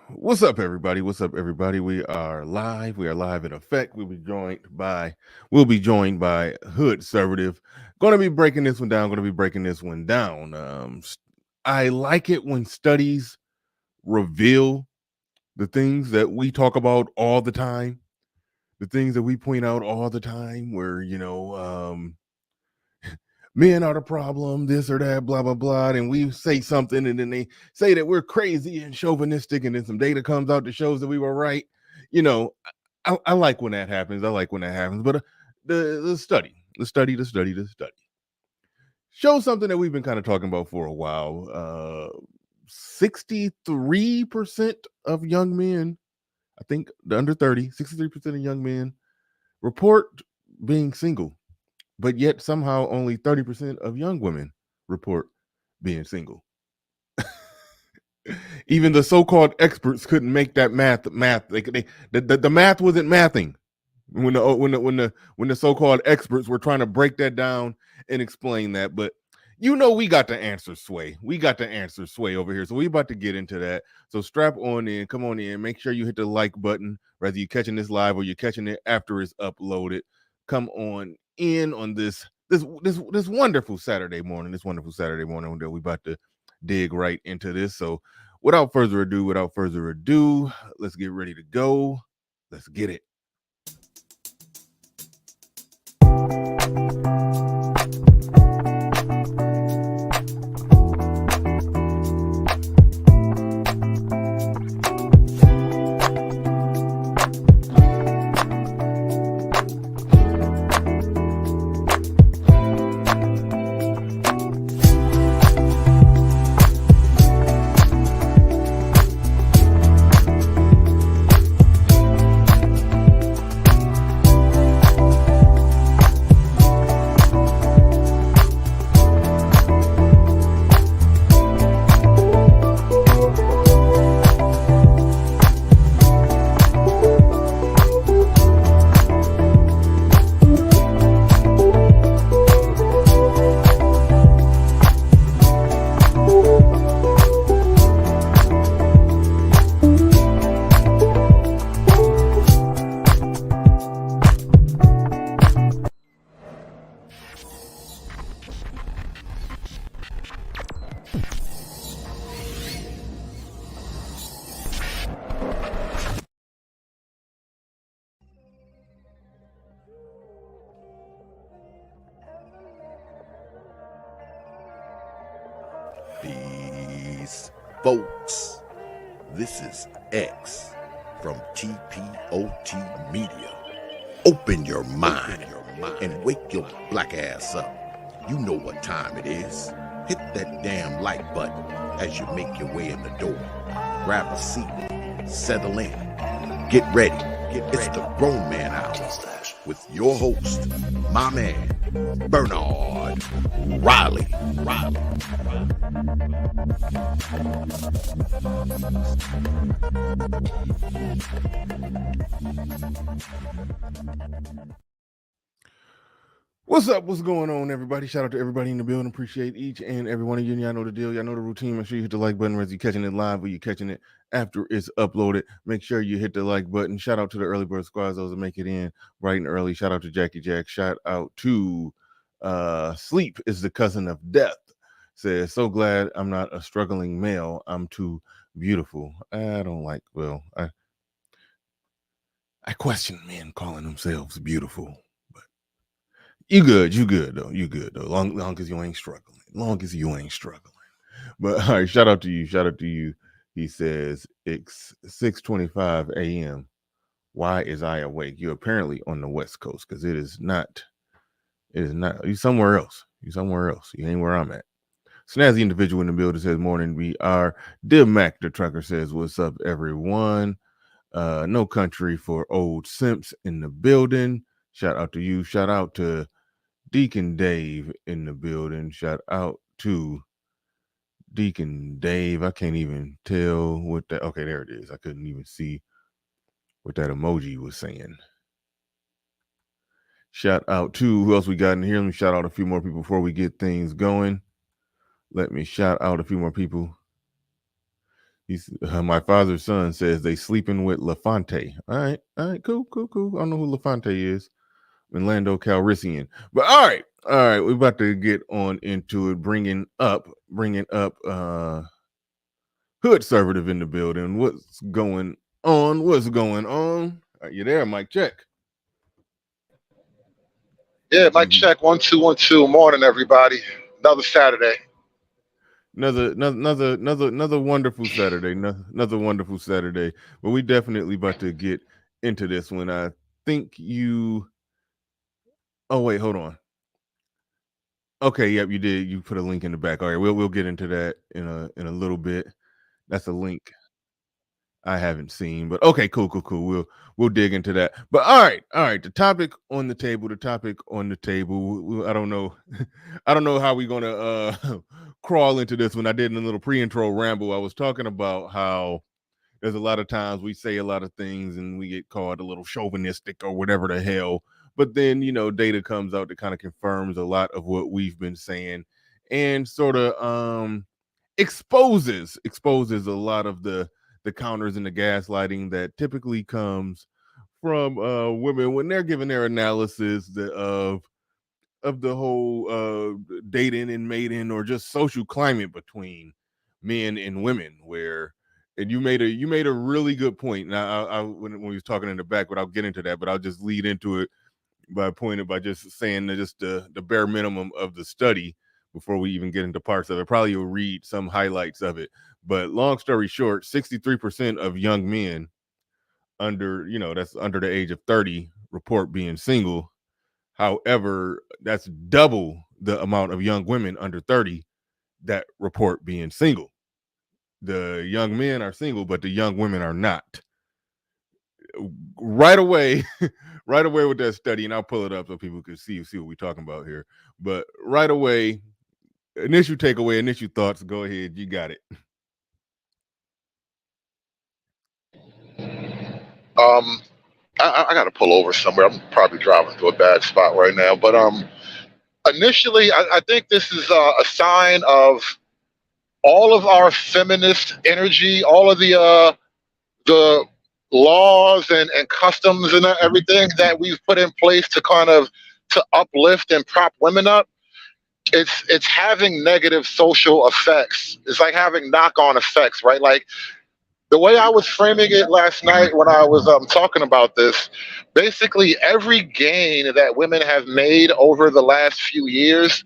What's up, everybody? What's up, everybody? We are live. We are live in effect. We'll be joined by Hood Conservative. Going to be breaking this one down. I like it when studies reveal the things that we talk about all the time, the things that we point out all the time, where men are the problem, this or that, blah, blah, blah. And we say something and then they say that we're crazy and chauvinistic, and then some data comes out that shows that we were right. You know, I like when that happens. But the study shows something that we've been kind of talking about for a while. 63% of young men, I think the under 30, 63% of young men report being single, but yet somehow only 30% of young women report being single. Even the so-called experts couldn't make that math. The math wasn't mathing when the so-called experts were trying to break that down and explain that. But we got the answer, Sway. We got the answer, Sway, over here. So we about to get into that. So strap on in, come on in, make sure you hit the like button, whether you're catching this live or you're catching it after it's uploaded. Come on in on this wonderful Saturday morning. That we about to dig right into this. So without further ado, let's get ready to go. Let's get it. Peace, folks. This is X from TPOT Media. Open your mind and wake your black ass up. You know what time it is. Hit that damn like button as you make your way in the door. Grab a seat, settle in, get ready. It's the Grown Man Hour with your host, my man, Bernard Riley. What's up? What's going on, everybody? Shout out to everybody in the building. Appreciate each and every one of you. Y'all know the deal. Y'all know the routine. Make sure you hit the like button whether you're catching it live or you're catching it after it's uploaded. Make sure you hit the like button. Shout out to the early bird squads, those that make it in bright and early. Shout out to Jackie Jack. Shout out to Sleep is the cousin of death. Says, so glad I'm not a struggling male. I'm too beautiful. I question men calling themselves beautiful. You good though. Long as you ain't struggling. But all right, shout out to you. He says it's 6:25 a.m. Why is I awake? You're apparently on the West Coast, because it is not. You somewhere else. You ain't where I'm at. Snazzy individual in the building says, morning, we are. Dear Mac the trucker says, what's up, everyone? No country for old simps in the building. Shout out to you. Shout out to Deacon Dave in the building. Shout out to Deacon Dave. I can't even tell what that. Okay, there it is. I couldn't even see what that emoji was saying. Shout out to who else we got in here. Let me shout out a few more people before we get things going. Let me shout out a few more people. He's my father's son says they sleeping with LaFonte. All right, cool. I don't know who LaFonte is. Orlando Calrissian. But all right, we're about to get on into it, bringing up Hood Servative in the building. What's going on? Are you there, Mike? Check. Yeah, mic check 1 2 1 2. Morning, everybody. Another Saturday. Another wonderful Saturday. Another wonderful Saturday. But we definitely about to get into this one. I think you. Oh wait, hold on. Okay, yep, you did. You put a link in the back. All right, we'll get into that in a little bit. That's a link I haven't seen, but okay, cool. We'll dig into that. But all right. The topic on the table. I don't know. I don't know how we're gonna crawl into this one. I did in a little pre-intro ramble. I was talking about how there's a lot of times we say a lot of things and we get called a little chauvinistic or whatever the hell. But then, data comes out that kind of confirms a lot of what we've been saying and sort of exposes a lot of the counters and the gaslighting that typically comes from women when they're giving their analysis of the whole dating and mating or just social climate between men and women. Where and you made a really good point. Now, when we was talking in the back, but I'll get into that. But I'll just lead into it by just saying that just the bare minimum of the study before we even get into parts of it. Probably you'll read some highlights of it. But long story short, 63% of young men that's under the age of 30 report being single. However, that's double the amount of young women under 30 that report being single. The young men are single, but the young women are not. Right away with that study, and I'll pull it up so people can see what we're talking about here. But right away, initial takeaway, initial thoughts. Go ahead, you got it. I got to pull over somewhere. I'm probably driving through a bad spot right now. But initially, I think this is a sign of all of our feminist energy, all of the laws and customs and everything that we've put in place to uplift and prop women up. It's having negative social effects. It's like having knock-on effects, right? Like the way I was framing it last night when I was talking about this, basically every gain that women have made over the last few years,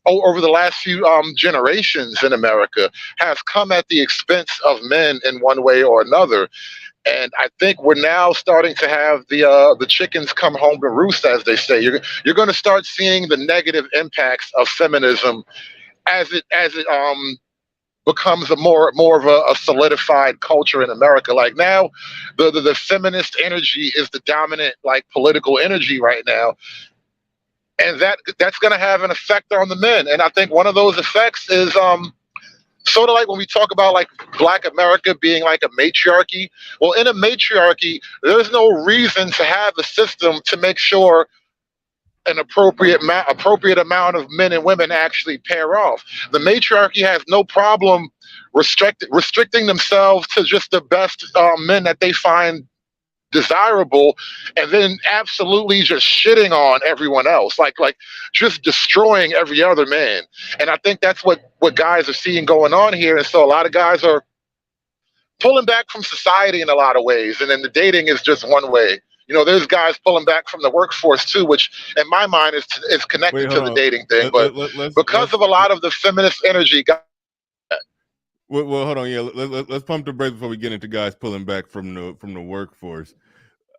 over the last few generations in America, has come at the expense of men in one way or another. And I think we're now starting to have the chickens come home to roost, as they say. You're going to start seeing the negative impacts of feminism as it becomes a more of a solidified culture in America. Like now, the feminist energy is the dominant like political energy right now, and that's going to have an effect on the men. And I think one of those effects is sort of like when we talk about like Black America being like a matriarchy. Well, in a matriarchy, there's no reason to have a system to make sure an appropriate amount of men and women actually pair off. The matriarchy has no problem restricting themselves to just the best men that they find desirable, and then absolutely just shitting on everyone else, like just destroying every other man. And I think that's what guys are seeing going on here. And so a lot of guys are pulling back from society in a lot of ways, and then the dating is just one way. There's guys pulling back from the workforce too, which in my mind is connected to the dating thing. But because of a lot of the feminist energy. Well, hold on. Yeah, let's pump the brakes before we get into guys pulling back from the workforce.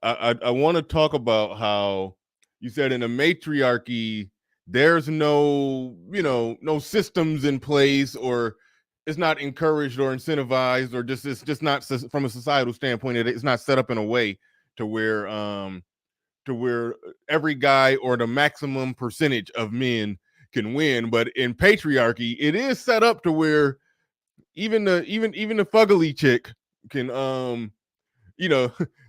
I want to talk about how you said in a matriarchy there's no systems in place, or it's not encouraged or incentivized, or it's just not from a societal standpoint. It's not set up in a way to where every guy or the maximum percentage of men can win. But in patriarchy, it is set up to where even the fugly chick can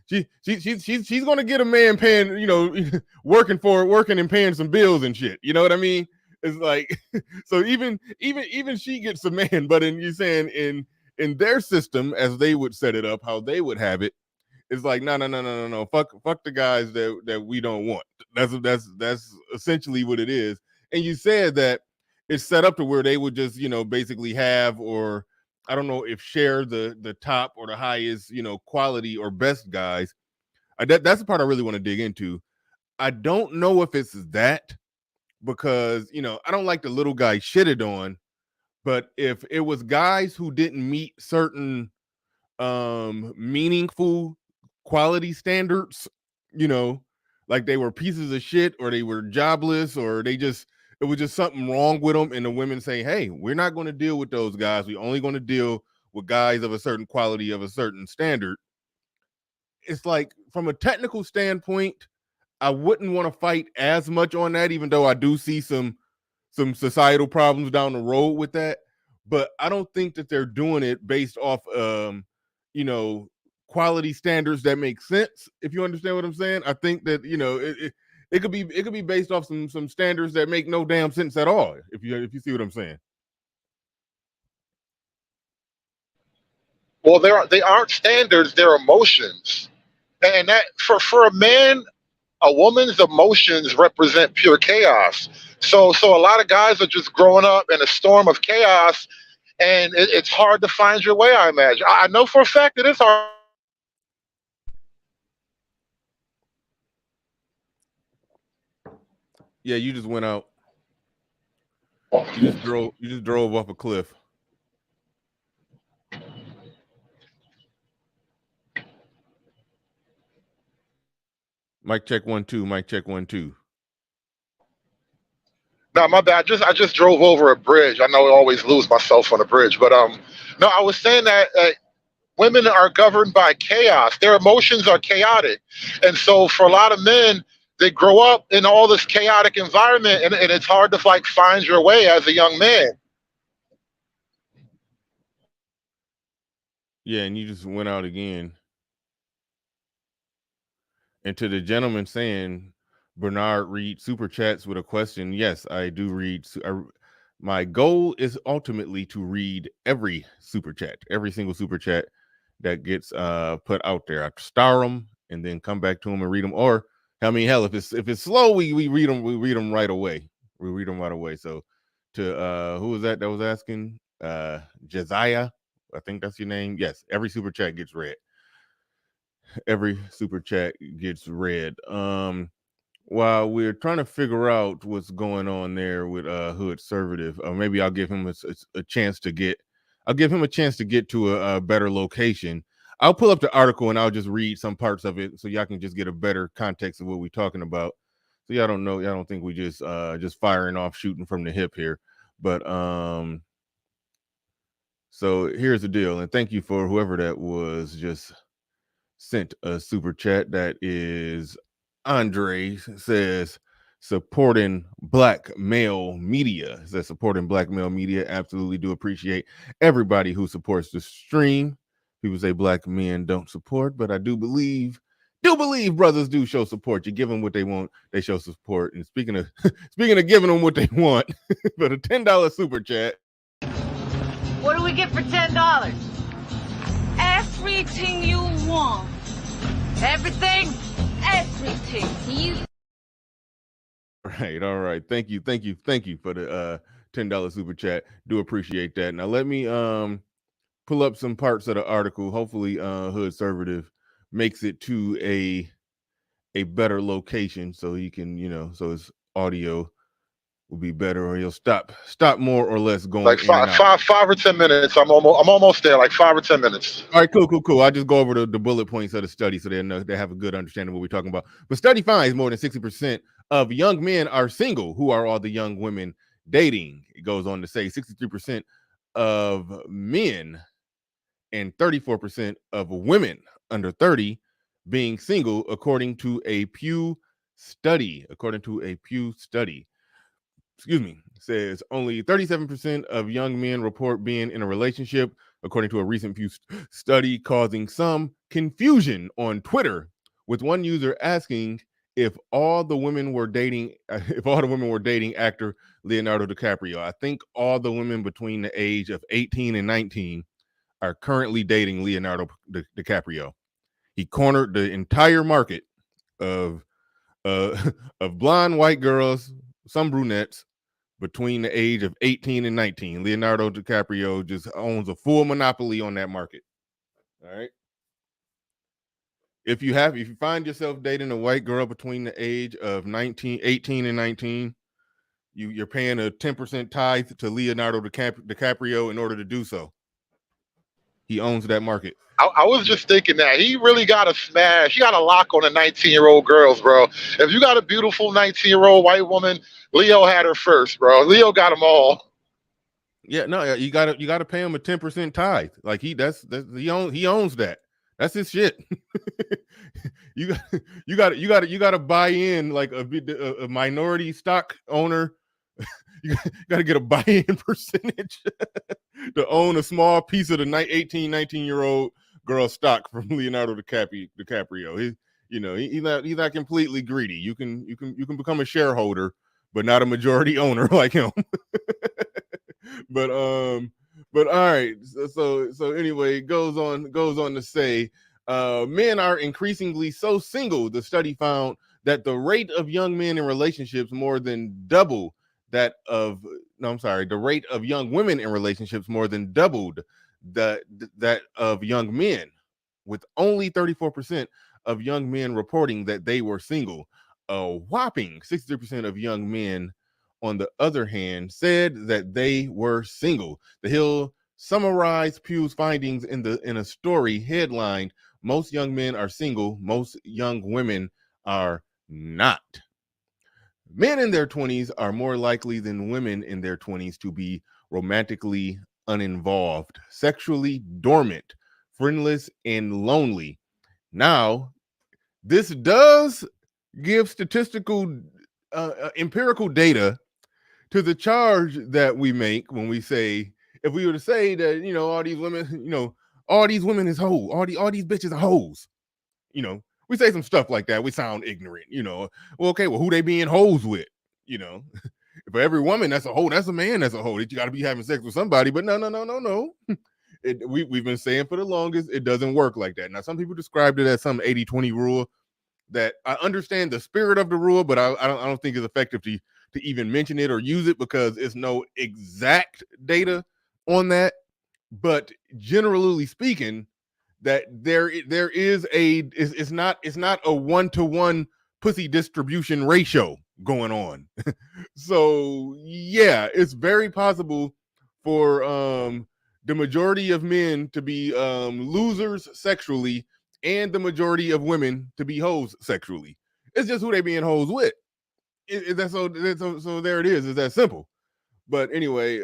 she's gonna get a man paying, working and paying some bills and shit. You know what I mean? It's like so even she gets a man, but you're saying in their system, as they would set it up, how they would have it, it's like no. Fuck the guys that we don't want. That's essentially what it is. And you said that it's set up to where they would just, basically have, or I don't know if share the top or the highest, quality or best guys. That's the part I really want to dig into. I don't know if it's that, because I don't like the little guy shitted on, but if it was guys who didn't meet certain meaningful quality standards, like they were pieces of shit, or they were jobless, or it was just something wrong with them, and the women say, hey, we're not going to deal with those guys, we're only going to deal with guys of a certain quality, of a certain standard. It's like, from a technical standpoint, I wouldn't want to fight as much on that, even though I do see some societal problems down the road with that. But I don't think that they're doing it based off quality standards that make sense, if you understand what I'm saying. I think that it could be based off some standards that make no damn sense at all, if you see what I'm saying. Well, they aren't standards; they're emotions, and that for a man, a woman's emotions represent pure chaos. So a lot of guys are just growing up in a storm of chaos, and it's hard to find your way. I imagine. I know for a fact it is hard. Yeah, you just went out. You just drove off a cliff. Mic check 1 2. Mic check 1 2. No, my bad. I just drove over a bridge. I know I always lose myself on a bridge, but no, I was saying that women are governed by chaos. Their emotions are chaotic, and so for a lot of men, they grow up in all this chaotic environment, and it's hard to like find your way as a young man. Yeah, and you just went out again. And to the gentleman saying, Bernard read super chats with a question. Yes, I do read. My goal is ultimately to read every super chat, every single super chat that gets put out there. I star them and then come back to them and read them. Or, I mean, hell, if it's slow, we read them. We read them right away. We read them right away. So, to who was that was asking? Josiah, I think that's your name. Yes, every super chat gets read. Every super chat gets read. While we're trying to figure out what's going on there with Hood Conservative, maybe I'll give him a chance to get. I'll give him a chance to get to a better location. I'll pull up the article and I'll just read some parts of it so y'all can just get a better context of what we're talking about. So y'all don't know. Y'all don't think we just firing off, shooting from the hip here. But so here's the deal, and thank you for whoever that was just sent a super chat. That is Andre, says supporting black male media. Says supporting black male media. Absolutely do appreciate everybody who supports the stream. People say black men don't support, but I do believe brothers do show support. You give them what they want, they show support. And speaking of giving them what they want, but a $10 super chat. What do we get for $10? Everything you want. Everything? Everything. You. Right. All right. Thank you for the $10 super chat. Do appreciate that. Now let me pull up some parts of the article. Hopefully Hood Conservative makes it to a better location so he can, so his audio will be better, or he'll stop more or less going Like five or 10 minutes. I'm almost there. Like 5 or 10 minutes. All right, cool. I just go over the bullet points of the study so they have a good understanding of what we're talking about. But study finds more than 60% of young men are single. Who are all the young women dating? It goes on to say 63% of men and 34% of women under 30 being single, according to a Pew study. Excuse me, says only 37% of young men report being in a relationship, according to a recent Pew study, causing some confusion on Twitter, with one user asking if all the women were dating actor Leonardo DiCaprio. I think all the women between the age of 18 and 19 are currently dating Leonardo DiCaprio. He cornered the entire market of of blonde white girls, some brunettes, between the age of 18 and 19. Leonardo DiCaprio just owns a full monopoly on that market. All right. If you find yourself dating a white girl between the age of 18 and 19, you're paying a 10% tithe to Leonardo DiCaprio in order to do so. He owns that market. I was just thinking that he really got a smash. He got a lock on the 19-year-old girls, bro. If you got a beautiful 19-year-old white woman, Leo had her first, bro. Leo got them all. Yeah, no, you gotta pay him a 10% tithe. Like he owns that. That's his shit. you got to buy in like a minority stock owner. You got to get a buy-in percentage to own a small piece of the 19-year-old girl stock from Leonardo DiCaprio. He's not completely greedy. You can become a shareholder, but not a majority owner like him. But all right. So anyway, it goes on to say, men are increasingly so single. The study found that the rate of young men in relationships more than double the rate of young women in relationships more than doubled that of young men, with only 34% of young men reporting that they were single. A whopping 63% of young men, on the other hand, said that they were single. The Hill summarized Pew's findings in a story headlined, "Most young men are single, most young women are not." Men in their 20s are more likely than women in their 20s to be romantically uninvolved, sexually dormant, friendless, and lonely. Now, this does give statistical, empirical data to the charge that we make when we say, if we were to say that, all these women, all these women is hoes, all these bitches are hoes, we say some stuff like that, we sound ignorant, well, okay, well, who they being hoes with, for every woman that's a hoe, that's a man that's a hoe, that you got to be having sex with somebody. But no. We've been saying for the longest, it doesn't work like that. Now, some people described it as some 80-20 rule that I understand the spirit of the rule, but I don't think it's effective to even mention it or use it because it's no exact data on that. But generally speaking, that there is it's not a 1-to-1 pussy distribution ratio going on. So yeah, it's very possible for the majority of men to be losers sexually and the majority of women to be hoes sexually. It's just who they being hoes with. So there it is. It's that simple. But anyway,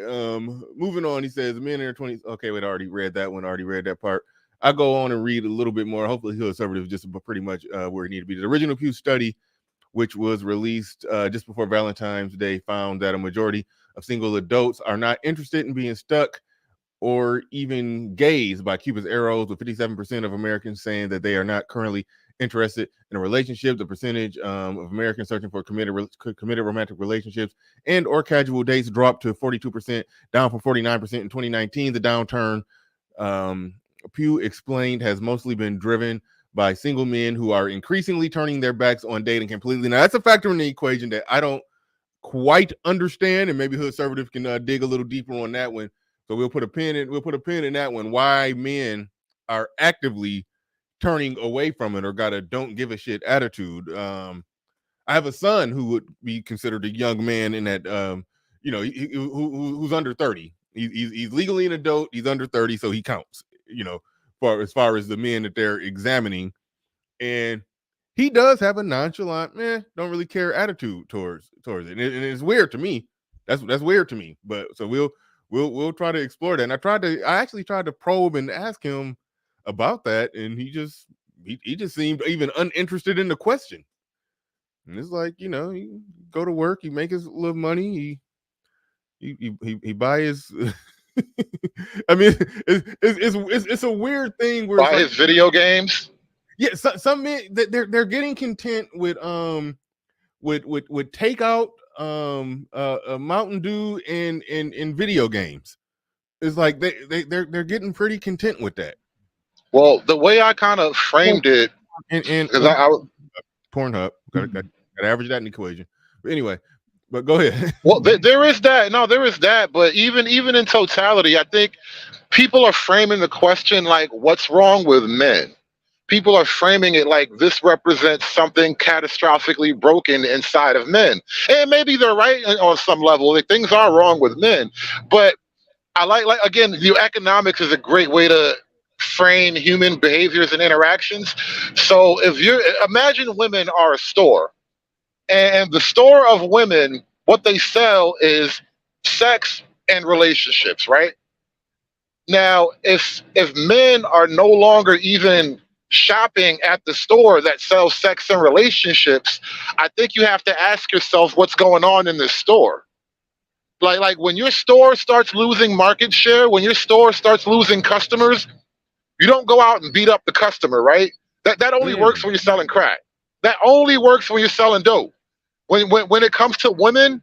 moving on, he says men in their 20s. Okay, wait, I already read that one. Already read that part. I go on and read a little bit more. Hopefully, Hill Conservative just pretty much where it needed to be. The original Pew study, which was released just before Valentine's Day, found that a majority of single adults are not interested in being stuck or even gazed by Cupid's arrows, with 57% of Americans saying that they are not currently interested in a relationship. The percentage of Americans searching for committed romantic relationships and or casual dates dropped to 42%, down from 49% in 2019. The downturn, Pew explained, has mostly been driven by single men who are increasingly turning their backs on dating completely. Now, that's a factor in the equation that I don't quite understand, and maybe Hood Conservative can dig a little deeper on that one. So we'll put a pin in that one. Why men are actively turning away from it or got a don't give a shit attitude. I have a son who would be considered a young man in that, who's under 30. He's legally an adult. He's under 30, so he counts. As far as the men that they're examining, and he does have a nonchalant, don't really care attitude towards it, and it's weird to me. That's weird to me. But so we'll try to explore that. And I actually tried to probe and ask him about that, and he just seemed even uninterested in the question. And it's like, he go to work, he make his little money, he buy his I mean, it's a weird thing where buy his video games. Yeah, some men they're getting content with takeout, Mountain Dew and video games. It's like they're getting pretty content with that. Well, the way I kind of framed it, And because I Pornhub, got to average that in the equation. But anyway, but go ahead. well, there is that. No, there is that. But even in totality, I think people are framing the question like, "What's wrong with men?" People are framing it like this represents something catastrophically broken inside of men, and maybe they're right on some level. Like, things are wrong with men, but I like again, the economics is a great way to frame human behaviors and interactions. So if you imagine women are a store, and the store of women, what they sell is sex and relationships, right? Now, if men are no longer even shopping at the store that sells sex and relationships, I think you have to ask yourself what's going on in this store. Like when your store starts losing market share, when your store starts losing customers, you don't go out and beat up the customer, right? That only works when you're selling crack. That only works when you're selling dope. When it comes to women,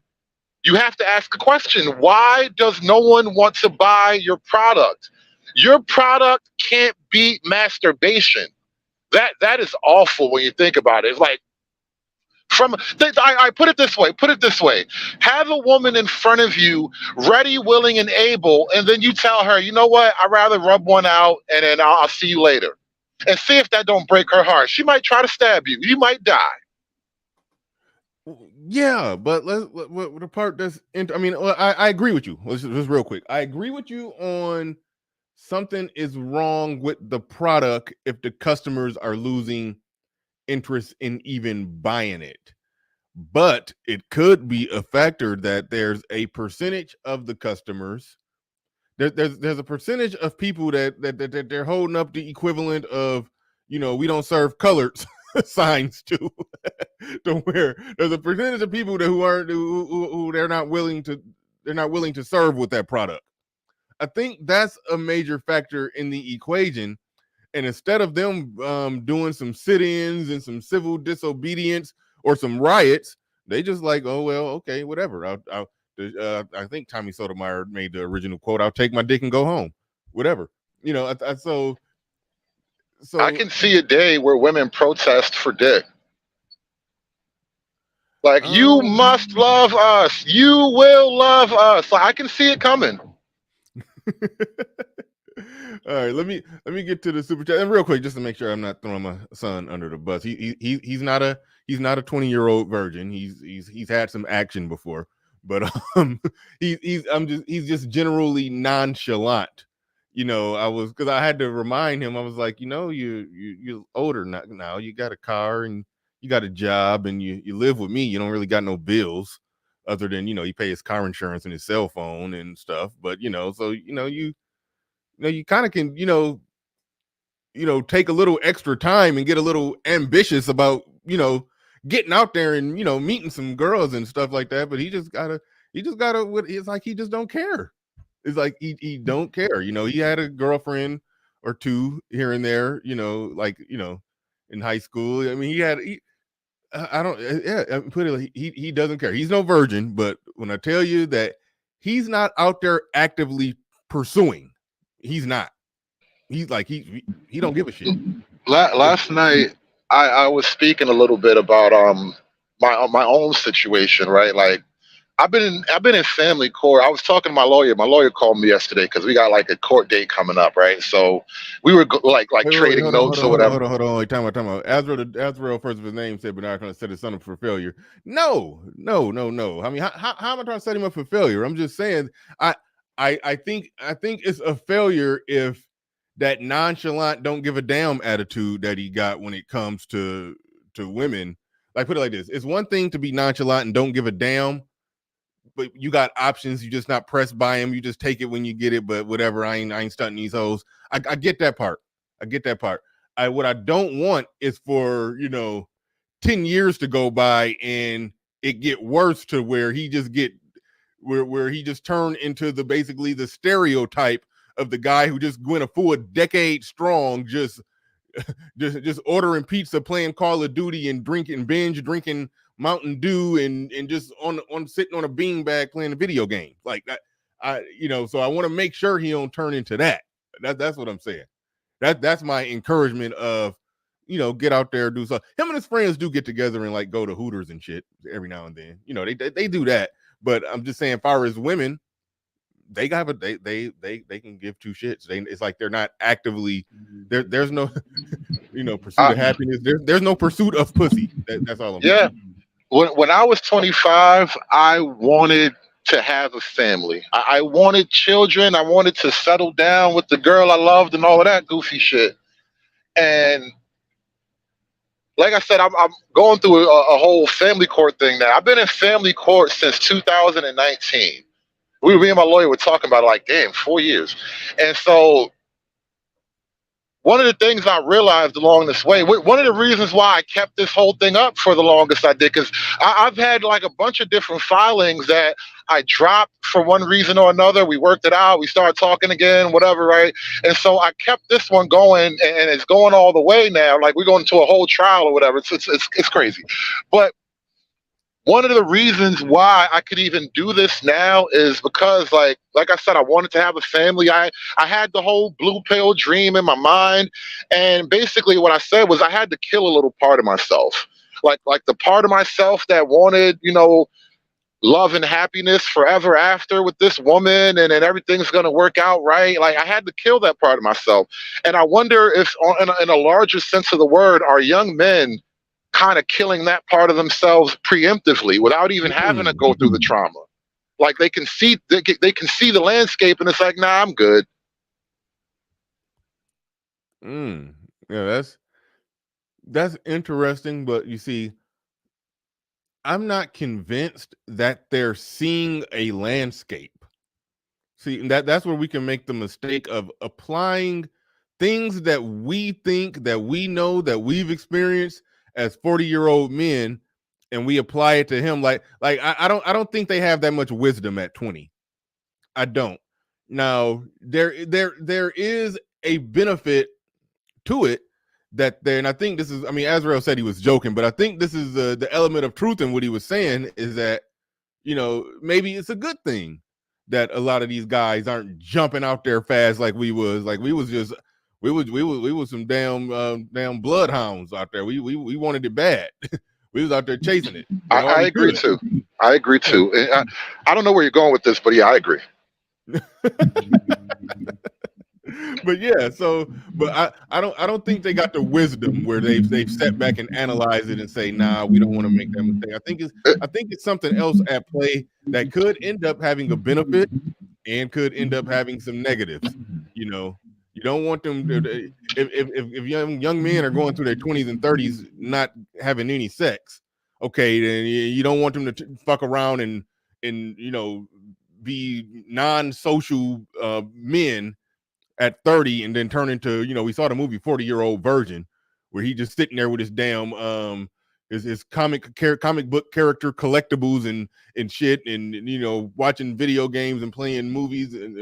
you have to ask the question, why does no one want to buy your product? Your product can't beat masturbation. That is awful when you think about it. It's like I put it this way, have a woman in front of you, ready, willing, and able, and then you tell her, you know what, I'd rather rub one out and then I'll see you later. And see if that don't break her heart. She might try to stab you. You might die. Yeah, but the part that's I mean, I agree with you. Let's just real quick. I agree with you on something is wrong with the product if the customers are losing interest in even buying it. But it could be a factor that there's a percentage of the customers. There's a percentage of people that they're holding up the equivalent of, we don't serve colored signs to where there's a percentage of people who they're not willing to serve with that product. I think that's a major factor in the equation. And instead of them doing some sit-ins and some civil disobedience or some riots, they just like, oh well, okay, whatever. I think Tommy Sotomayor made the original quote: "I'll take my dick and go home." Whatever, So I can see a day where women protest for dick. Like, you must love us. You will love us. Like, I can see it coming. All right, let me get to the super chat and real quick, just to make sure I'm not throwing my son under the bus. He's not a 20-year-old virgin. He's had some action before, but he's just generally nonchalant. Because I had to remind him. I was like, you're older now. You got a car and you got a job and you live with me. You don't really got no bills other than you pay his car insurance and his cell phone and stuff. But so you kind of can, take a little extra time and get a little ambitious about, getting out there and, meeting some girls and stuff like that. But he just gotta, it's like, he just don't care. It's like, he don't care. He had a girlfriend or two here and there, in high school. I mean, put it like he doesn't care. He's no virgin, but when I tell you that he's not out there actively pursuing, he's not. He's like he don't give a shit. Last night, I was speaking a little bit about my own situation, right? Like, I've been in family court. I was talking to my lawyer. My lawyer called me yesterday because we got like a court date coming up, right? So we were trading notes or whatever. Hold on. Time out. Azrael, first of his name, said Bernard going to set his son up for failure. No. I mean, how am I trying to set him up for failure? I'm just saying, I think it's a failure if that nonchalant, don't give a damn attitude that he got when it comes to women. Like, put it like this: it's one thing to be nonchalant and don't give a damn, but you got options. You just not pressed by him. You just take it when you get it. But whatever, I ain't stunting these hoes. I get that part. What I don't want is for 10 years to go by and it get worse to where he just where he just turned into basically the stereotype of the guy who just went a full decade strong, just ordering pizza, playing Call of Duty, and drinking Mountain Dew, and just on sitting on a beanbag playing a video game. Like that, So I want to make sure he don't turn into that. That's what I'm saying. That's my encouragement of, get out there, do something. Him and his friends do get together and like go to Hooters and shit every now and then. They do that. But I'm just saying, as far as women, they got they can give two shits. It's like they're not actively there's no pursuit of happiness. There's no pursuit of pussy. That's all I'm saying. When I was 25, I wanted to have a family. I wanted children. I wanted to settle down with the girl I loved and all of that goofy shit. And like I said, I'm going through a whole family court thing now. I've been in family court since 2019. Me and my lawyer were talking about it, like, damn, 4 years. And so one of the things I realized along this way, one of the reasons why I kept this whole thing up for the longest I did, because I've had like a bunch of different filings that I dropped for one reason or another. We worked it out. We started talking again, whatever, right? And so I kept this one going, and it's going all the way now. Like, we're going to a whole trial or whatever. It's crazy. But one of the reasons why I could even do this now is because, like I said, I wanted to have a family. I had the whole blue pill dream in my mind, and basically what I said was I had to kill a little part of myself, like the part of myself that wanted, love and happiness forever after with this woman, and everything's gonna work out right. Like, I had to kill that part of myself, and I wonder if, in a larger sense of the word, are young men kind of killing that part of themselves preemptively without even having to go through the trauma. Like, they can see can see the landscape, and it's like, nah, I'm good. Yeah, that's interesting, but you see, I'm not convinced that they're seeing a landscape. See, that's where we can make the mistake of applying things that we think, that we know, that we've experienced as 40-year-old men, and we apply it to him. Like I don't think they have that much wisdom at 20. I don't. Now, there is a benefit to it that there, and I think this is, I mean, Azrael said he was joking, but I think this is the element of truth in what he was saying, is that, maybe it's a good thing that a lot of these guys aren't jumping out there fast like we was. Like, we was some damn bloodhounds out there. We wanted it bad. We was out there chasing it. I agree too. I agree too. I don't know where you're going with this, but yeah, I agree. But yeah, but I don't think they got the wisdom where they've sat back and analyzed it and say, nah, we don't want to make that mistake. I think it's something else at play that could end up having a benefit and could end up having some negatives. You don't want them to, if young men are going through their 20s and 30s not having any sex, okay, then you don't want them to fuck around and be non-social men at 30 and then turn into, we saw the movie 40-Year-Old Virgin, where he just sitting there with his damn his comic book character collectibles and shit, and watching video games and playing movies and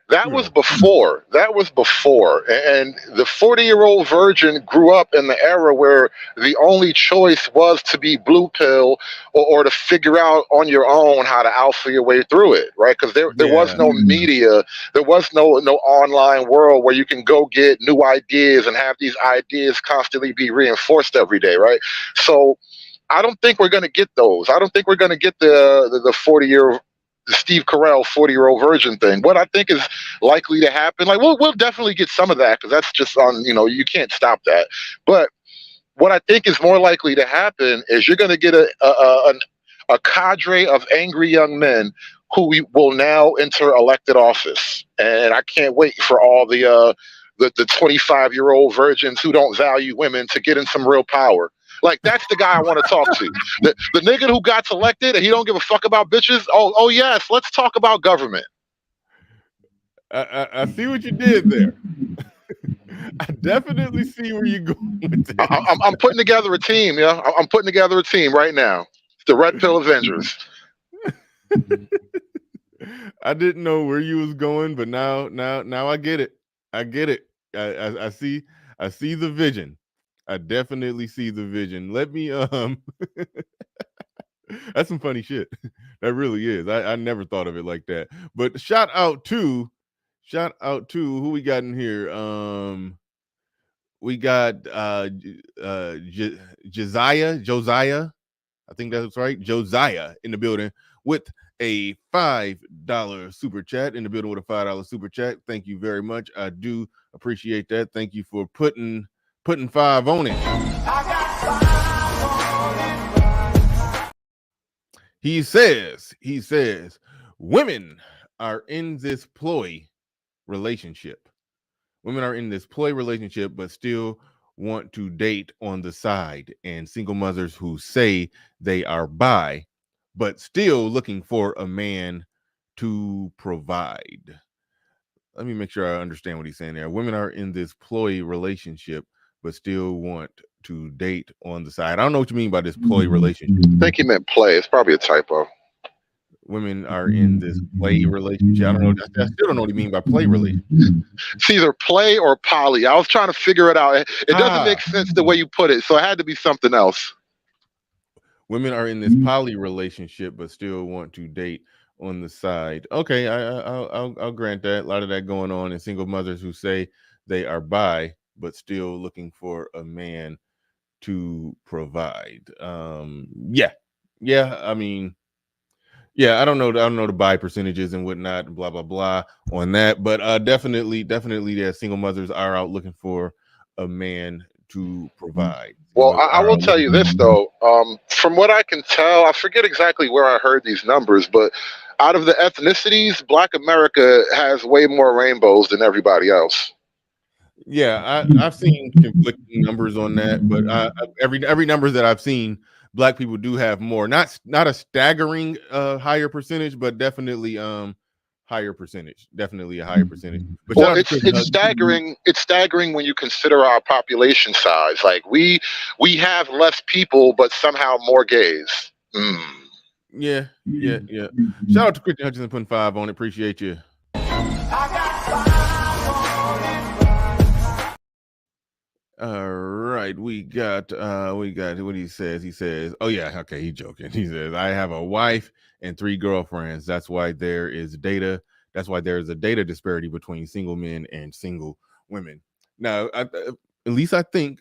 that was before. That was before. And the 40-year-old virgin grew up in the era where the only choice was to be blue pill or to figure out on your own how to alpha your way through it, right? Because there was no media. There was no online world where you can go get new ideas and have these ideas constantly be reinforced every day, right? So I don't think we're going to get those. I don't think we're going to get the 40-year the Steve Carell 40-year-old virgin thing. What I think is likely to happen, like we'll definitely get some of that, because that's just on, you can't stop that. But what I think is more likely to happen is you're going to get a cadre of angry young men who will now enter elected office, and I can't wait for all the 25-year-old virgins who don't value women to get in some real power. Like, that's the guy I want to talk to. The nigga who got elected and he don't give a fuck about bitches. Oh yes, let's talk about government. I see what you did there. I definitely see where you're going with this. I'm putting together a team, yeah. I'm putting together a team right now. It's the Red Pill Avengers. I didn't know where you was going, but now I get it. I get it. I see the vision. I definitely see the vision. Let me That's some funny shit. That really is. I never thought of it like that. But shout out to who we got in here. We got Josiah. I think that's right. Josiah in the building with a $5 super chat. In the building with a $5 super chat. Thank you very much. I do appreciate that. Thank you for putting 5 on it. He says, women are in this ploy relationship. Women are in this ploy relationship, but still want to date on the side, and single mothers who say they are bi, but still looking for a man to provide. Let me make sure I understand what he's saying there. Women are in this ploy relationship, but still want to date on the side. I don't know what you mean by this ploy relationship. I think he meant play. It's probably a typo. Women are in this play relationship. I don't know. I still don't know what you mean by play relationship. It's either play or poly. I was trying to figure it out. It doesn't make sense the way you put it, so it had to be something else. Women are in this poly relationship, but still want to date on the side. Okay, I'll grant that. A lot of that going on in single mothers who say they are bi, but still looking for a man to provide. Yeah. I mean, yeah, I don't know the bi percentages and whatnot, and blah blah blah on that, but definitely, that single mothers are out looking for a man to provide. Well, I will tell you this though. From what I can tell, I forget exactly where I heard these numbers, but out of the ethnicities, Black America has way more rainbows than everybody else. Yeah, I've seen conflicting numbers on that, but every number that I've seen, Black people do have more. Not a staggering higher percentage, but definitely higher percentage. Definitely a higher percentage. But well, it's staggering. It's staggering when you consider our population size. Like we have less people, but somehow more gays. Yeah. Shout out to Christian Hutchinson putting 5 on it. Appreciate you. All right, we got what he says. He says, oh yeah, okay, he's joking. He says, I have a wife and 3 girlfriends. That's why there is data. That's why there is a data disparity between single men and single women. Now, at least I think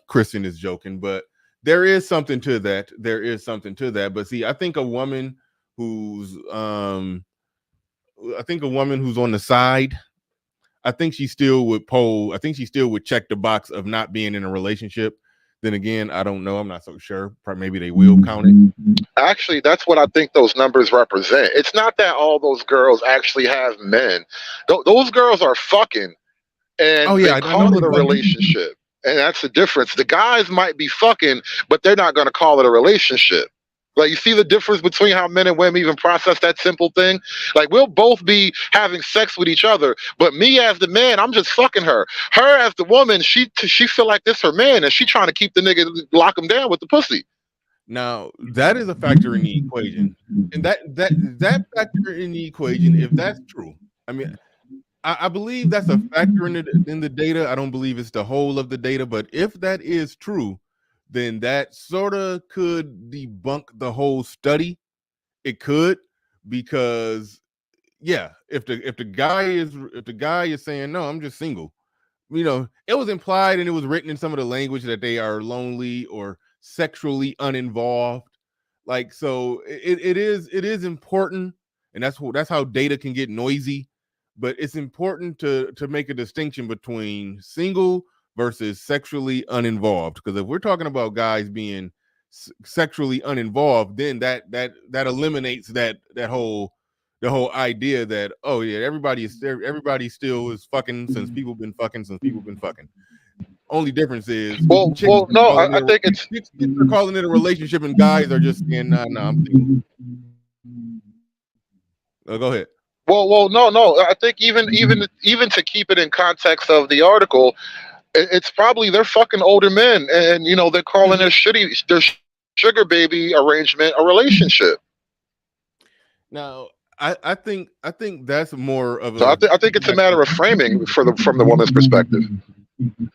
Christian is joking, but there is something to that. But see, I think a woman who's on the side, I think she still would check the box of not being in a relationship. Then again, I don't know. I'm not so sure. Maybe they will count it. Actually, that's what I think those numbers represent. It's not that all those girls actually have men. Those girls are fucking, and they call it a relationship. And that's the difference. The guys might be fucking, but they're not going to call it a relationship. Like, you see the difference between how men and women even process that simple thing? Like, we'll both be having sex with each other, but me as the man, I'm just fucking her. Her as the woman, she feel like this her man, and she trying to keep the nigga, lock him down with the pussy. Now, that is a factor in the equation. And that factor in the equation, if that's true, I mean, I believe that's a factor in the data. I don't believe it's the whole of the data, but if that is true, then that sort of could debunk the whole study. It could, because yeah, if the guy is saying, no, I'm just single, it was implied and it was written in some of the language that they are lonely or sexually uninvolved. Like, so it is important, and that's how data can get noisy. But it's important to make a distinction between single versus sexually uninvolved, because if we're talking about guys being sexually uninvolved, then that eliminates the whole idea that, oh yeah, everybody still is fucking since people been fucking. Only difference is, no, I think it's chicks are calling it a relationship, and guys are just saying, nah, I'm single. Go ahead. Well, no. I think even to keep it in context of the article, it's probably they're fucking older men, and they're calling their sugar baby arrangement a relationship. Now, I think that's more of a. So I think it's a matter of framing from the woman's perspective.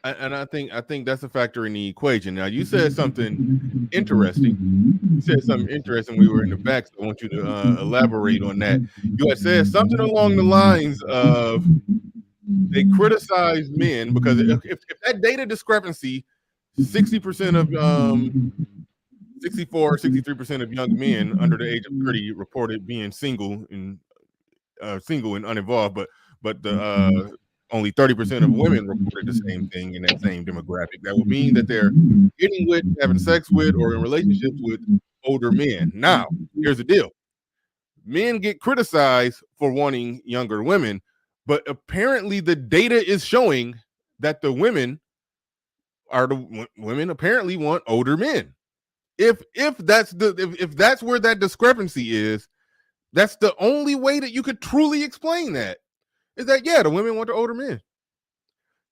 And I think that's a factor in the equation. Now, you said something interesting. You said something interesting. We were in the back, so I want you to elaborate on that. You had said something along the lines of they criticize men because if that data discrepancy, 60% of 64 63% of young men under the age of 30 reported being single and uninvolved, but the only 30% of women reported the same thing in that same demographic. That would mean that they're getting with, having sex with, or in relationships with older men. Now, here's the deal. Men get criticized for wanting younger women, but apparently the data is showing that the women apparently want older men. If that's where that discrepancy is, that's the only way that you could truly explain that. Is that, yeah, the women want the older men.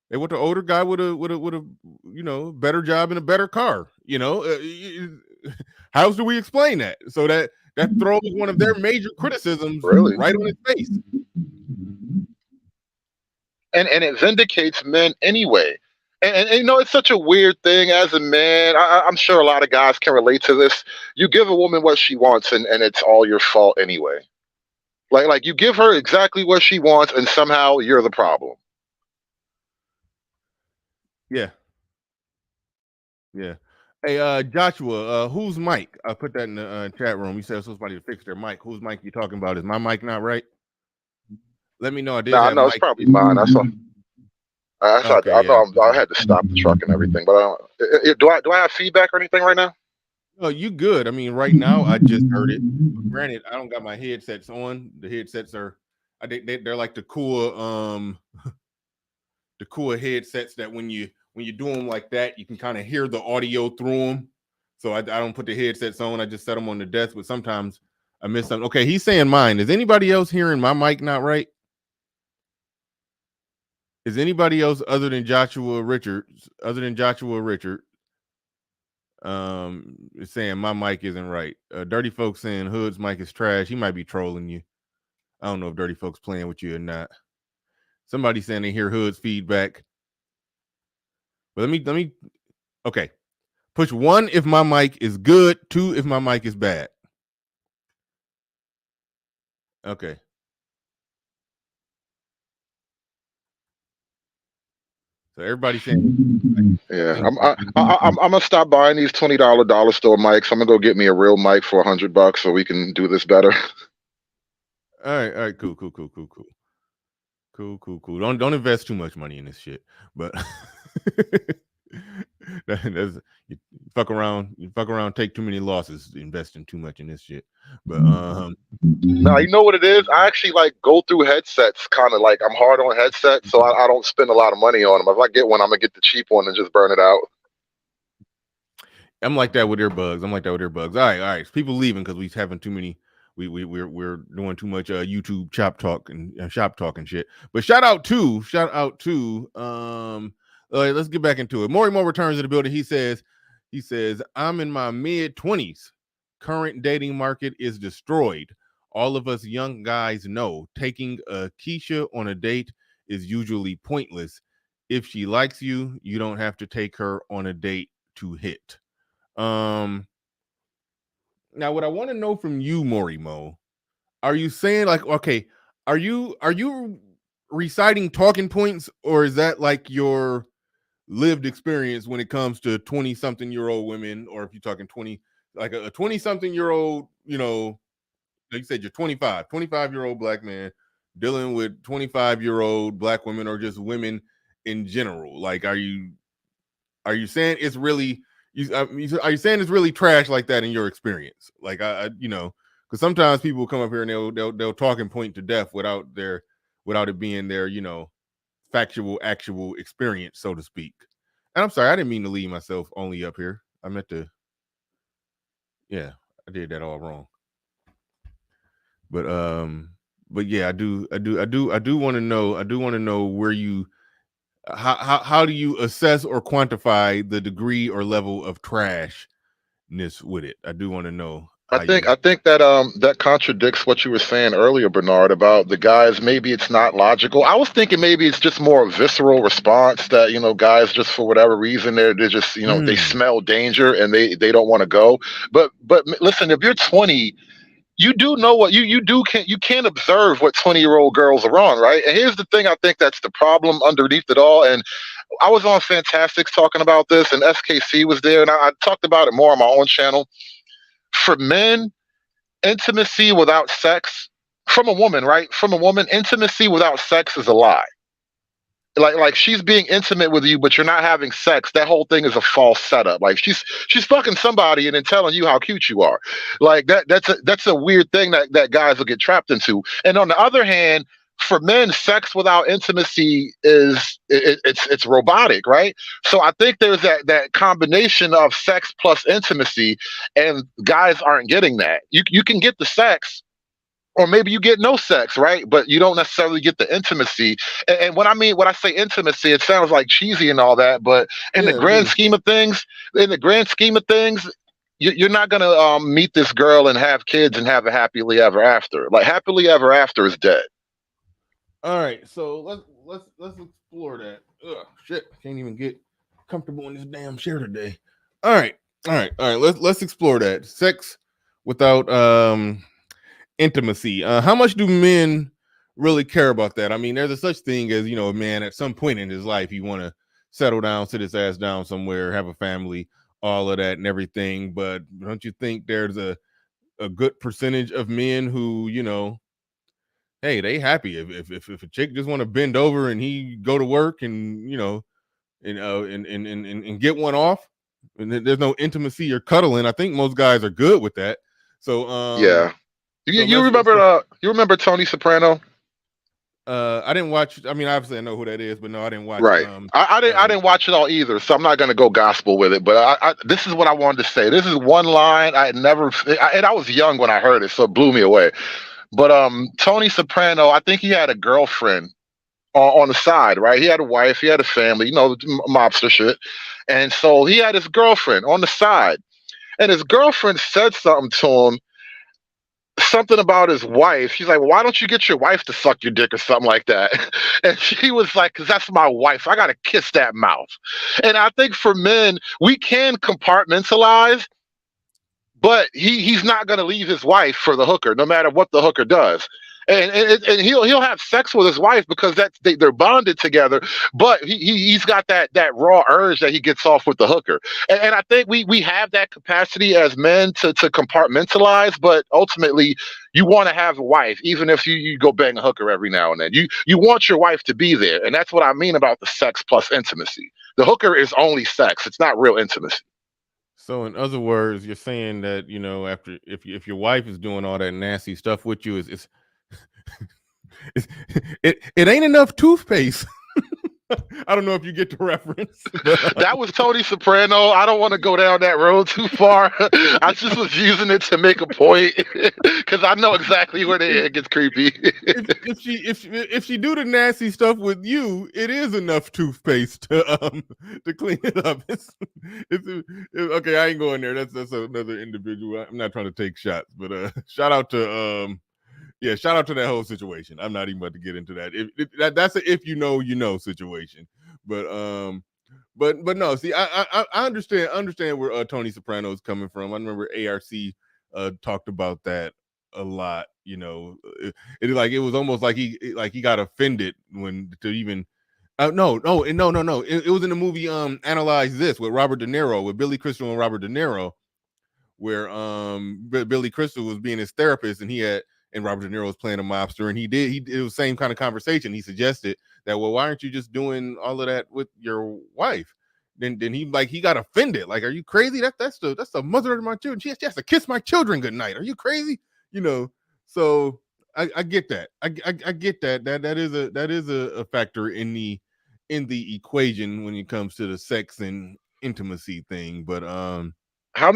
They want the older guy with a better job and a better car. How do we explain that? So that throws one of their major criticisms right on its face. And it vindicates men anyway. And it's such a weird thing as a man. I'm sure a lot of guys can relate to this. You give a woman what she wants, and it's all your fault anyway. Like you give her exactly what she wants, and somehow you're the problem. Yeah. Yeah. Hey, Joshua, whose mic? I put that in the chat room. You said somebody to fix their mic. Whose mic you talking about? Is my mic not right? Let me know. I did have No, it's probably mine. Okay, I know I had to stop the truck and everything, but do I have feedback or anything right now? No, you good. I mean, right now I just heard it. But granted, I don't got my headsets on. The headsets are, they're like the cool the cool headsets that when you do them like that, you can kind of hear the audio through them. So I don't put the headsets on. I just set them on the desk. But sometimes I miss something. Okay, he's saying mine. Is anybody else hearing my mic not right? Is anybody else other than Joshua Richard is saying my mic isn't right? Dirty Folks saying Hood's mic is trash. He might be trolling you. I don't know if Dirty Folks playing with you or not. Somebody saying they hear Hood's feedback. But let me okay. Push 1 if my mic is good, 2 if my mic is bad. Okay. So everybody's saying, yeah, I'm gonna stop buying these $20 dollar store mics. I'm gonna go get me a real mic for $100 so we can do this better. All right, cool. Don't invest too much money in this shit. But you fuck around, take too many losses investing too much in this shit. But now you know what it is. I actually go through headsets, kind of like I'm hard on headsets, so I don't spend a lot of money on them. If I get one, I'm gonna get the cheap one and just burn it out. I'm like that with earbuds. All right. So people leaving because we're having too many. We're doing too much YouTube shop talk and shit. But shout out to let's get back into it. More returns to the building. He says I'm in my mid-20s. Current dating market is destroyed. All of us young guys know taking a Keisha on a date is usually pointless. If she likes you, you don't have to take her on a date to hit. Now, what I want to know from you, Morimo, are you saying okay, are you reciting talking points, or is that like your lived experience when it comes to 20-something-year-old women, or if you're talking 20, like a 20-something-year-old, like you said, you're 25-year-old black man dealing with 25-year-old black women, or just women in general? Like, are you saying it's really are you saying it's really trash like that in your experience? Like, because sometimes people come up here and they'll talk and point to death without it being their actual experience, so to speak. And I'm sorry, I didn't mean to leave myself only up here. I meant to. Yeah, I did that all wrong. But yeah, I do want to know where you. How do you assess or quantify the degree or level of trashness with it? I do want to know. I think that that contradicts what you were saying earlier, Bernard, about the guys. Maybe it's not logical. I was thinking maybe it's just more a visceral response that guys just for whatever reason they're just they smell danger and they don't want to go. But listen, if you're 20, you do know what you can't observe what 20-year-old girls are on, right? And here's the thing, I think that's the problem underneath it all. And I was on Fantastics talking about this, and SKC was there, and I talked about it more on my own channel. For men, intimacy without sex, from a woman, right? From a woman, intimacy without sex is a lie. Like she's being intimate with you, but you're not having sex. That whole thing is a false setup. Like she's fucking somebody and then telling you how cute you are. Like that's a weird thing that guys will get trapped into. And on the other hand, for men, sex without intimacy it's robotic, right? So I think there's that combination of sex plus intimacy, and guys aren't getting that. You can get the sex, or maybe you get no sex, right? But you don't necessarily get the intimacy. And when I say intimacy, it sounds like cheesy and all that, but in the grand scheme of things, you're not gonna meet this girl and have kids and have a happily ever after. Like happily ever after is dead. All right, so let's explore that. Ugh, shit, I can't even get comfortable in this damn chair today. All right. Let's explore that. Sex without intimacy. How much do men really care about that? I mean, there's a such thing as a man at some point in his life he want to settle down, sit his ass down somewhere, have a family, all of that and everything. But don't you think there's a good percentage of men who hey, they happy if a chick just want to bend over and he go to work and and get one off, and there's no intimacy or cuddling. I think most guys are good with that. So yeah. You remember Tony Soprano? I didn't watch. I mean, obviously I know who that is, but no, I didn't watch. Right. I didn't watch it all either, so I'm not going to go gospel with it. But this is what I wanted to say. This is one line I had never, and I was young when I heard it, so it blew me away. But Tony Soprano, I think he had a girlfriend on the side, right? He had a wife, he had a family, mobster shit, and so he had his girlfriend on the side, and his girlfriend said something to him. Something about his wife. She's like, why don't you get your wife to suck your dick or something like that? And she was like, because that's my wife. I got to kiss that mouth. And I think for men, we can compartmentalize, but he's not going to leave his wife for the hooker, no matter what the hooker does. And he'll have sex with his wife because they're bonded together, but he's got that raw urge that he gets off with the hooker. And I think we have that capacity as men to compartmentalize, but ultimately you want to have a wife, even if you go bang a hooker every now and then. You want your wife to be there, and that's what I mean about the sex plus intimacy. The hooker is only sex; it's not real intimacy. So in other words, you're saying that after if your wife is doing all that nasty stuff with you, it ain't enough toothpaste. I don't know if you get the reference. That was Tony Soprano. I don't want to go down that road too far. I just was using it to make a point because I know exactly where it gets creepy. if she do the nasty stuff with you, it is enough toothpaste to clean it up. Okay. I ain't going there. That's another individual. I'm not trying to take shots, but shout out to shout out to that whole situation. I'm not even about to get into that. That's a if you know situation. But no. See, I understand where Tony Soprano is coming from. I remember ARC talked about that a lot. It was almost like he got offended when to even. No. It was in the movie Analyze This with Robert De Niro, with Billy Crystal and Robert De Niro, where Billy Crystal was being his therapist, and Robert De Niro was playing a mobster, and it was the same kind of conversation. He suggested that, well, why aren't you just doing all of that with your wife? Then he got offended. Like, are you crazy? That's the mother of my children. She has to kiss my children goodnight. Are you crazy? So I get that. I get that. That is a factor in the equation when it comes to the sex and intimacy thing. But how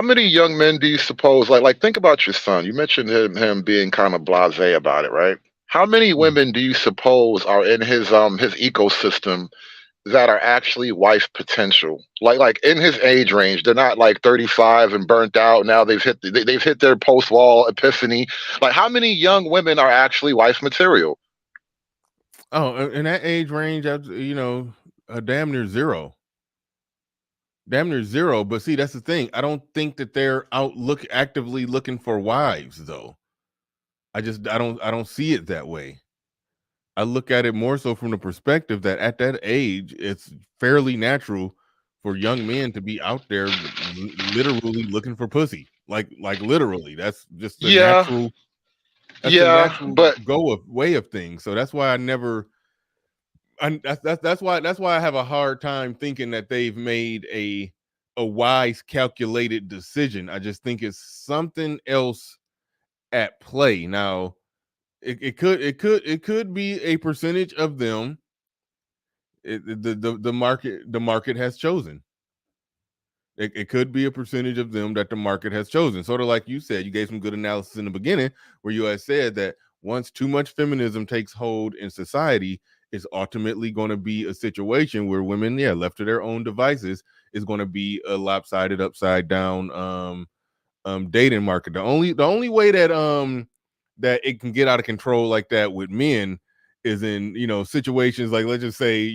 many young men do you suppose, like think about your son? You mentioned him being kind of blasé about it, right? How many women do you suppose are in his ecosystem that are actually wife potential? Like in his age range, they're not like 35 and burnt out. Now they've hit their post wall epiphany. Like, how many young women are actually wife material? Oh, in that age range, damn near zero. Damn near zero. But see, that's the thing. I don't think that they're out actively looking for wives, though. I don't see it that way. I look at it more so from the perspective that at that age, it's fairly natural for young men to be out there literally looking for pussy. Like literally. That's just the Yeah, natural. That's the yeah, natural but way of things. So that's why that's why I have a hard time thinking that they've made a wise, calculated decision. I just think it's something else at play. Now, it could be a percentage of them. The market has chosen. It could be a percentage of them that the market has chosen. Sort of like you said, you gave some good analysis in the beginning where you had said that once too much feminism takes hold in society, it's ultimately going to be a situation where women, left to their own devices, is going to be a lopsided, upside down dating market. The only way that that it can get out of control like that with men is in situations like, let's just say,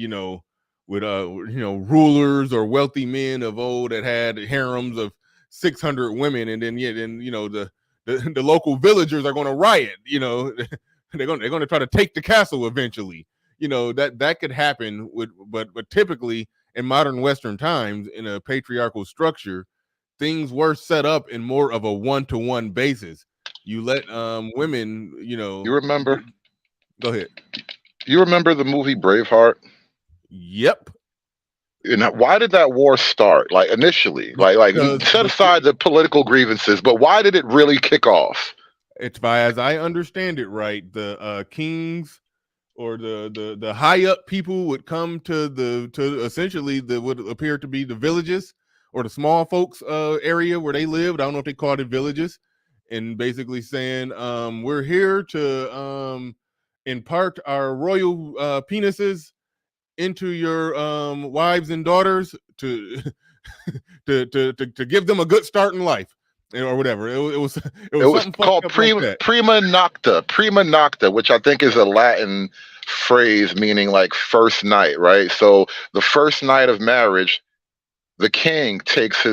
with rulers or wealthy men of old that had harems of 600 women, and then the local villagers are going to riot. They're going to try to take the castle eventually. That could happen but typically in modern Western times, in a patriarchal structure, things were set up in more of a one-to-one basis. You let women, you remember? Go ahead. You remember the movie Braveheart? Yep. And why did that war start? Like initially, like set aside the political grievances, but why did it really kick off? It's by, as I understand it, right, the kings or the high up people would come to essentially the what appear to be the villages or the small folks area where they lived. I don't know if they called it villages, and basically saying, we're here to impart our royal penises into your wives and daughters to to give them a good start in life, or whatever. It was something called prima nocta, which I think is a Latin phrase meaning like first night, right? So the first night of marriage, the king takes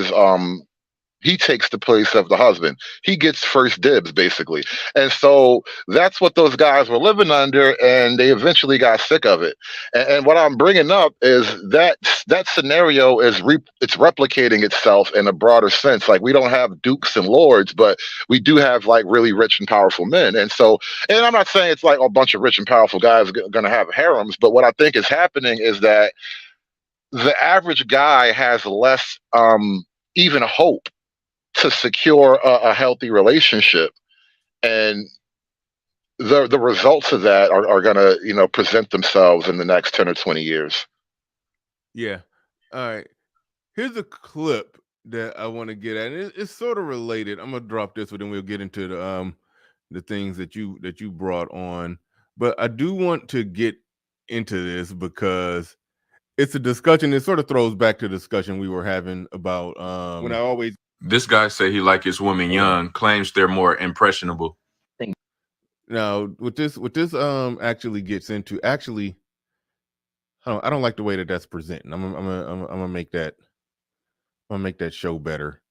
he takes the place of the husband. He gets first dibs, basically. And so that's what those guys were living under, and they eventually got sick of it. And what I'm bringing up is that scenario it's replicating itself in a broader sense. Like, we don't have dukes and lords, but we do have like really rich and powerful men. And so, and I'm not saying it's like a bunch of rich and powerful guys are going to have harems, but what I think is happening is that the average guy has less even hope to secure a healthy relationship, and the results of that are going to present themselves in the next 10 or 20 years. Yeah. All right, here's a clip that I want to get at. It's sort of related. I'm gonna drop this, but then we'll get into the things that you brought on. But I do want to get into this because it's a discussion. It sort of throws back to the discussion we were having about when I always. This guy say he like his women young, claims they're more impressionable. Now, what this actually gets into, actually, I don't like the way that that's presenting. I'm gonna make that show better,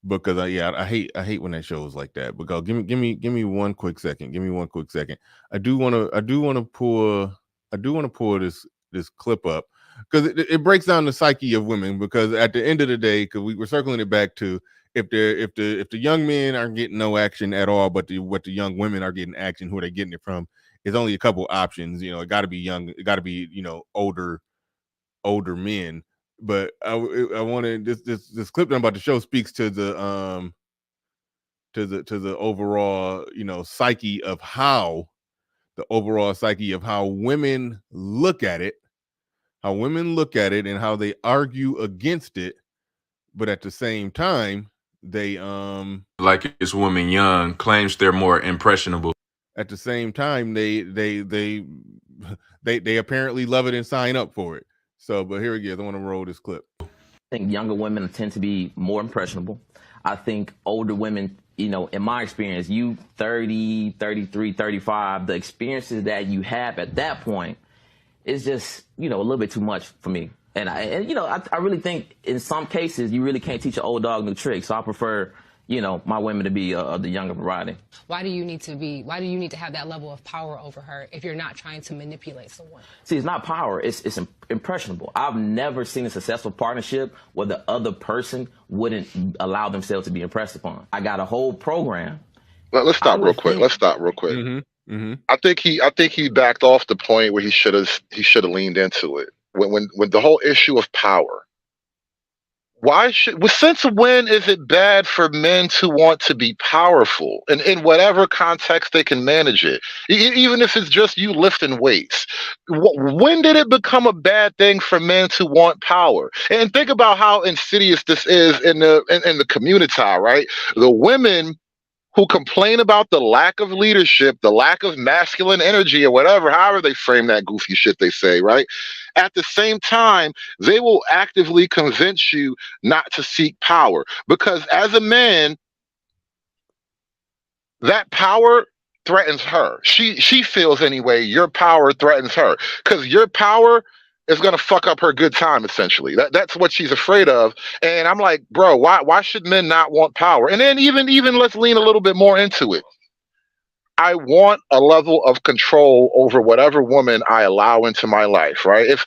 because I hate when that shows like that. Because give me 1 quick second. Give me 1 quick second. I do want to pull this clip up, because it breaks down the psyche of women. Because at the end of the day, because we were circling it back to, if the young men aren't getting no action at all, but what the young women are getting action, who are they getting it from? Is only a couple options. It got to be young. It got to be older men. But I wanted this clip that I'm about to show speaks to the overall psyche of how women look at it, and how they argue against it, but at the same time they like his woman young, claims they're more impressionable. At the same time they apparently love it and sign up for it. So, but here it is. I want to roll this clip. I think younger women tend to be more impressionable. I think older women, you know, in my experience, you 30, 33, 35, the experiences that you have at that point is just, you know, a little bit too much for me. And you know, I really think in some cases you really can't teach an old dog new tricks. So I prefer, you know, my women to be the younger variety. Why do you need to have that level of power over her if you're not trying to manipulate someone? See, it's not power, it's impressionable. I've never seen a successful partnership where the other person wouldn't allow themselves to be impressed upon. I got a whole program. Let's stop real quick. Mm-hmm. Mm-hmm. I think he backed off the point where he should have leaned into it. When the whole issue of power. Since when is it bad for men to want to be powerful, and in whatever context they can manage it, even if it's just you lifting weights? When did it become a bad thing for men to want power? And think about how insidious this is in the community, right? The women who complain about the lack of leadership, the lack of masculine energy, or whatever, however they frame that goofy shit they say, right? At the same time, they will actively convince you not to seek power. Because as a man, that power threatens her. She feels anyway, your power threatens her. Because your power is gonna fuck up her good time, essentially. That's what she's afraid of. And I'm like, bro, why should men not want power? And then even let's lean a little bit more into it. I want a level of control over whatever woman I allow into my life, right? If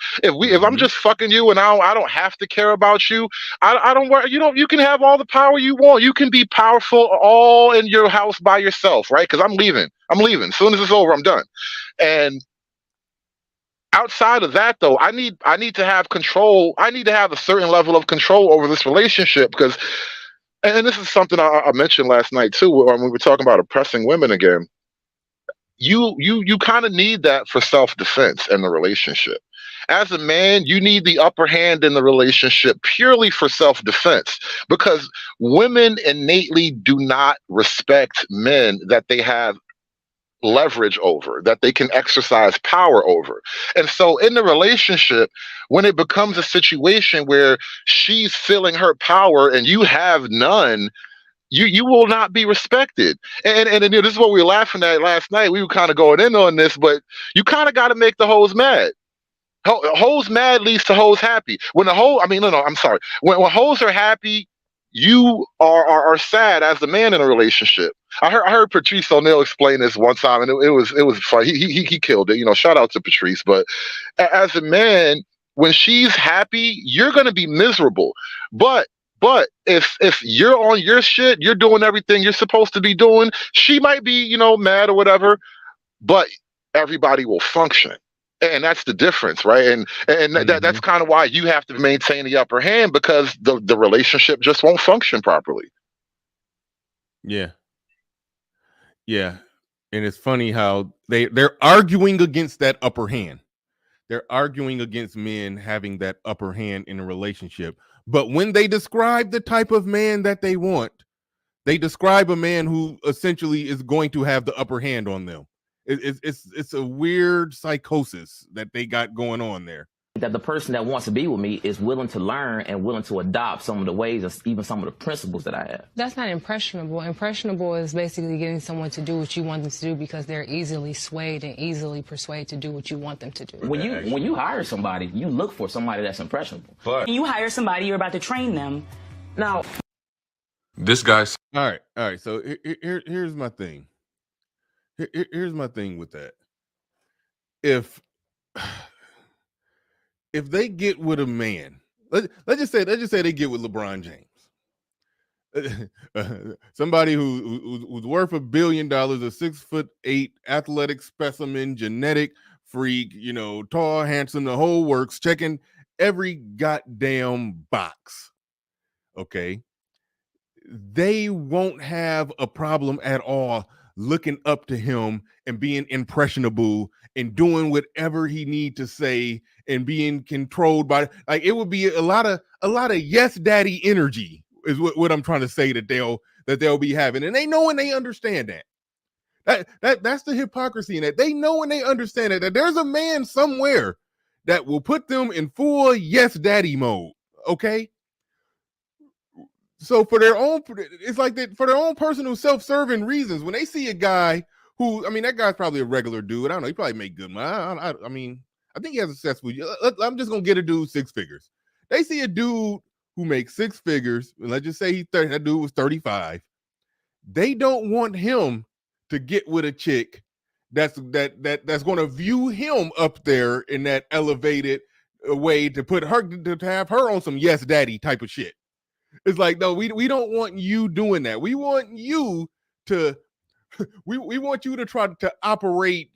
I'm just fucking you and I don't have to care about you, I don't worry. You can have all the power you want. You can be powerful all in your house by yourself, right? Because I'm leaving. As soon as it's over, I'm done. And outside of that, though, I need to have control. I need to have a certain level of control over this relationship because, and this is something I mentioned last night too, when we were talking about oppressing women again. You kind of need that for self-defense in the relationship. As a man, you need the upper hand in the relationship purely for self-defense because women innately do not respect men that they have leverage over, that they can exercise power over. And so in the relationship, when it becomes a situation where she's feeling her power and you have none, you will not be respected. And this is what we were laughing at last night. We were kind of going in on this, but you kind of got to make the hoes mad. Hoes mad leads to hoes happy. When I'm sorry. When hoes are happy, you are sad as the man in a relationship. I heard Patrice O'Neal explain this one time, and it was fun. He killed it. You know, shout out to Patrice. But as a man, when she's happy, you're gonna be miserable. But if you're on your shit, you're doing everything you're supposed to be doing, she might be, you know, mad or whatever, but everybody will function. And that's the difference, right? And that's kind of why you have to maintain the upper hand because the relationship just won't function properly. Yeah. Yeah. And it's funny how they're arguing against that upper hand. They're arguing against men having that upper hand in a relationship. But when they describe the type of man that they want, they describe a man who essentially is going to have the upper hand on them. It's a weird psychosis that they got going on there. That the person that wants to be with me is willing to learn and willing to adopt some of the ways, or even some of the principles that I have. That's not impressionable. Impressionable is basically getting someone to do what you want them to do because they're easily swayed and easily persuaded to do what you want them to do. When you hire somebody, you look for somebody that's impressionable. But when you hire somebody, you're about to train them. Now, this guy's all right. So here's my thing. Here's my thing with that. If they get with a man, let's just say they get with LeBron James, somebody who's worth $1 billion, a 6'8" athletic specimen, genetic freak, you know, tall, handsome, the whole works, checking every goddamn box. Okay, they won't have a problem at all looking up to him and being impressionable and doing whatever he need to say and being controlled by, like, it would be a lot of yes daddy energy is what I'm trying to say that they'll be having. And they know and they understand that. That's the hypocrisy in that. They know and they understand that there's a man somewhere that will put them in full yes daddy mode. Okay. So for their own, it's like that for their own personal self-serving reasons. When they see a guy who, I mean, that guy's probably a regular dude. I don't know. He probably make good money. I mean, I think he has a successful. I'm just gonna get a dude 6 figures. They see a dude who makes 6 figures, and let's just say that dude was 35. They don't want him to get with a chick that's going to view him up there in that elevated way to put her to have her on some yes daddy type of shit. It's like, no, we don't want you doing that. We want you to we want you to try to operate,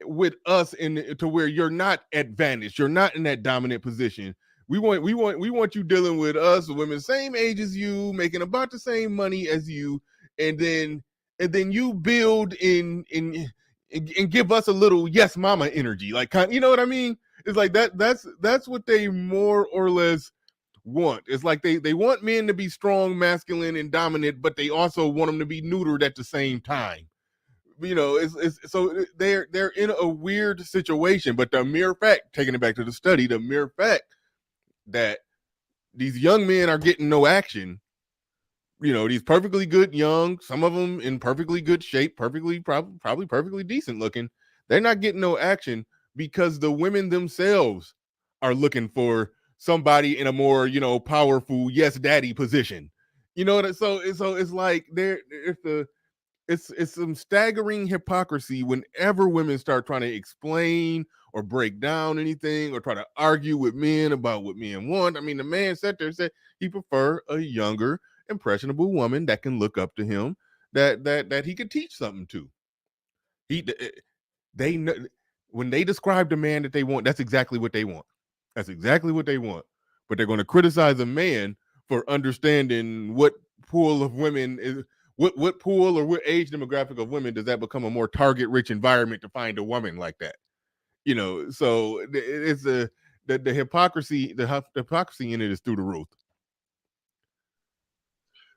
with us to where you're not advantaged. You're not in that dominant position. We want you dealing with us, women same age as you, making about the same money as you, and then you build in and give us a little yes mama energy. Like, you know what I mean? It's like that's what they more or less want. It's like they want men to be strong, masculine, and dominant, but they also want them to be neutered at the same time. It's so they're in a weird situation. But the mere fact, taking it back to the study, the mere fact that these young men are getting no action, these perfectly good young, some of them in perfectly good shape, probably perfectly decent looking, they're not getting no action because the women themselves are looking for somebody in a more, powerful yes daddy position. So it's like it's some staggering hypocrisy whenever women start trying to explain or break down anything or try to argue with men about what men want. I mean, the man sat there and said he prefer a younger, impressionable woman that can look up to him, that he could teach something to. They know when they describe the man that they want, that's exactly what they want. That's exactly what they want. But they're going to criticize a man for understanding what pool of women is, what pool or what age demographic of women does that become a more target rich environment to find a woman like that. So it's the hypocrisy, the hypocrisy in it is through the roof.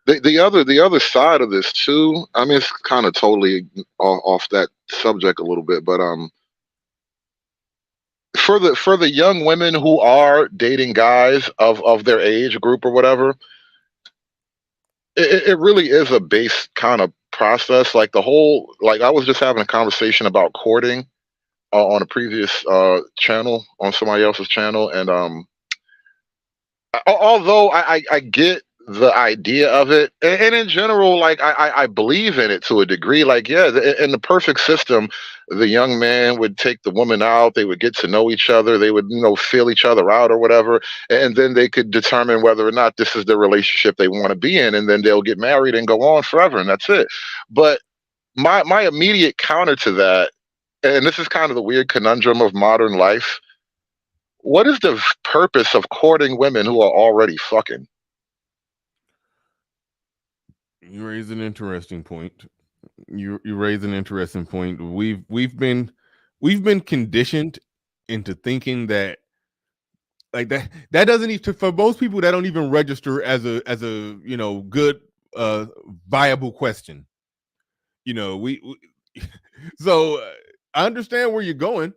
The other side of this too, I mean, it's kind of totally off that subject a little bit, but for the young women who are dating guys of their age group or whatever, it really is a base kind of process. Like I was just having a conversation about courting on a previous channel, on somebody else's channel, and although I get the idea of it, and in general, like I believe in it to a degree. Like, yeah, in the perfect system, the young man would take the woman out, they would get to know each other, they would feel each other out or whatever, and then they could determine whether or not this is the relationship they want to be in, and then they'll get married and go on forever, and that's it. But my immediate counter to that, and this is kind of the weird conundrum of modern life, what is the purpose of courting women who are already fucking? You raise an interesting point. You raise an interesting point. We've been conditioned into thinking that, like, that doesn't even, for most people, that don't even register as a good viable question. So I understand where you're going,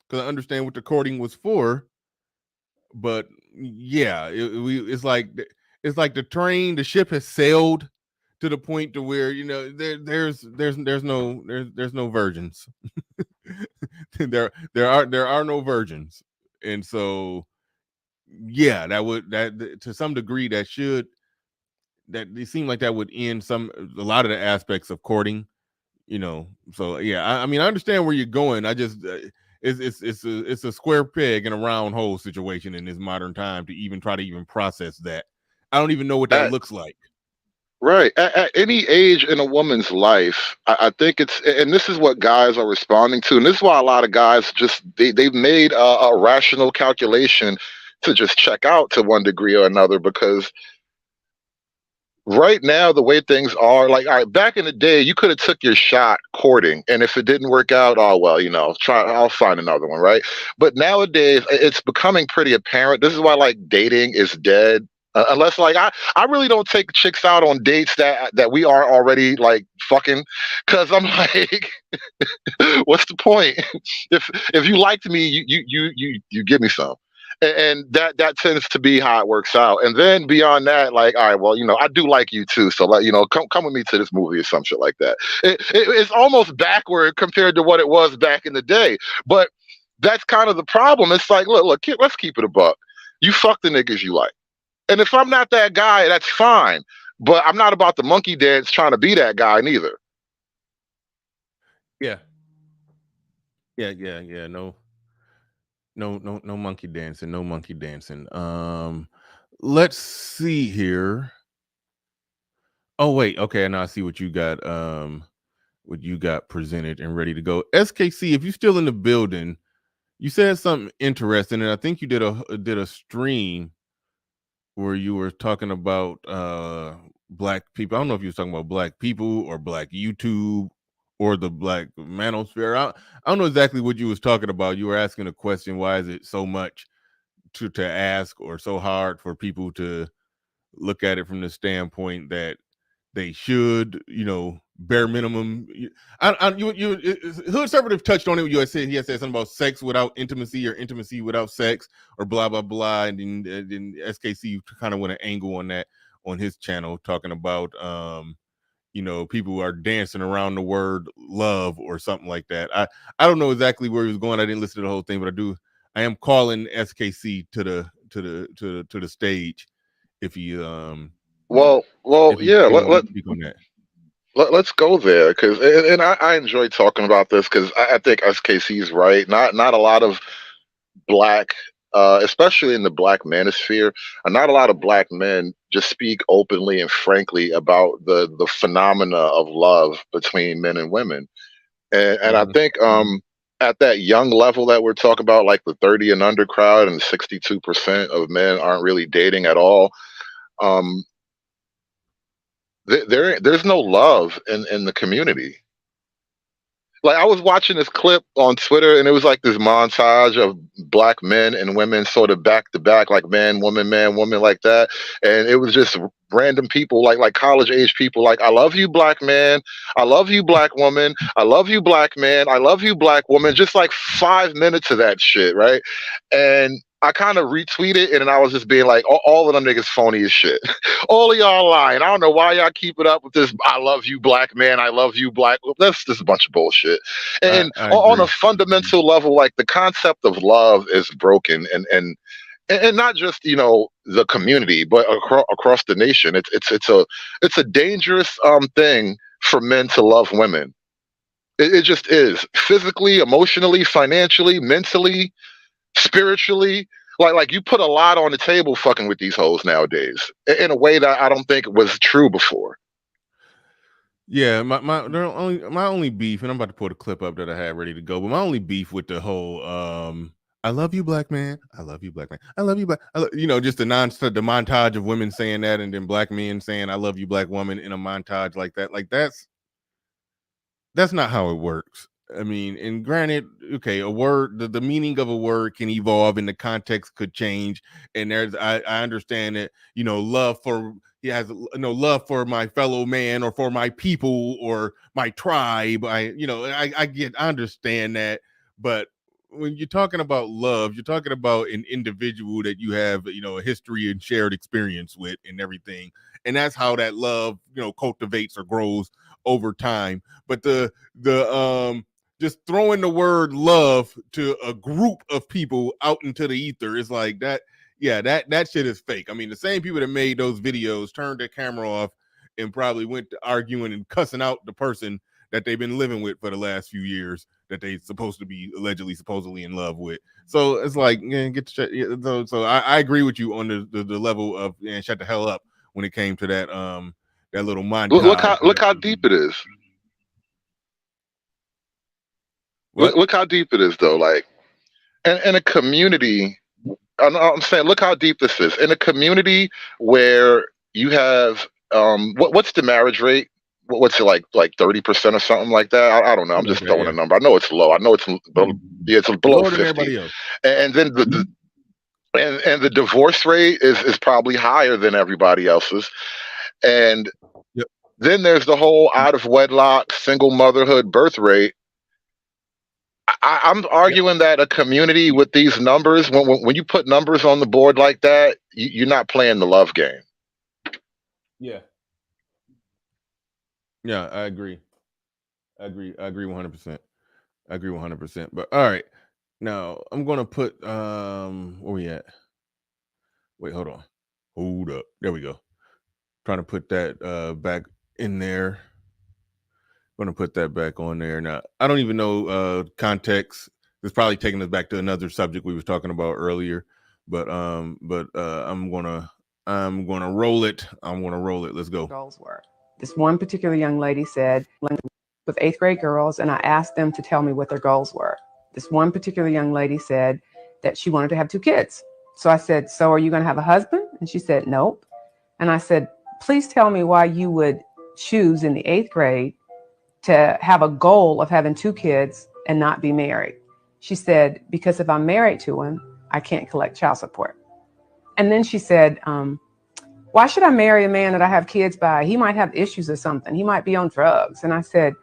because I understand what the courting was for. But yeah, it's like the ship has sailed to the point to where there's no virgins. there are no virgins, and so yeah, that to some degree that it seemed like that would end a lot of the aspects of courting. So yeah, I mean, I understand where you're going. I just it's a square peg in a round hole situation in this modern time to even try to process that. I don't even know what that looks like. Right. At any age in a woman's life, I think and this is what guys are responding to. And this is why a lot of guys they've made a rational calculation to just check out to one degree or another, because right now, the way things are, like, all right, back in the day, you could have took your shot courting, and if it didn't work out, oh well, I'll find another one, right? But nowadays, it's becoming pretty apparent. This is why, like, dating is dead. Unless like I really don't take chicks out on dates that we are already like fucking, because I'm like, what's the point? If you liked me, you give me some. And that tends to be how it works out. And then beyond that, like, all right, well, I do like you too, so like, come with me to this movie or some shit like that. It's almost backward compared to what it was back in the day, but that's kind of the problem. It's like, look, kid, let's keep it a buck. You fuck the niggas you like. And if I'm not that guy, that's fine. But I'm not about the monkey dance trying to be that guy neither. Yeah. Yeah. No monkey dancing. No monkey dancing. Let's see here. Oh wait, okay. Now I see what you got. What you got presented and ready to go. SKC, if you're still in the building, you said something interesting, and I think you did a stream where you were talking about black people. I don't know if you were talking about black people or black YouTube or the black manosphere. I don't know exactly what you was talking about. You were asking a question, why is it so much to ask or so hard for people to look at it from the standpoint that they should, bare minimum. Hood Conservative touched on it. He had said something about sex without intimacy or intimacy without sex or blah blah blah, and then SKC kind of went an angle on that on his channel, talking about people are dancing around the word love or something like that. I don't know exactly where he was going. I didn't listen to the whole thing, but I am calling SKC to the stage if he Well, if he yeah. want to speak on that. Let's go there, because and I enjoy talking about this because I think SKC is right. Not a lot of black, especially in the black manosphere, not a lot of black men just speak openly and frankly about the phenomena of love between men and women. And I think at that young level that we're talking about, like the 30 and under crowd, and 62% of men aren't really dating at all. There's no love in the community. Like, I was watching this clip on Twitter, and it was like this montage of black men and women sort of back to back, like man, woman, like that. And it was just random people, like college age people, like, I love you, black man. I love you, black woman. I love you, black man. I love you, black woman. Just like 5 minutes of that shit, right? And I kind of retweeted, and then I was just being like, all of them niggas phony as shit. All of y'all lying. I don't know why y'all keep it up with this. I love you, black man. I love you, black. That's just a bunch of bullshit. And on a fundamental level, like, the concept of love is broken, and not just the community, but across the nation. It's a dangerous thing for men to love women. It just is, physically, emotionally, financially, mentally, spiritually. Like you put a lot on the table fucking with these hoes nowadays in a way that I don't think was true before. Yeah, my only beef, and I'm about to put a clip up that I had ready to go, but my only beef with the whole I love you, black man. I love you, black man. I love you, black. Just the montage of women saying that, and then black men saying I love you, black woman, in a montage like that. Like, that's not how it works. I mean, and granted, okay, a word, the meaning of a word can evolve, and the context could change. And I understand that, love for, he has love for my fellow man or for my people or my tribe. I understand that. But when you're talking about love, you're talking about an individual that you have, a history and shared experience with and everything. And that's how that love, cultivates or grows over time. But the just throwing the word love to a group of people out into the ether is like that. Yeah, that shit is fake. I mean, the same people that made those videos turned their camera off and probably went to arguing and cussing out the person that they've been living with for the last few years that they supposed to be supposedly in love with. So it's like, so I agree with you on the level of, shut the hell up when it came to that that little montage. Look how deep it is. Look how deep it is, though. Like, in a community, I'm saying, look how deep this is. In a community where you have, what's the marriage rate? What's it like 30% or something like that? I don't know. I'm just throwing a number. I know it's low. I know it's below 50. And then and the divorce rate is probably higher than everybody else's. And Yep. then there's the whole out of wedlock single motherhood birth rate. I'm arguing that a community with these numbers, when you put numbers on the board like that, you're not playing the love game. Yeah. Yeah, I agree. I agree 100%. I agree 100%. But all right. Now I'm gonna put where we at? Wait, hold on. Hold up. There we go. Trying to put that back in there. Gonna put that back on there. Now I don't even know context. It's probably taking us back to another subject we was talking about earlier. But I'm gonna roll it. I'm gonna roll it. Let's go. Goals were. This one particular young lady said with 8th grade girls, and I asked them to tell me what their goals were. This one particular young lady said that she wanted to have 2 kids. So I said, so are you going to have a husband? And she said, nope. And I said, please tell me why you would choose in the 8th grade to have a goal of having 2 kids and not be married. She said, because if I'm married to him, I can't collect child support. And then she said, why should I marry a man that I have kids by? He might have issues or something. He might be on drugs. And I said,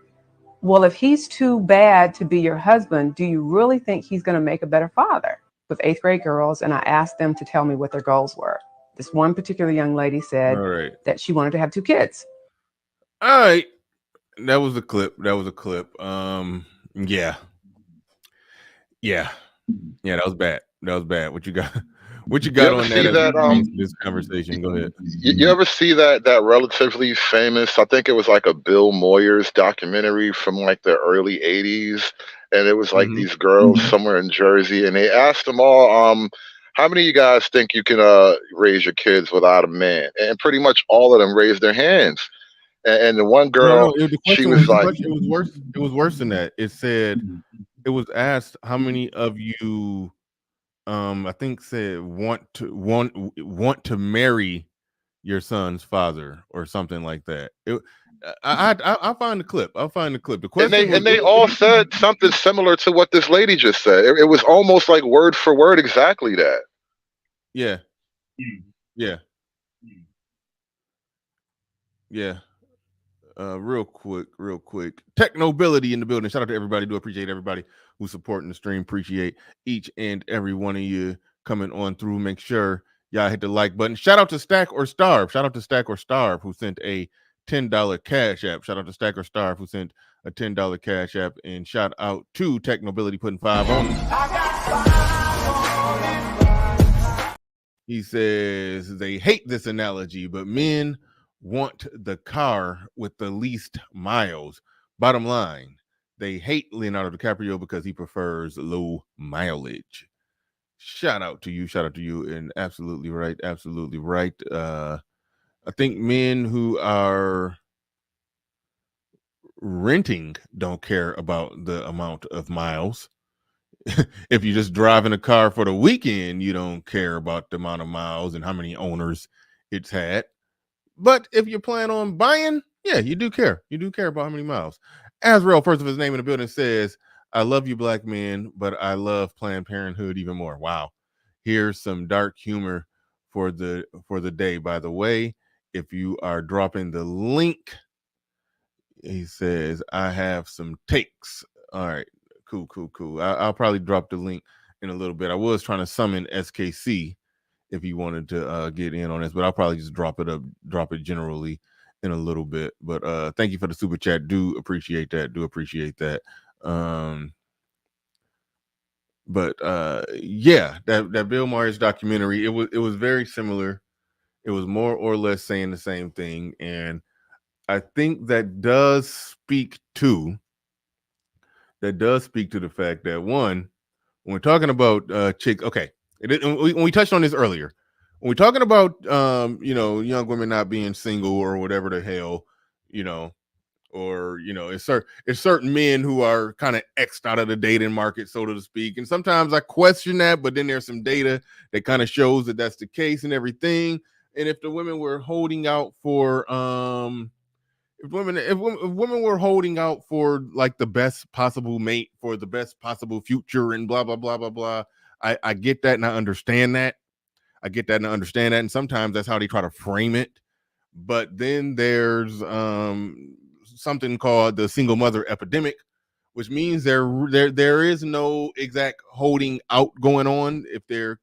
well, if he's too bad to be your husband, do you really think he's going to make a better father? With 8th grade girls, and I asked them to tell me what their goals were. This one particular young lady said that she wanted to have 2 kids. All right. That was a clip. Yeah. That was bad. What you got? What you got on that? This conversation. Go ahead. You ever see that relatively famous? I think it was like a Bill Moyers documentary from like the early '80s, and it was like these girls somewhere in Jersey, and they asked them all, how many of you guys think you can raise your kids without a man? And pretty much all of them raised their hands. And the one girl, she was like, it was worse. It was worse than that. It said, it was asked, how many of you, I think said want to marry your son's father or something like that. I'll find the clip. The question and they all said something similar to what this lady just said. It was almost like word for word exactly that. Yeah. Real quick. Technobility in the building. Shout out to everybody. Do appreciate everybody who's supporting the stream. Appreciate each and every one of you coming on through. Make sure y'all hit the like button. Shout out to Stack or Starve. Who sent a $10 cash app. Shout out to Stack or Starve who sent a $10 cash app. And shout out to Technobility putting 5 on. He says they hate this analogy, but men want the car with the least miles. Bottom line, they hate Leonardo DiCaprio because he prefers low mileage. Shout out to you, and absolutely right. I think men who are renting don't care about the amount of miles. If you're just driving a car for the weekend, you don't care about the amount of miles and how many owners it's had. But if you plan on buying, yeah, you do care. You do care about how many miles. Azrael, first of his name in the building, says, I love you, black men, but I love Planned Parenthood even more. Wow. Here's some dark humor for the day. By the way, if you are dropping the link, he says, I have some takes. All right. Cool. I'll probably drop the link in a little bit. I was trying to summon SKC if he wanted to get in on this, but I'll probably just drop it generally in a little bit. But thank you for the super chat. Do appreciate that. Yeah, that Bill Moyers documentary, it was very similar. It was more or less saying the same thing, and I think that does speak to the fact that, one, when we're talking about chicks, okay, when we touched on this earlier, when we're talking about young women not being single or whatever the hell, or it's certain men who are kind of X'd out of the dating market, so to speak. And sometimes I question that, but then there's some data that kind of shows that that's the case and everything. And if the women were holding out for if women were holding out for like the best possible mate for the best possible future and blah blah blah blah blah, I get that and I understand that. And sometimes that's how they try to frame it. But then there's something called the single mother epidemic, which means there is no exact holding out going on if they're,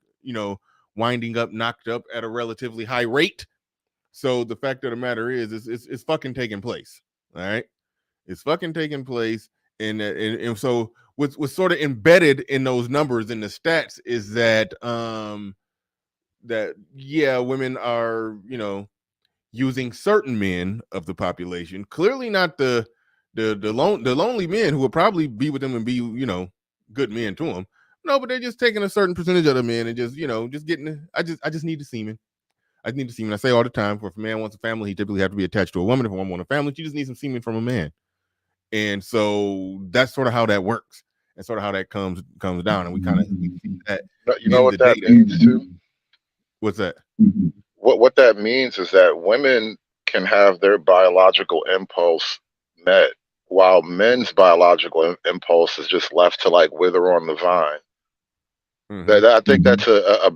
winding up knocked up at a relatively high rate. So the fact of the matter is it's fucking taking place. All right. It's fucking taking place. And so what's sort of embedded in those numbers in the stats is that women are, using certain men of the population, clearly not the lonely men who will probably be with them and be, good men to them. No, but they're just taking a certain percentage of the men and just, just getting, I just need the semen. I need the semen. I say all the time, if a man wants a family, he typically have to be attached to a woman. If a woman wants a family, she just needs some semen from a man. And so that's sort of how that works and sort of how that comes down. And we see that. You know what that means too? What's that? What that means is that women can have their biological impulse met while men's biological impulse is just left to like wither on the vine. I think that's a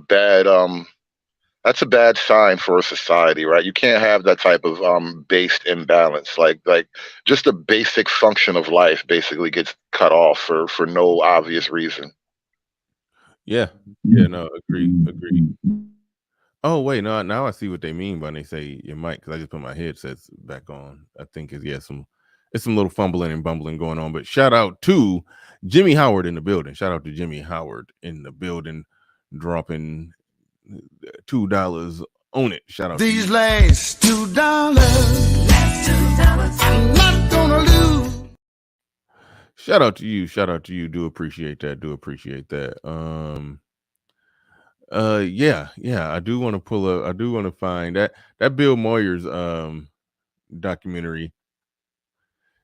bad sign for a society, right? You can't have that type of based imbalance. Like just the basic function of life basically gets cut off for no obvious reason. Yeah, no, agree. Oh wait, no, now I see what they mean when they say your mic, because I just put my headsets back on. I think it's some little fumbling and bumbling going on. But shout out to Jimmy Howard in the building. Dropping $2 on it. Shout out these last $2. I'm not gonna lose. Shout out to you. Do appreciate that. Yeah. I do want to find that Bill Moyers documentary.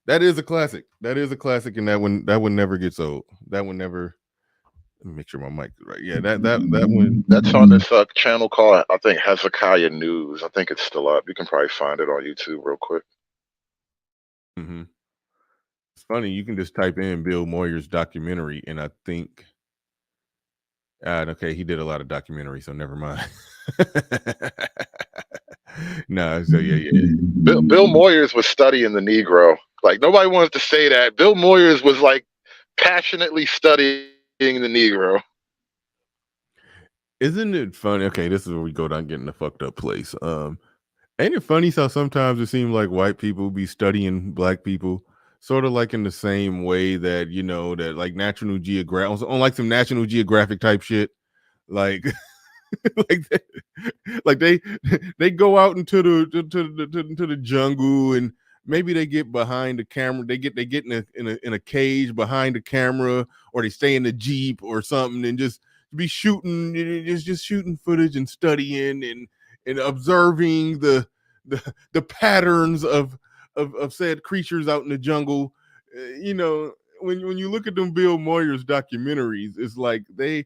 That is a classic. And that one never gets old. That one never. Let me make sure my mic is right. Yeah, that one. That's on this channel called, I think, Hezekiah News. I think it's still up. You can probably find it on YouTube real quick. Mm-hmm. It's funny. You can just type in Bill Moyers documentary, and I think. Okay, he did a lot of documentaries, so never mind. No, so yeah. Bill Moyers was studying the Negro. Like nobody wanted to say that. Bill Moyers was like passionately studying the Negro. Isn't it funny? Okay, this is where we go down getting the fucked up place. Ain't it funny how sometimes it seems like white people be studying black people, sort of like in the same way that that like National Geographic on like some National Geographic type shit, like like they go out into the jungle and maybe they get behind the camera. They get in a cage behind the camera, or they stay in the Jeep or something and just be shooting, just shooting footage and studying and observing the patterns of said creatures out in the jungle. When you look at them Bill Moyers documentaries, it's like they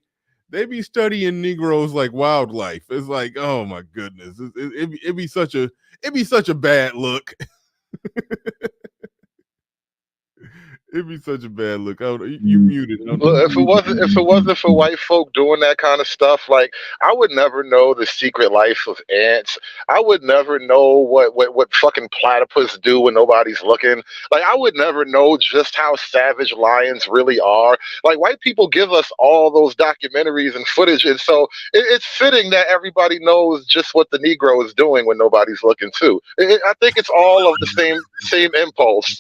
be studying Negroes like wildlife. It's like, oh my goodness, it'd be such a bad look. It'd be such a bad look. You muted. Look, if it wasn't for white folk doing that kind of stuff, like I would never know the secret life of ants. I would never know what fucking platypus do when nobody's looking. Like I would never know just how savage lions really are. Like white people give us all those documentaries and footage, and so it's fitting that everybody knows just what the Negro is doing when nobody's looking too. I think it's all of the same impulse.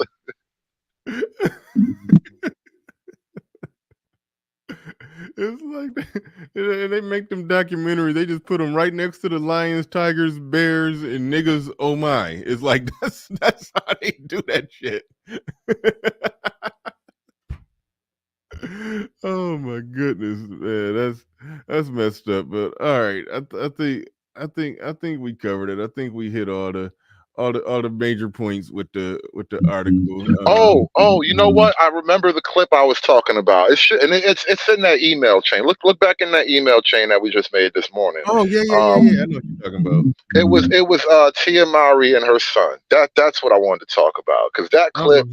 It's like they make them documentaries. They just put them right next to the lions, tigers, bears, and niggas. Oh my! It's like that's how they do that shit. Oh my goodness, man, that's messed up. But all right, I think we covered it. I think we hit all the major points with the article. You know what? I remember the clip I was talking about. It's in that email chain. Look back in that email chain that we just made this morning. Oh yeah. I know what you're talking about. It was Tia Mowry and her son. That's what I wanted to talk about, because that clip.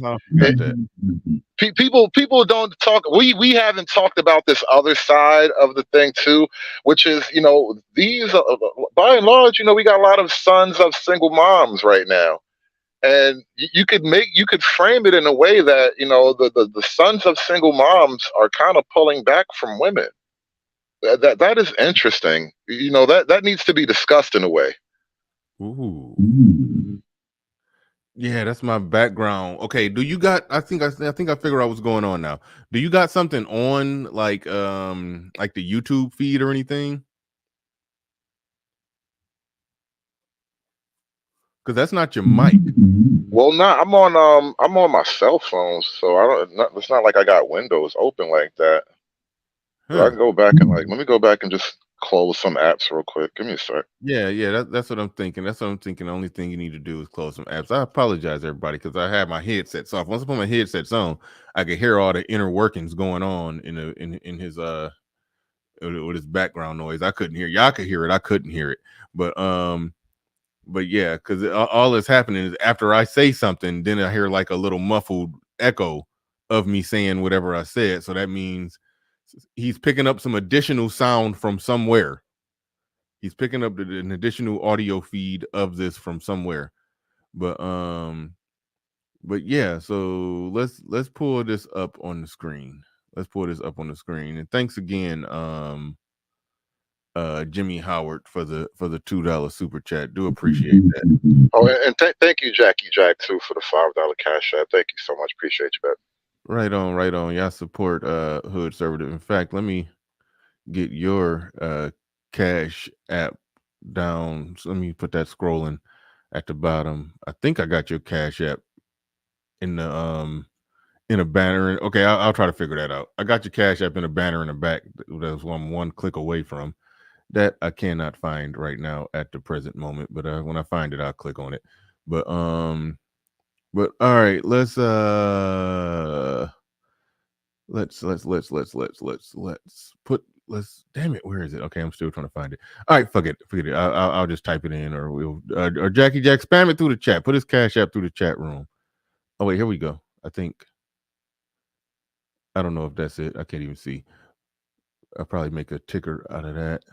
People don't talk. We haven't talked about this other side of the thing too, which is, these by and large, we got a lot of sons of single moms right now, and you could frame it in a way that the sons of single moms are kind of pulling back from women. That is interesting. That needs to be discussed in a way. Ooh. Yeah, that's my background. Okay, do you got? I think I figured out what's going on now. Do you got something on like the YouTube feed or anything? Because that's not your mic. Well, I'm on my cell phone, so it's not like I got Windows open like that. But I can go back and let me go back and just close some apps real quick. Give me a sec. Yeah, that's what I'm thinking. That's what I'm thinking. The only thing you need to do is close some apps. I apologize, everybody, because I had my headsets off. Once I put my headsets on, I could hear all the inner workings going on in his with his background noise. I couldn't hear. Y'all could hear it. I couldn't hear it. But yeah, because all that's happening is after I say something, then I hear like a little muffled echo of me saying whatever I said. So that means he's picking up some additional sound from somewhere. He's picking up an additional audio feed of this from somewhere. But yeah, so let's pull this up on the screen. And thanks again, Jimmy Howard, for the $2 super chat. Do appreciate that. Oh, and thank you, Jackie Jack, too, for the $5 cash app. Thank you so much. Appreciate you, man. Right on. Y'all support Hood Servative. In fact, let me get your cash app down. So let me put that scrolling at the bottom. I think I got your cash app in the in a banner. Okay, I'll try to figure that out. I got your cash app in a banner in the back. That's what I'm one click away from. That I cannot find right now at the present moment, but when I find it, I'll click on it. But all right, let's damn it, where is it? Okay, I'm still trying to find it. All right, forget it. I'll just type it in, or we'll or Jackie Jack, spam it through the chat. Put his cash app through the chat room. Oh wait, here we go. I don't know if that's it. I can't even see. I'll probably make a ticker out of that.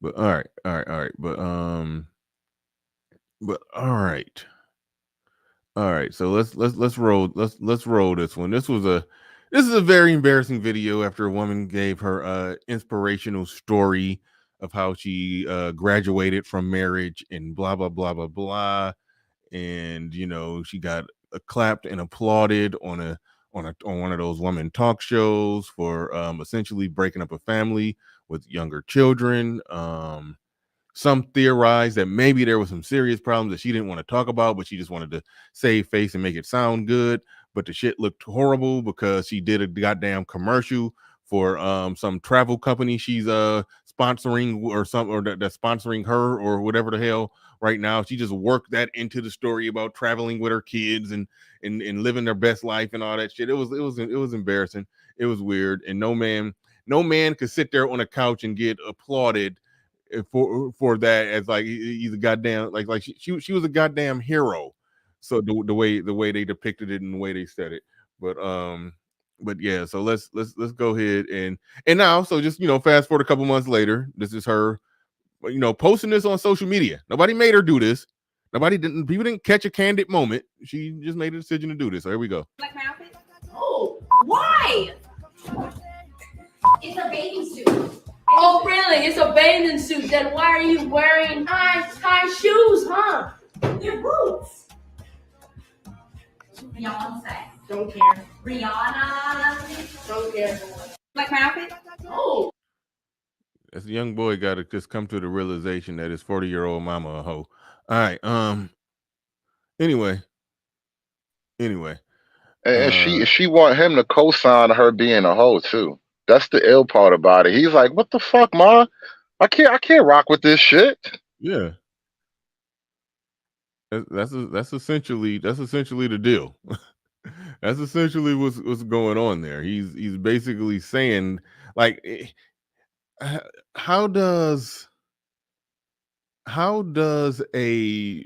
But all right. But all right. All right. So let's roll this one. This is a very embarrassing video after a woman gave her inspirational story of how she graduated from marriage and blah blah blah blah blah. And she got clapped and applauded on one of those women talk shows for essentially breaking up a family with younger children. Some theorized that maybe there was some serious problems that she didn't want to talk about, but she just wanted to save face and make it sound good. But the shit looked horrible because she did a goddamn commercial for some travel company she's sponsoring or that's sponsoring her or whatever the hell right now. She just worked that into the story about traveling with her kids and living their best life and all that shit. It was embarrassing. It was weird, and no man could sit there on a couch and get applauded for that as like he's a goddamn like she was a goddamn hero. So the way they depicted it and the way they said it. But yeah, so let's go ahead and now, so just fast forward a couple months later, this is her posting this on social media. Nobody made her do this. People didn't catch a candid moment. She just made a decision to do this. So here we go. Like my outfit? Oh, why? It's a bathing suit. Oh, really? It's a bathing suit. Then why are you wearing high shoes, huh? They're boots. Beyonce. Don't care. Rihanna. Don't care. Like my outfit? Oh. As a young boy got to just come to the realization that his 40-year-old mama a hoe. All right. Anyway. And she want him to co-sign her being a hoe too. That's the ill part about it. He's like, "What the fuck, ma? I can't rock with this shit." Yeah. That's essentially the deal. That's essentially what's going on there. He's basically saying, like, how does a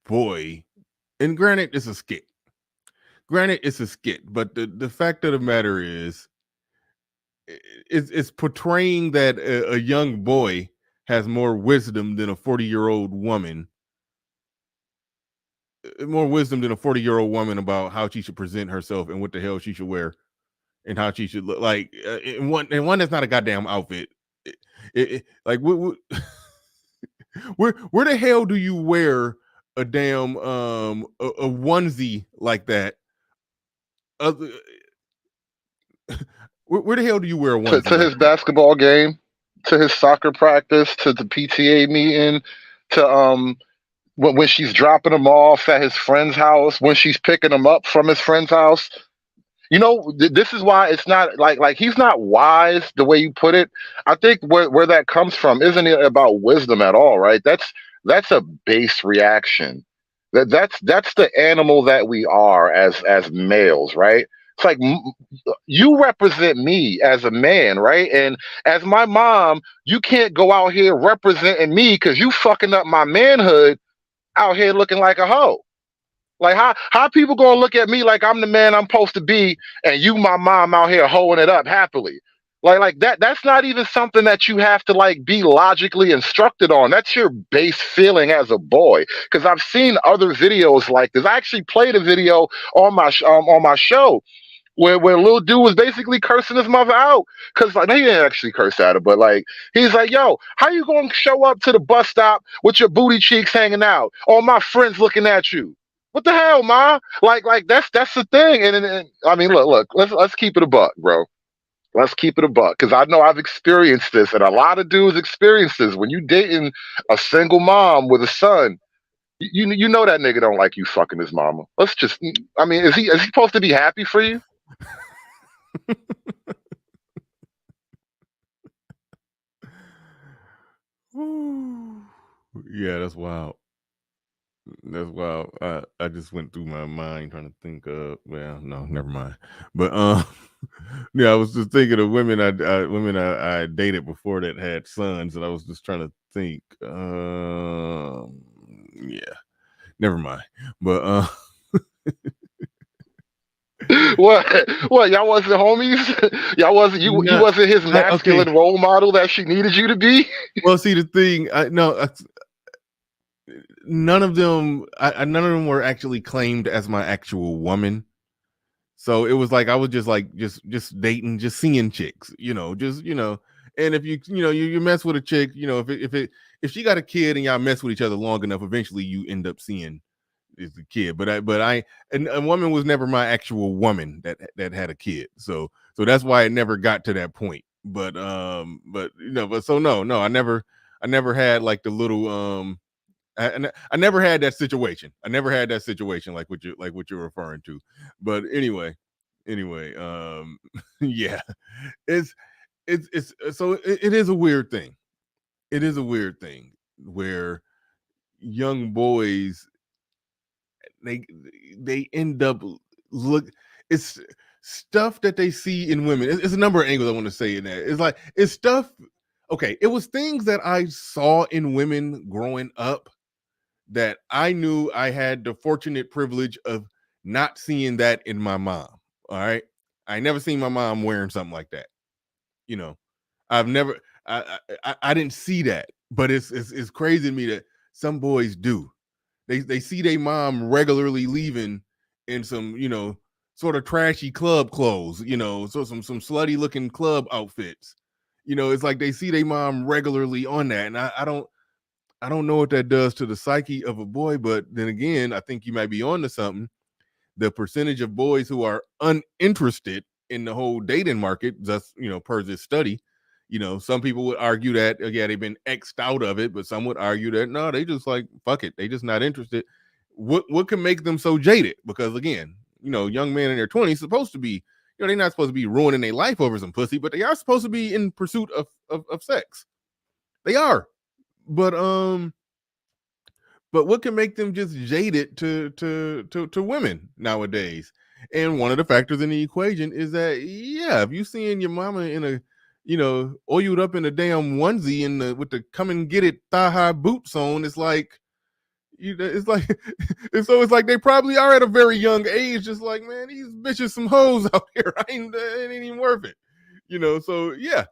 boy, and granted it's a skit, granted, it's a skit, but the fact of the matter is, it's portraying that a young boy has more wisdom than a 40-year-old woman. More wisdom than a 40-year-old woman about how she should present herself and what the hell she should wear and how she should look like. And one that's not a goddamn outfit. Like where the hell do you wear a damn a onesie like that? Where the hell do you wear a onesie? To his basketball game, to his soccer practice, to the PTA meeting, to when she's dropping him off at his friend's house, when she's picking him up from his friend's house. You know, this is why it's not like he's not wise the way you put it. I think where that comes from isn't it about wisdom at all, right? That's a base reaction. That's the animal that we are as males, right? It's like you represent me as a man, right? And as my mom, you can't go out here representing me because you fucking up my manhood out here looking like a hoe. Like how people gonna look at me like I'm the man I'm supposed to be, and you, my mom, out here hoeing it up happily? Like that's not even something that you have to like be logically instructed on. That's your base feeling as a boy. Because I've seen other videos like this. I actually played a video on my show where little dude was basically cursing his mother out. Because like he didn't actually curse at her, but like he's like, yo, how you gonna show up to the bus stop with your booty cheeks hanging out? All my friends looking at you. What the hell, ma? Like that's the thing. And I mean, look, let's keep it a buck, bro. Let's keep it a buck, because I know I've experienced this, and a lot of dudes experience this. When you dating a single mom with a son, you know that nigga don't like you fucking his mama. Let's just, I mean, is he supposed to be happy for you? Yeah, that's wild. That's wild. I just went through my mind trying to think of. Well, no, never mind. But yeah, I was just thinking of women I dated before that had sons, and I was just trying to think. Yeah, never mind. But what? Y'all wasn't homies? Y'all wasn't you? You wasn't his masculine role model that she needed you to be? Well, see, the thing, none of them were actually claimed as my actual woman. So it was like I was just dating, just seeing chicks, and if you mess with a chick, if she got a kid and y'all mess with each other long enough, eventually you end up seeing is the kid. But a woman was never my actual woman that had a kid. So that's why it never got to that point. But no, I never had like the little I never had that situation. I never had that situation like what you're referring to. But anyway, yeah, it's so it is a weird thing. It is a weird thing where young boys they end up it's stuff that they see in women. It's a number of angles I want to say in that. It's like it's stuff. Okay, it was things that I saw in women growing up that I knew I had the fortunate privilege of not seeing that in my mom. All right. I never seen my mom wearing something like that. I've never, I didn't see that, but it's crazy to me that some boys do. They see their mom regularly leaving in some, sort of trashy club clothes, so some slutty looking club outfits. It's like they see their mom regularly on that. And I don't know what that does to the psyche of a boy, but then again, I think you might be onto something. The percentage of boys who are uninterested in the whole dating market, just per this study, some people would argue that they've been X'd out of it, but some would argue that no, they just like fuck it, they just not interested. What can make them so jaded? Because again, young men in their 20s supposed to be, they're not supposed to be ruining their life over some pussy, but they are supposed to be in pursuit of sex. They are. But what can make them just jaded to women nowadays? And one of the factors in the equation is that if you seeing your mama in a oiled up in a damn onesie with the come and get it thigh high boots on, it's like It's like, and so it's like they probably are at a very young age, just like, man, these bitches some hoes out here. It ain't even worth it, So yeah,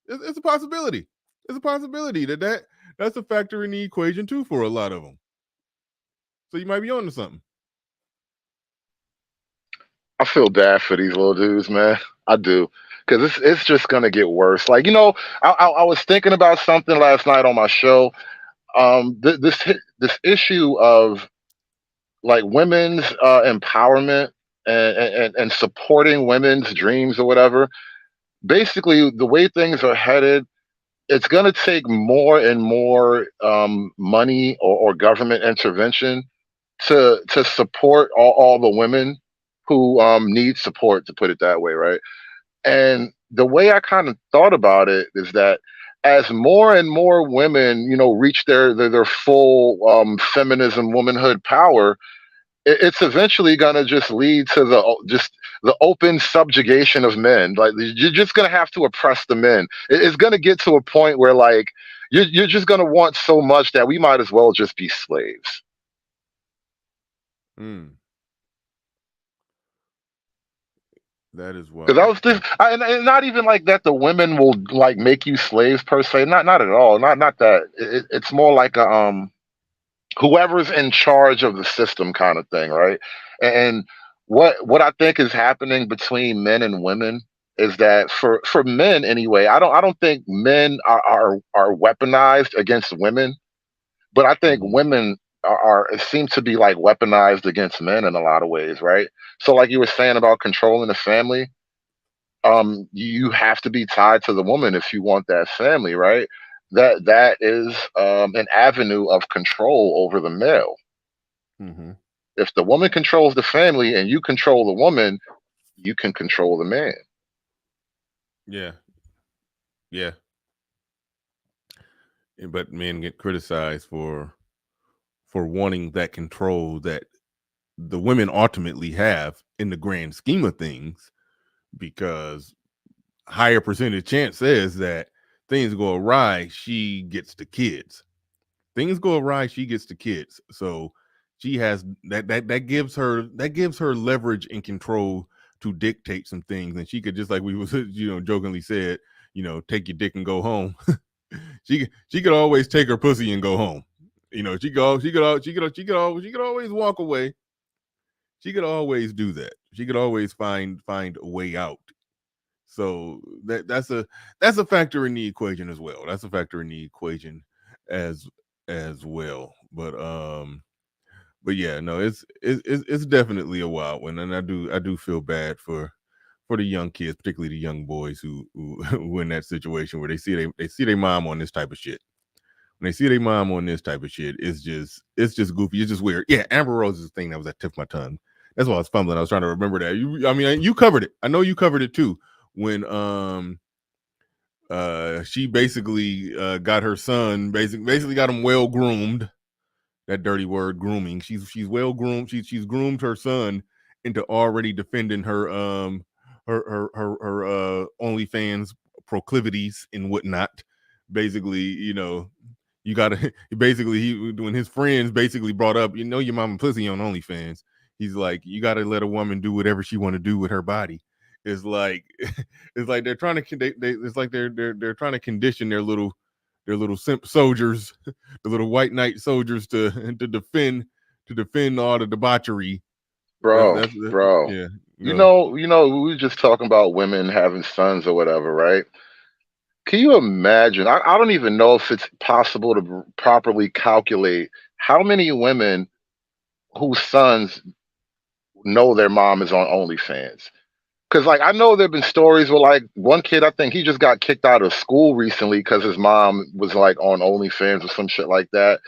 it's a possibility. It's a possibility that's a factor in the equation too for a lot of them. So you might be onto something. I feel bad for these little dudes, man. I do, because it's just gonna get worse. Like, I was thinking about something last night on my show. This issue of like women's empowerment and supporting women's dreams or whatever. Basically, the way things are headed, it's going to take more and more money or government intervention to support all the women who need support, to put it that way, right? And the way I kind of thought about it is that as more and more women, reach their full feminism, womanhood power, it's eventually going to just lead to the open subjugation of men. Like, you're just going to have to oppress the men. It's going to get to a point where like you're just going to want so much that we might as well just be slaves. That is why. Because I was just, and not even like that. The women will like make you slaves per se. Not at all. Not that. It's more like a whoever's in charge of the system kind of thing, right? And what I think is happening between men and women is that for men anyway, I don't think men are weaponized against women, but I think women are seem to be like weaponized against men in a lot of ways, right? So like you were saying about controlling the family, you have to be tied to the woman if you want that family, right? That is an avenue of control over the male. Mm-hmm. If the woman controls the family and you control the woman, you can control the man. Yeah. But men get criticized for wanting that control that the women ultimately have in the grand scheme of things, because higher percentage chance says that things go awry, she gets the kids. Things go awry, she gets the kids. So she has that gives her leverage and control to dictate some things, and she could, just like we was jokingly said, take your dick and go home. she could always take her pussy and go home. She could always walk away. She could always do that. She could always find a way out. So that's a factor in the equation as well. That's a factor in the equation as well. But yeah, no, it's definitely a wild one, and I do feel bad for the young kids, particularly the young boys who in that situation where they see their mom on this type of shit. When they see their mom on this type of shit, it's just goofy. It's just weird. Yeah, Amber Rose is the thing that was at the tip of my tongue. That's why I was fumbling. I was trying to remember that. You covered it. I know you covered it too. When she basically got her son basically got him well groomed. That dirty word, grooming. She's well groomed. She's groomed her son into already defending her OnlyFans proclivities and whatnot. Basically, you gotta basically when his friends basically brought up, your mama pussy on OnlyFans. He's like, you gotta let a woman do whatever she want to do with her body. It's like they're trying to it's like they're trying to condition their little simp soldiers, the little white knight soldiers to defend all the debauchery. Bro. Yeah. We were just talking about women having sons or whatever, right? Can you imagine? I don't even know if it's possible to properly calculate how many women whose sons know their mom is on OnlyFans. Because, like, I know there have been stories where, like, one kid, I think he just got kicked out of school recently because his mom was, like, on OnlyFans or some shit like that.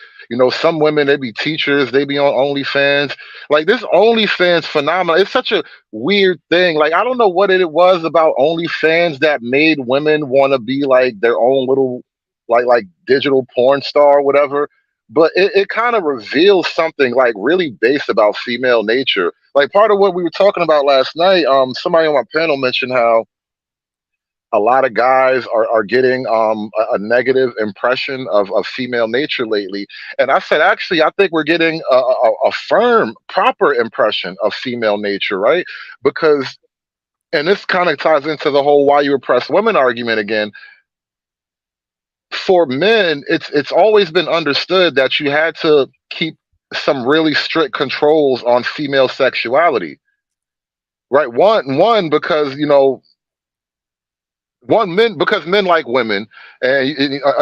Some women, they be teachers, they be on OnlyFans. Like, this OnlyFans phenomenon, it's such a weird thing. Like, I don't know what it was about OnlyFans that made women want to be, like, their own little, like digital porn star or whatever. But it kind of reveals something, like, really base about female nature. Like, part of what we were talking about last night, somebody on my panel mentioned how a lot of guys are getting a negative impression of female nature lately. And I said, actually, I think we're getting a firm, proper impression of female nature, right? Because, and this kind of ties into the whole why you oppress women argument again. For men, it's always been understood that you had to keep some really strict controls on female sexuality, right? One because because men like women, and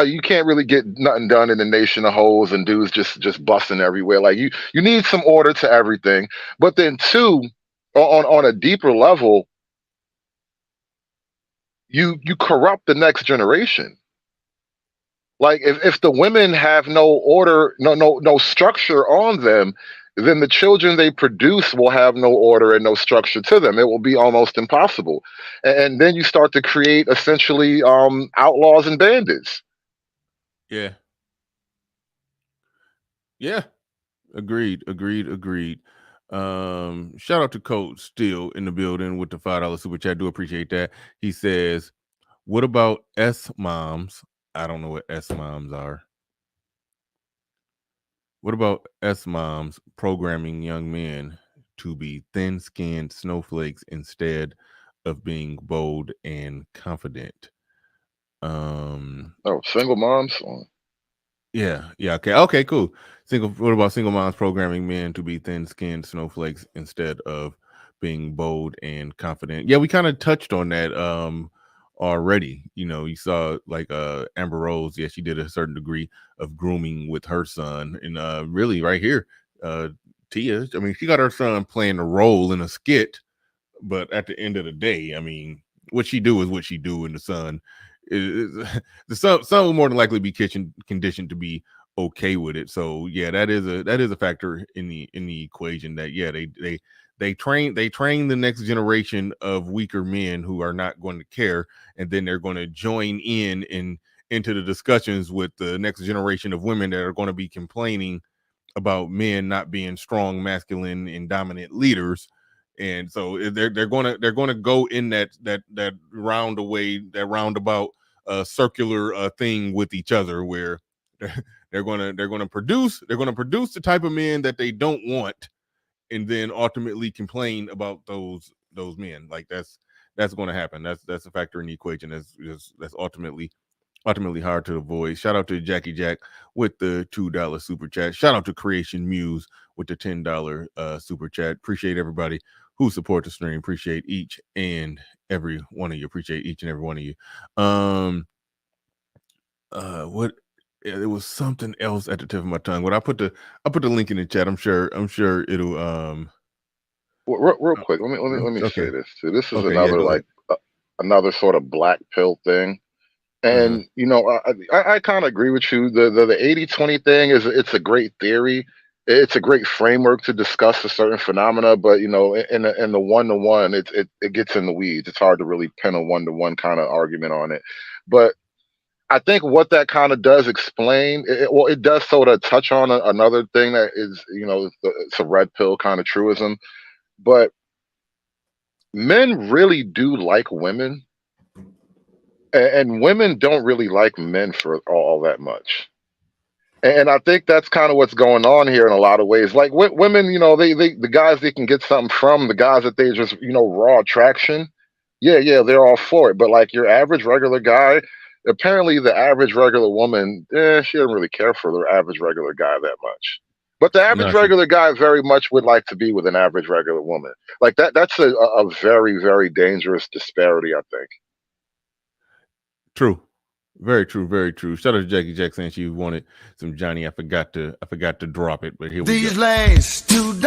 you can't really get nothing done in the nation of hoes and dudes just busting everywhere. Like you need some order to everything. But then two, on a deeper level, you corrupt the next generation. Like if the women have no order, no structure on them, then the children they produce will have no order and no structure to them. It will be almost impossible. And then you start to create essentially outlaws and bandits. Yeah. Yeah. Agreed. Shout out to Coach Steele in the building with the $5 super chat. Do appreciate that. He says, what about S moms? I don't know what S moms are. What about S moms programming young men to be thin-skinned snowflakes instead of being bold and confident? Single moms? Yeah, okay, cool. What about single moms programming men to be thin-skinned snowflakes instead of being bold and confident? Yeah, we kind of touched on that already. You saw like Amber Rose, yeah, she did a certain degree of grooming with her son, and really right here, Tia, I mean, she got her son playing a role in a skit, but at the end of the day, I mean, what she do is what she do, and the son the son will more than likely be conditioned to be okay with it. So yeah, that is a factor in the equation. That yeah, they train the next generation of weaker men who are not going to care, and then they're going to join into the discussions with the next generation of women that are going to be complaining about men not being strong, masculine, and dominant leaders. And so they're going to go in that roundabout circular thing with each other, where they're going to produce the type of men that they don't want, and then ultimately complain about those men. Like that's going to happen. That's a factor in the equation. That's ultimately hard to avoid. Shout out to Jackie Jack with the $2 super chat. Shout out to Creation Muse with the $10 super chat. Appreciate everybody who support the stream. Appreciate each and every one of you. Appreciate each and every one of you. What? There was something else at the tip of my tongue. What I put the link in the chat. I'm sure it'll real quick. Let me okay. say this too. This is Okay, another another sort of black pill thing. And I kind of agree with you. The 80-20 thing it's a great theory. It's a great framework to discuss a certain phenomena, but in the one-to-one, it gets in the weeds. It's hard to really pin a one-to-one kind of argument on it. But I think what that kind of does explain, it does sort of touch on another thing that is, it's a red pill kind of truism. But men really do like women. And women don't really like men for all that much. And I think that's kind of what's going on here in a lot of ways. Like women, the guys they can get something from, the guys that they just, raw attraction. Yeah, they're all for it. But like your average regular guy, apparently the average regular woman, she doesn't really care for the average regular guy that much. But the average regular guy very much would like to be with an average regular woman. Like that's a very, very dangerous disparity, I think. True. Very true. Shout out to Jackie Jack saying she wanted some Johnny. I forgot to drop it, but here we go. These last $2,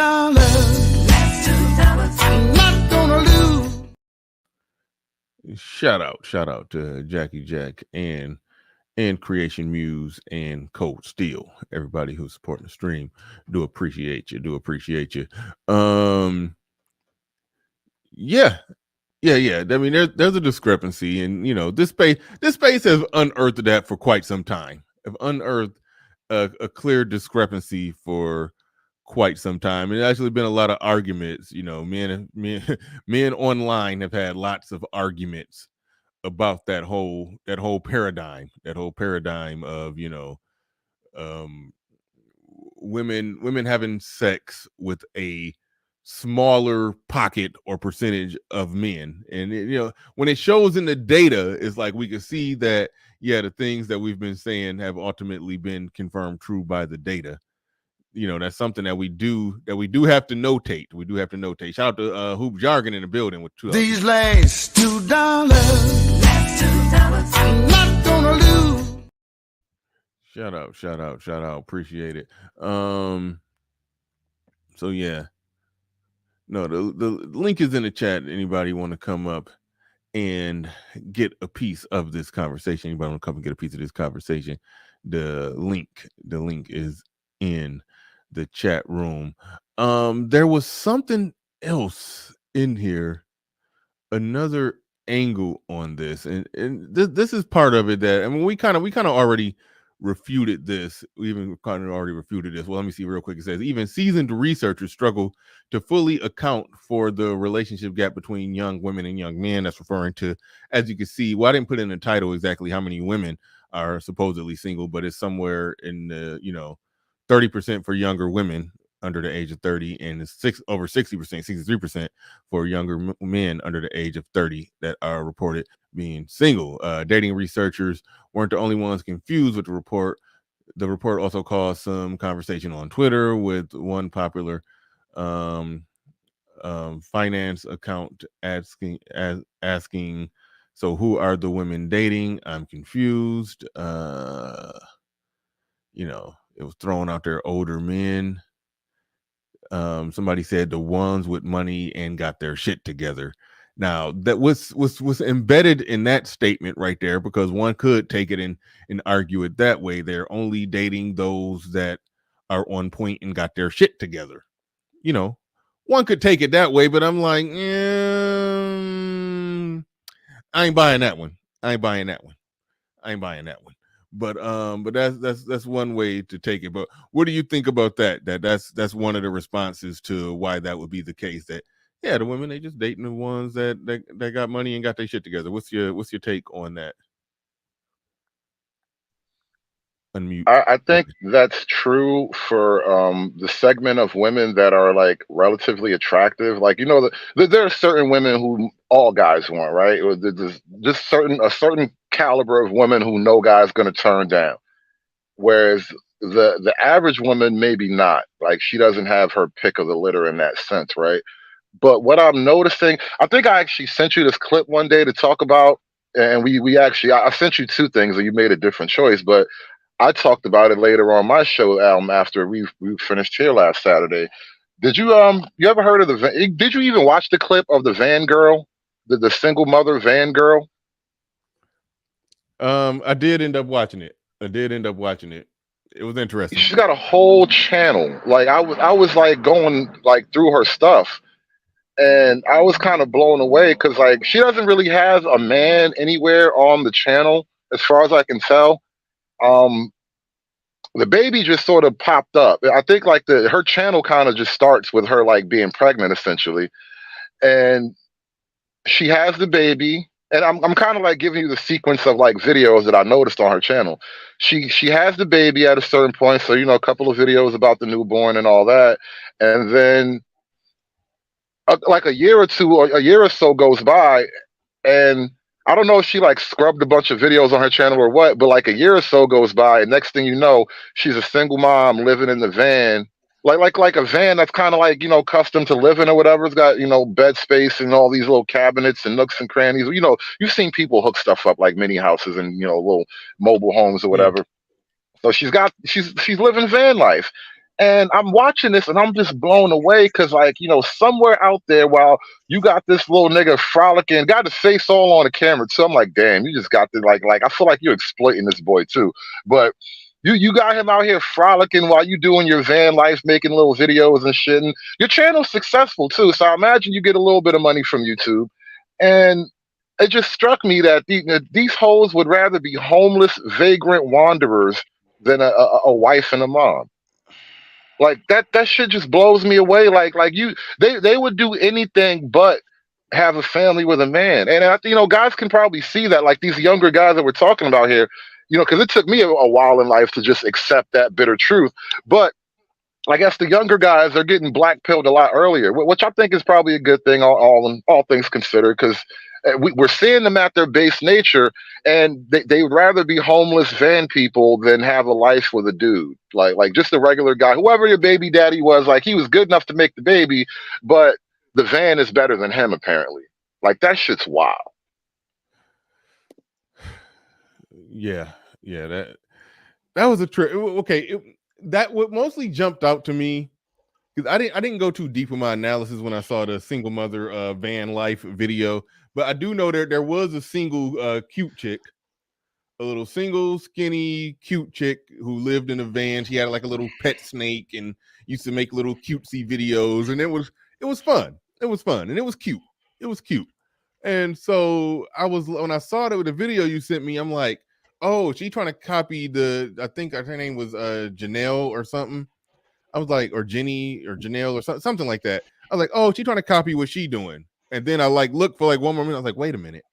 I'm not gonna lose. Shout out to Jackie Jack and Creation Muse and Coach Steele. Everybody who's supporting the stream. Do appreciate you. Yeah. I mean, there's a discrepancy, and this space has unearthed that for quite some time. Have unearthed a clear discrepancy for quite some time. And there's actually been a lot of arguments. Men online have had lots of arguments about that whole paradigm of, you know, women having sex with a smaller pocket or percentage of men. And you know, when it shows in the data, it's like we can see that, yeah, the things that we've been saying have ultimately been confirmed true by the data. You know, that's something that we do have to notate. We do have to notate. Shout out to Hoop Jargon in the building with $2. These last $2, I'm not gonna lose. Shout out. Appreciate it. So yeah. No, the link is in the chat. Anybody want to come up and get a piece of this conversation? Anybody want to come and get a piece of this conversation? The link is in the chat room. There was something else in here, another angle on this, and this is part of it that, I mean, we kind of already refuted this. We even kind of already refuted this. Well, let me see real quick. It says even seasoned researchers struggle to fully account for the relationship gap between young women and young men. That's referring to, as you can see, well, I didn't put in the title exactly how many women are supposedly single, but it's somewhere in the, you know, 30% for younger women under the age of 30, and it's over 60%, 63% for younger men under the age of 30 that are reported being single. Dating researchers weren't the only ones confused with the report. The report also caused some conversation on Twitter, with one popular finance account asking, so who are the women dating? I'm confused. You know, it was thrown out there, older men. Somebody said the ones with money and got their shit together. Now, that was embedded in that statement right there, because one could take it and argue it that way. They're only dating those that are on point and got their shit together. You know, one could take it that way, but I'm like, I ain't buying that one. But that's one way to take it. But what do you think about that? That's one of the responses to why that would be the case. That, yeah, the women, they just dating the ones that got money and got their shit together. What's your take on that? Unmute. I think that's true for the segment of women that are like relatively attractive. Like, you know, there are certain women who all guys want, right? Or there's just a certain caliber of women who no guy's going to turn down. Whereas the average woman, maybe not. Like, she doesn't have her pick of the litter in that sense, right? But what I'm noticing, I think I actually sent you this clip one day to talk about, and we actually, I sent you two things and you made a different choice, but I talked about it later on my show after we finished here last Saturday. Did you ever heard of did you even watch the clip of the van girl, the single mother van girl? I did end up watching it. It was interesting. She's got a whole channel. Like, I was like going like through her stuff, and I was kind of blown away because, like, she doesn't really have a man anywhere on the channel as far as I can tell. The baby just sort of popped up. I think like her channel kind of just starts with her like being pregnant essentially, and she has the baby. And I'm kind of like giving you the sequence of like videos that I noticed on her channel. She has the baby at a certain point, so, you know, a couple of videos about the newborn and all that, and then like a year or so goes by, and I don't know if she like scrubbed a bunch of videos on her channel or what, but like a year or so goes by, and next thing you know, she's a single mom living in the van, like a van that's kind of like, you know, custom to living or whatever. It's got, you know, bed space and all these little cabinets and nooks and crannies. You know, you've seen people hook stuff up like mini houses and, you know, little mobile homes or whatever. So she's living van life. And I'm watching this and I'm just blown away because, like, you know, somewhere out there, while you got this little nigga frolicking, got his face all on the camera too. I'm like, damn, you just got to like I feel like you're exploiting this boy too. But you got him out here frolicking while you doing your van life, making little videos and shit. And your channel's successful too. So I imagine you get a little bit of money from YouTube. And it just struck me that these hoes would rather be homeless, vagrant wanderers than a wife and a mom. Like that shit just blows me away. Like they would do anything but have a family with a man. And guys can probably see that, like these younger guys that we're talking about here, because it took me a while in life to just accept that bitter truth. But I guess the younger guys are getting black pilled a lot earlier, which I think is probably a good thing, all things considered, because we're seeing them at their base nature, and they would rather be homeless van people than have a life with a dude, like just a regular guy, whoever your baby daddy was. Like, he was good enough to make the baby, but the van is better than him, apparently. Like, that shit's wild. Yeah, that was a trip. Okay, that what mostly jumped out to me, because I didn't go too deep with my analysis when I saw the single mother van life video, but I do know there was a single cute chick, a little single skinny cute chick who lived in a van. She had like a little pet snake and used to make little cutesy videos, and it was fun. It was fun, and it was cute. It was cute. And so when I saw the video you sent me, I'm like, oh, she trying to copy I think her name was Janelle or something. I was like, or Jenny or Janelle or something like that. I was like, oh, she trying to copy what she doing. And then I looked for one more minute. I was like, wait a minute.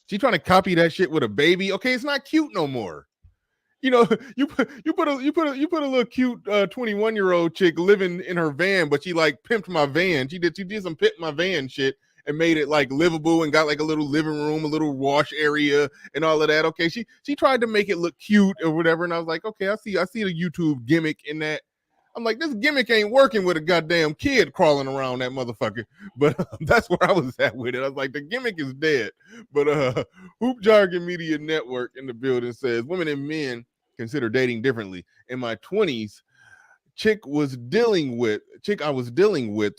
She trying to copy that shit with a baby. Okay, it's not cute no more. You put a little cute 21-year-old chick living in her van, but she pimped my van. She did some pimp my van shit and made it livable and got a little living room, a little wash area and all of that. Okay, she tried to make it look cute or whatever, and I was like, okay, I see the YouTube gimmick in that. I'm like, this gimmick ain't working with a goddamn kid crawling around that motherfucker. But that's where I was at with it. I was like, the gimmick is dead. But Hoop Jargon Media Network in the building says, women and men consider dating differently. In my 20s, chick I was dealing with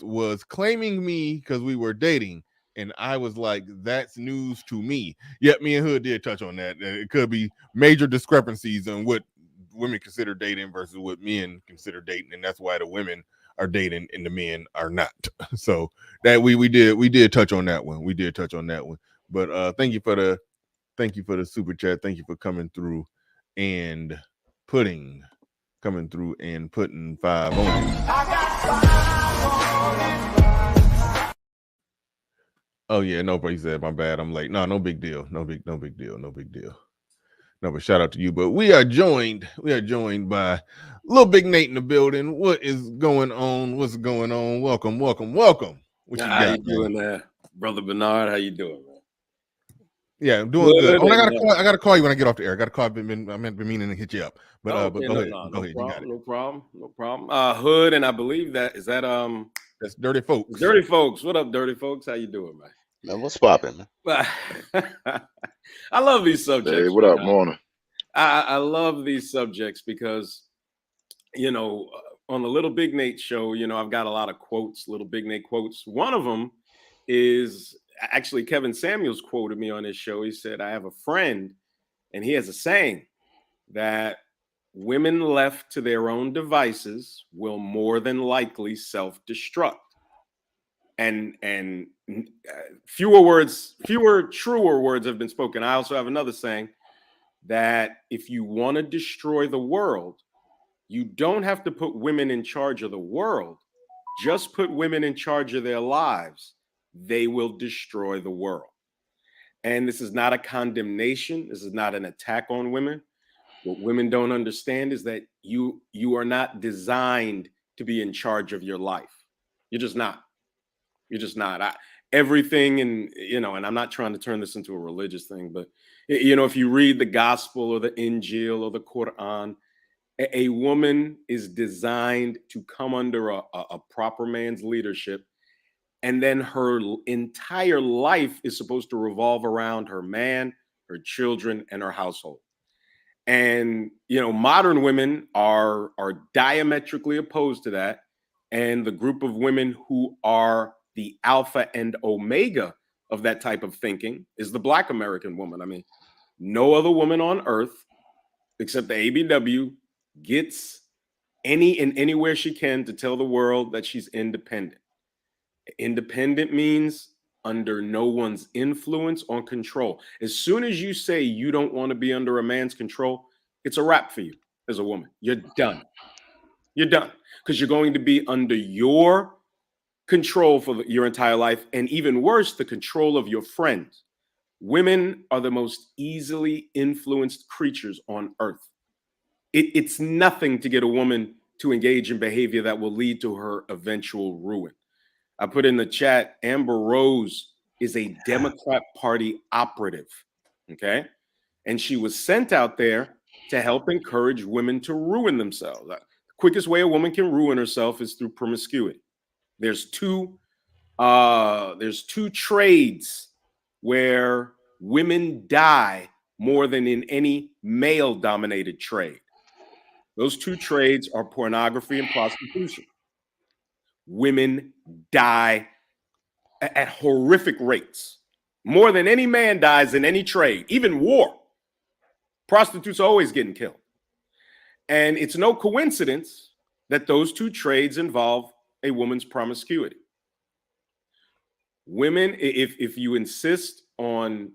was claiming me because we were dating. And I was like, that's news to me. Yet me and Hood did touch on that. It could be major discrepancies on what women consider dating versus what men consider dating, and that's why the women are dating and the men are not. So that we did touch on that one. We did touch on that one. But thank you for the super chat. Thank you for coming through and putting 5 on it. Oh yeah, nobody said my bad. I'm late. No big deal. No big deal. No, but shout out to you. But we are joined by Little Big Nate in the building. What is going on? What's going on? Welcome. What you How got, you doing there, Brother Bernard? How you doing, man? Yeah, I'm doing good. Oh, I gotta call you when I get off the air. I gotta call. I've been meaning to hit you up. But okay, but go ahead. Go ahead. Problem, you got it. No problem. Hood, and I believe that's Dirty Folks. Dirty Folks. What up, Dirty Folks? How you doing, man? Man, what's popping, man? I love these subjects. Hey, what up, morning? I love these subjects because, on the Little Big Nate show, I've got a lot of quotes, Little Big Nate quotes. One of them is actually Kevin Samuels quoted me on his show. He said, I have a friend, and he has a saying that women left to their own devices will more than likely self-destruct. And fewer truer words have been spoken. I also have another saying that if you want to destroy the world, you don't have to put women in charge of the world. Just put women in charge of their lives. They will destroy the world. And this is not a condemnation. This is not an attack on women. What women don't understand is that you are not designed to be in charge of your life. You're just not. Everything, and and I'm not trying to turn this into a religious thing, but if you read the gospel or the Injil or the Quran, a woman is designed to come under a proper man's leadership, and then her entire life is supposed to revolve around her man, her children, and her household. And modern women are diametrically opposed to that, and the group of women who are the alpha and omega of that type of thinking is the Black American woman. I mean, no other woman on earth except the ABW gets anywhere she can to tell the world that she's independent. Independent means under no one's influence or control. As soon as you say you don't want to be under a man's control, it's a wrap for you as a woman. You're done. You're done, because you're going to be under your control for your entire life, and even worse, the control of your friends. Women are the most easily influenced creatures on earth. It's nothing to get a woman to engage in behavior that will lead to her eventual ruin. I put in the chat, Amber Rose is a Democrat Party operative, okay? And she was sent out there to help encourage women to ruin themselves. The quickest way a woman can ruin herself is through promiscuity. There's two trades where women die more than in any male-dominated trade. Those two trades are pornography and prostitution. Women die at horrific rates, more than any man dies in any trade, even war. Prostitutes are always getting killed. And it's no coincidence that those two trades involve a woman's promiscuity. Women, if you insist on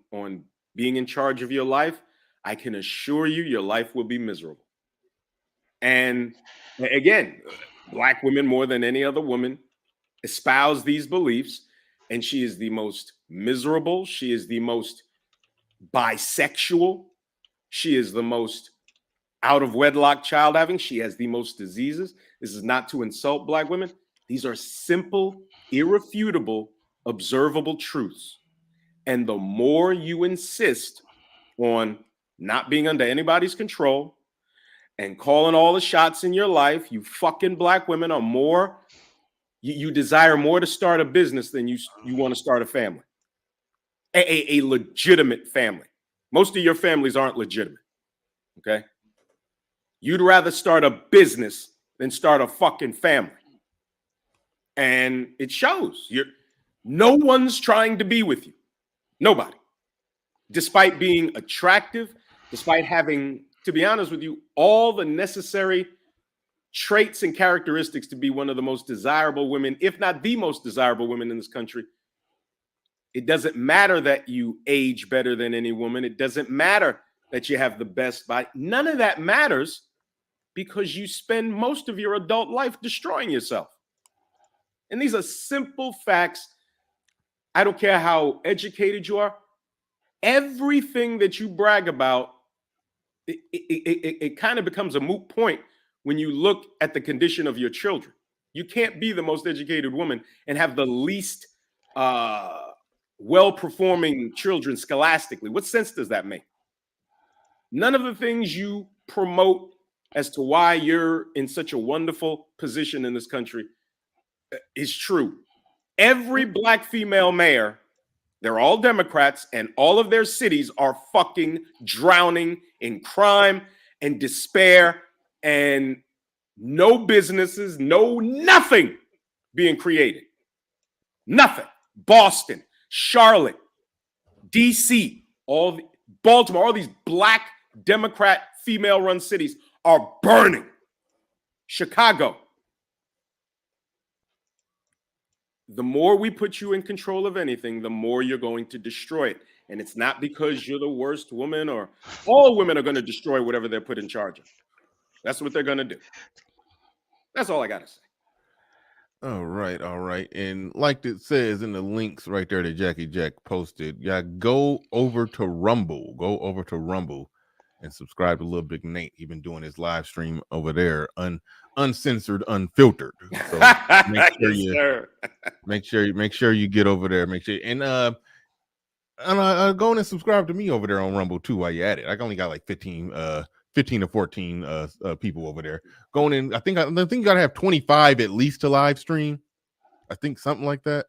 being in charge of your life, I can assure you your life will be miserable. And again, Black women more than any other woman espouse these beliefs, and she is the most miserable. She is the most bisexual. She is the most out of wedlock child having. She has the most diseases. This is not to insult Black women. These are simple, irrefutable, observable truths. And the more you insist on not being under anybody's control and calling all the shots in your life, you fucking Black women are more, you desire more to start a business than you want to start a family, a legitimate family. Most of your families aren't legitimate, okay? You'd rather start a business than start a fucking family. And it shows. No one's trying to be with you. Nobody. Despite being attractive, despite having, to be honest with you, all the necessary traits and characteristics to be one of the most desirable women, if not the most desirable women in this country. It doesn't matter that you age better than any woman. It doesn't matter that you have the best body. None of that matters because you spend most of your adult life destroying yourself. And these are simple facts. I don't care how educated you are. Everything that you brag about, it kind of becomes a moot point when you look at the condition of your children. You can't be the most educated woman and have the least well-performing children scholastically. What sense does that make? None of the things you promote as to why you're in such a wonderful position in this country is true. Every Black female mayor, they're all Democrats, and all of their cities are fucking drowning in crime and despair and no businesses, nothing being created. Nothing. Boston, Charlotte, DC, Baltimore, all these Black Democrat female-run cities are burning. Chicago. The more we put you in control of anything, the more you're going to destroy it. And it's not because you're the worst woman, or all women are going to destroy whatever they're put in charge of. That's what they're going to do. That's all I got to say. All right. And like it says in the links right there that Jackie Jack posted, yeah, go over to Rumble. And subscribe to Lil Big Nate. He's been doing his live stream over there, uncensored, unfiltered. So make sure you get over there. Make sure and go and subscribe to me over there on Rumble too while you're at it. I only got like 15 to 14 people over there going in. I think you gotta have 25 at least to live stream. I think something like that.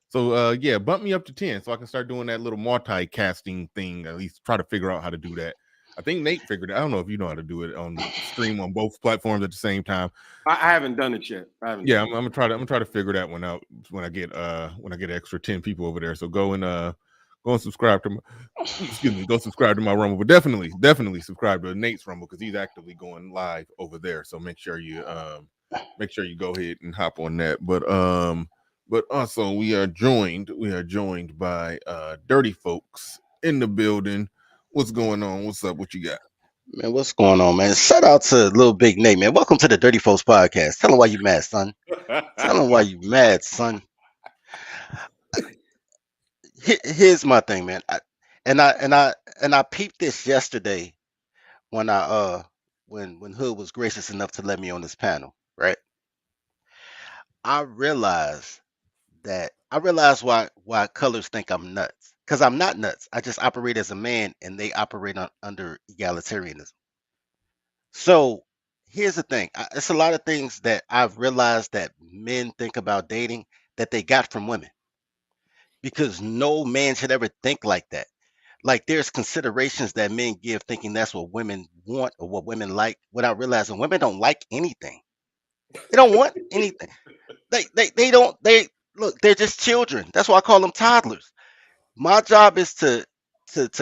So yeah, bump me up to 10 so I can start doing that little multicasting thing. At least try to figure out how to do that. I think Nate figured it. I don't know if you know how to do it on the stream on both platforms at the same time. I haven't done it yet. I'm gonna try to figure that one out when I get an extra 10 people over there. So go and subscribe to go subscribe to my Rumble, but definitely subscribe to Nate's Rumble because he's actively going live over there. So make sure you go ahead and hop on that. But also we are joined by Dirty Folks in the building. What's going on? What's up? What you got? Man, what's going on, man? Shout out to Lil Big Nate, man. Welcome to the Dirty Folks Podcast. Tell them why you mad, son. Tell him why you mad, son. Here's my thing, man. I peeped this yesterday when when Hood was gracious enough to let me on this panel, right? I realized why colors think I'm nuts. Because I'm not nuts. I just operate as a man and they operate under egalitarianism. So here's the thing. It's a lot of things that I've realized that men think about dating that they got from women. Because no man should ever think like that. Like there's considerations that men give thinking that's what women want or what women like without realizing women don't like anything. They don't want anything. They don't they look, they're just children. That's why I call them toddlers. My job is to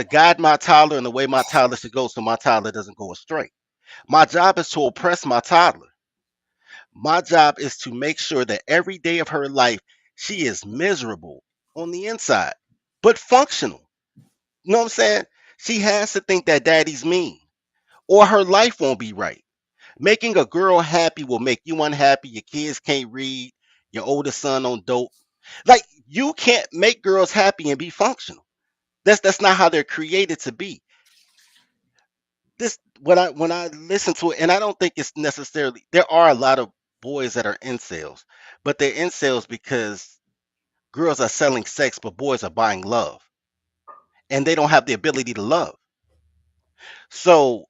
guide my toddler in the way my toddler should go so my toddler doesn't go astray. My job is to oppress my toddler. My job is to make sure that every day of her life she is miserable on the inside, but functional. You know what I'm saying? She has to think that daddy's mean, or her life won't be right. Making a girl happy will make you unhappy. Your kids can't read. Your oldest son on dope. Like you can't make girls happy and be functional. That's not how they're created to be. This when I listen to it, and I don't think it's necessarily there are a lot of boys that are incels, but they're incels because girls are selling sex, but boys are buying love, and they don't have the ability to love. So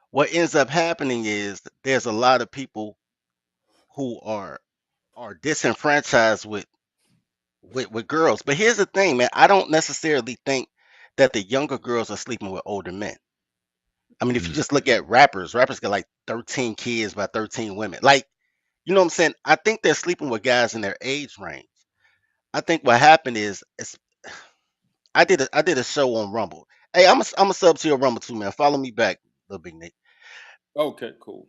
what ends up happening is there's a lot of people who are disenfranchised with girls. But here's the thing, man. I don't necessarily think that the younger girls are sleeping with older men. I mean, if you just look at rappers got like 13 kids by 13 women. Like, you know what I'm saying? I think they're sleeping with guys in their age range. I think what happened is I did a show on Rumble. Hey, I'm a sub to your Rumble too, man. Follow me back, little big Nick, Okay, cool.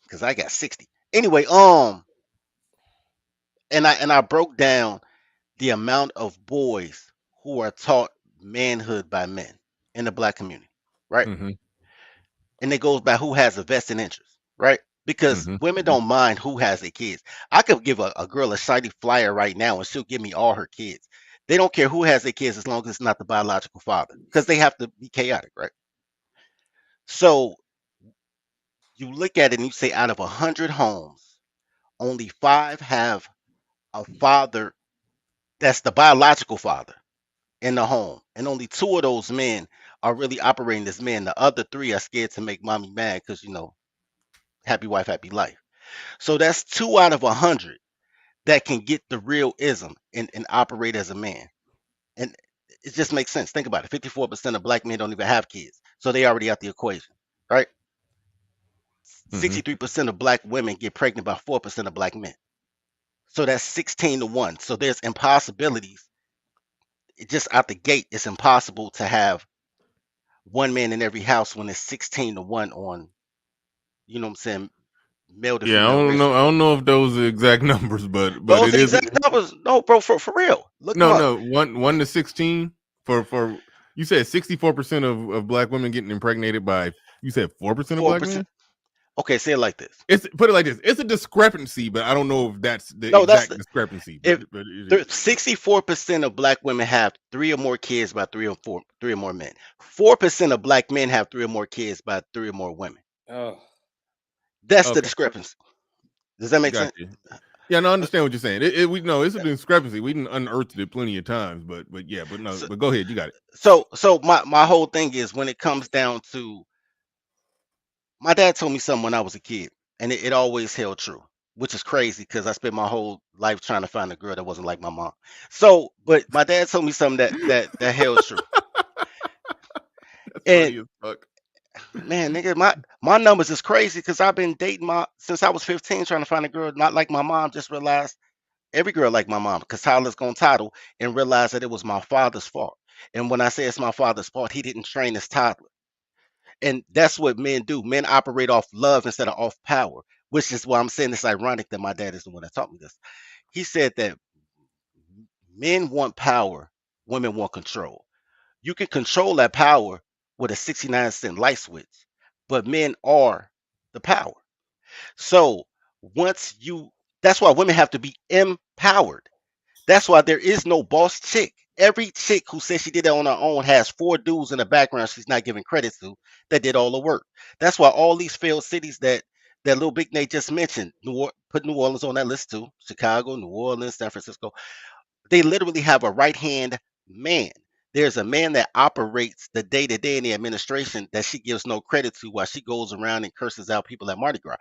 because I got 60. Anyway, and I broke down the amount of boys who are taught manhood by men in the black community, right? Mm-hmm. And it goes by who has a vested interest, right? Because Mm-hmm. women don't mind who has their kids. I could give a girl a shiny flyer right now and she'll give me all her kids. They don't care who has their kids as long as it's not the biological father, because they have to be chaotic, right? So you look at it and you say out of 100 homes, only 5 have a father that's the biological father in the home, and only 2 of those men are really operating as men. The other 3 are scared to make mommy mad because happy wife, happy life. So that's 2 out of 100 that can get the real ism and operate as a man. And it just makes sense. Think about it. 54% of black men don't even have kids, so they already out the equation, right? Mm-hmm. 63% of black women get pregnant by 4% of black men. So that's 16 to 1. So there's impossibilities. It just out the gate, it's impossible to have one man in every house when it's 16 to 1 on, you know what I'm saying, male to Yeah, female ratio. I don't know if those are exact numbers, but Those it are is. exact numbers. No, bro, for real. Look them up. No, 1 to 16 for you said 64% of black women getting impregnated by, you said 4% of black 4%. men. Okay, say it like this. It's put it like this. It's a discrepancy, but I don't know if that's the No, that's exact discrepancy. if But 64% of black women have 3 or more kids by 3 or more men. 4% of black men have 3 or more kids by 3 or more women. Oh, That's the okay, discrepancy. Does that make got sense? you. Yeah, no, I understand what you're saying. We know it's a discrepancy. We didn't unearthed it plenty of times, but yeah, but no, So, but go ahead, you got it. so my whole thing is when it comes down to my dad told me something when I was a kid, and it always held true, which is crazy because I spent my whole life trying to find a girl that wasn't like my mom. So, but my dad told me something that held true. That's And funny as fuck. man, nigga, my numbers is crazy because I've been dating since I was 15, trying to find a girl not like my mom. Just realized every girl like my mom because Tyler's gonna title and realize that it was my father's fault. And when I say it's my father's fault, he didn't train his toddler. And that's what men do. Men operate off love instead of off power, which is why I'm saying it's ironic that my dad is the one that taught me this. He said that men want power, women want control. You can control that power with a 69-cent light switch, but men are the power. So once you That's why women have to be empowered. That's why there is no boss chick. Every chick who says she did it on her own has 4 dudes in the background she's not giving credit to that did all the work. That's why all these failed cities that little Big Nate just mentioned, put New Orleans on that list too, Chicago, New Orleans, San Francisco, they literally have a right-hand man. There's a man that operates the day-to-day in the administration that she gives no credit to while she goes around and curses out people at Mardi Gras.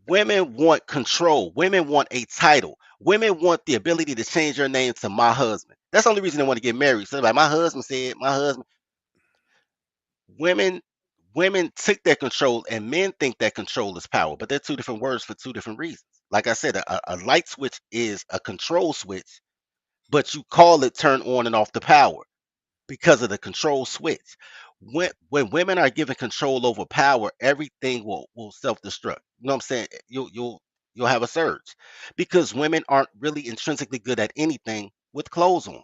Women want control. Women want a title. Women want the ability to change their name to my husband. That's the only reason they want to get married. So like my husband said, my husband. Women took that control, and men think that control is power, but they're two different words for two different reasons. Like I said, a light switch is a control switch, but you call it turn on and off the power because of the control switch. When women are given control over power, everything will self-destruct. You know what I'm saying? You'll have a surge because women aren't really intrinsically good at anything with clothes on,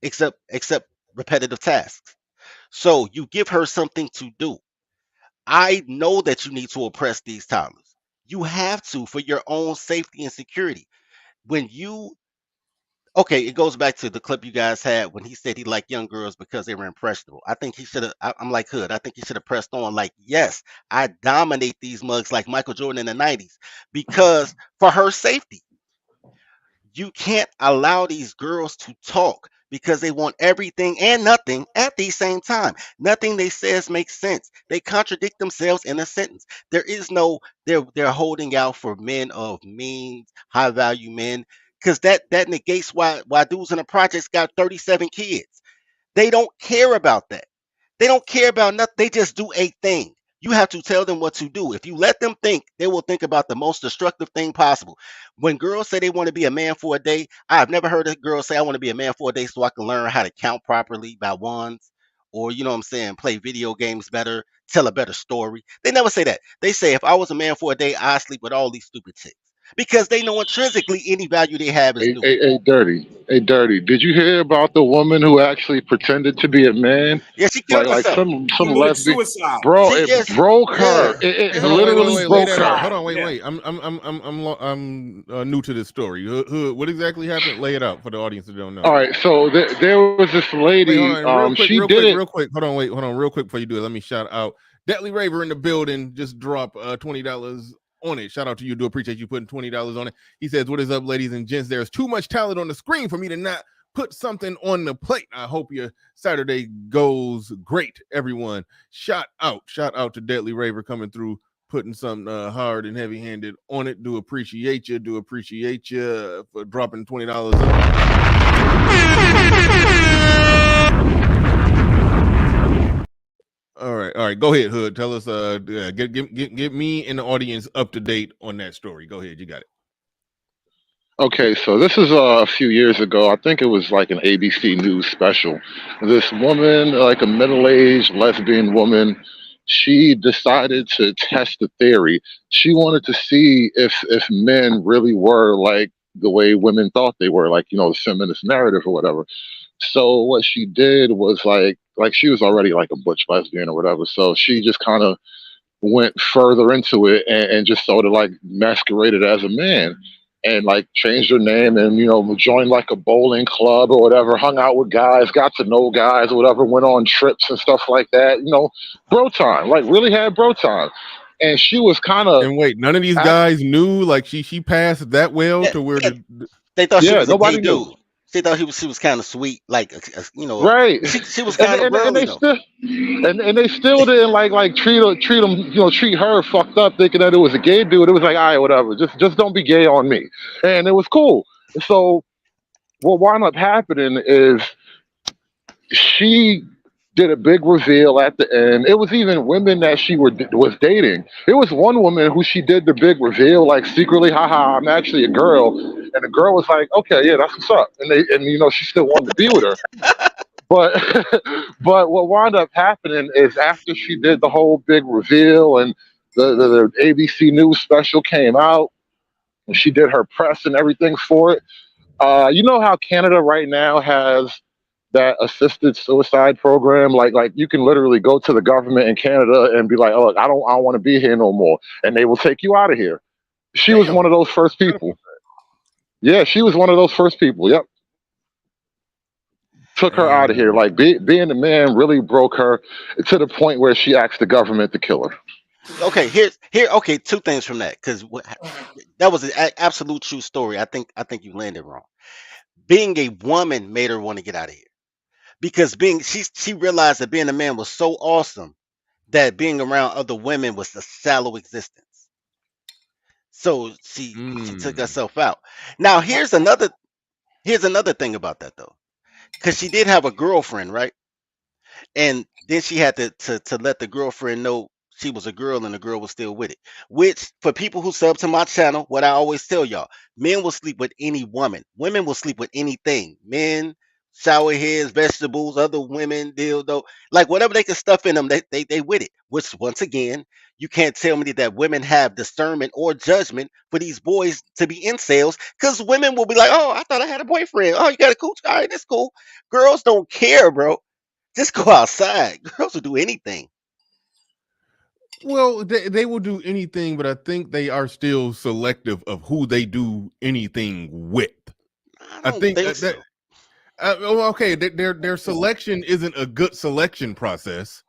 except repetitive tasks. So you give her something to do. I know that you need to oppress these toddlers. You have to for your own safety and security. When you Okay, it goes back to the clip you guys had when he said he liked young girls because they were impressionable. I think he should have. I'm like Hood. I think he should have pressed on. Like, yes, I dominate these mugs like Michael Jordan in the '90s because for her safety. You can't allow these girls to talk because they want everything and nothing at the same time. Nothing they says makes sense. They contradict themselves in a sentence. There is no they're holding out for men of means, high value men, because that negates why dudes in the projects got 37 kids. They don't care about that. They don't care about nothing. They just do a thing. You have to tell them what to do. If you let them think, they will think about the most destructive thing possible. When girls say they want to be a man for a day, I've never heard a girl say, I want to be a man for a day so I can learn how to count properly by ones, or, you know what I'm saying, play video games better, tell a better story. They never say that. They say, if I was a man for a day, I'd sleep with all these stupid chicks. Because they know intrinsically any value they have is Hey, stupid. Dirty. Did you hear about the woman who actually pretended to be a man? Yeah, she killed Like herself. some Committed lesbian, suicide. bro. She, It yes, broke her. yeah. It Hey, hold on, literally lay broke that out. her. Hold on, Yeah. wait. I'm new to this story. Hood, what exactly happened? Lay it out for the audience that don't know. All right, so there was this lady. Wait, hold on, She did it. real quick. Hold on, real quick before you do it. Let me shout out Deadly Raver in the building. Just drop $20 on it. Shout out to you. Do appreciate you putting $20 on it. He says, "What is up, ladies and gents? There's too much talent on the screen for me to not put something on the plate. I hope your Saturday goes great, everyone." Shout out to Deadly Raver coming through, putting something hard and heavy-handed on it. Do appreciate you for dropping $20 All right. Go ahead, Hood. Tell us. Get me and the audience up to date on that story. Go ahead. You got it. Okay, so this is a few years ago. I think it was like an ABC News special. This woman, like a middle-aged lesbian woman, she decided to test the theory. She wanted to see if men really were like the way women thought they were, like, you know, the feminist narrative or whatever. So what she did was like she was already like a butch lesbian or whatever. So she just kind of went further into it and just sort of like masqueraded as a man and like changed her name and, you know, joined like a bowling club or whatever, hung out with guys, got to know guys or whatever, went on trips and stuff like that, you know, bro time, like really had bro time. And she was kind of, and wait, none of these guys knew, like she passed that well to where they thought she was a nobody gay knew. dude. They thought she was kind of sweet, like you know. Right. She was kind of and girly they though. still and they still didn't like treat them, you know, treat her fucked up, thinking that it was a gay dude. It was like, all right, whatever, just don't be gay on me, and it was cool. So what wound up happening is she did a big reveal at the end. It was even women that she was dating. It was one woman who she did the big reveal, like secretly, haha, I'm actually a girl. And the girl was like, okay, yeah, that's what's up. And you know, she still wanted to be with her. But but what wound up happening is after she did the whole big reveal and the ABC News special came out, and she did her press and everything for it. You know how Canada right now has that assisted suicide program, like you can literally go to the government in Canada and be like, oh, I don't want to be here no more, and they will take you out of here. She was one of those first people. Yeah, she was one of those first people. Yep. Took her out of here. Like being a man really broke her to the point where she asked the government to kill her. Okay, okay, two things from that, because that was an absolute true story. I think you landed wrong. Being a woman made her want to get out of here, because she realized that being a man was so awesome that being around other women was a shallow existence. So she took herself out. Now here's another thing about that though, because she did have a girlfriend, right? And then she had to let the girlfriend know she was a girl and the girl was still with it. Which, for people who sub to my channel, what I always tell y'all, men will sleep with any woman. Women will sleep with anything. Men, shower heads, vegetables, other women, dildo, like whatever they can stuff in them, they with it. Which, once again, you can't tell me that women have discernment or judgment for these boys to be incels, because women will be like, oh, I thought I had a boyfriend. Oh, you got a cooch? All right, that's cool. Girls don't care, bro. Just go outside. Girls will do anything. Well, they will do anything, but I think they are still selective of who they do anything with. I think so. Okay, their selection isn't a good selection process.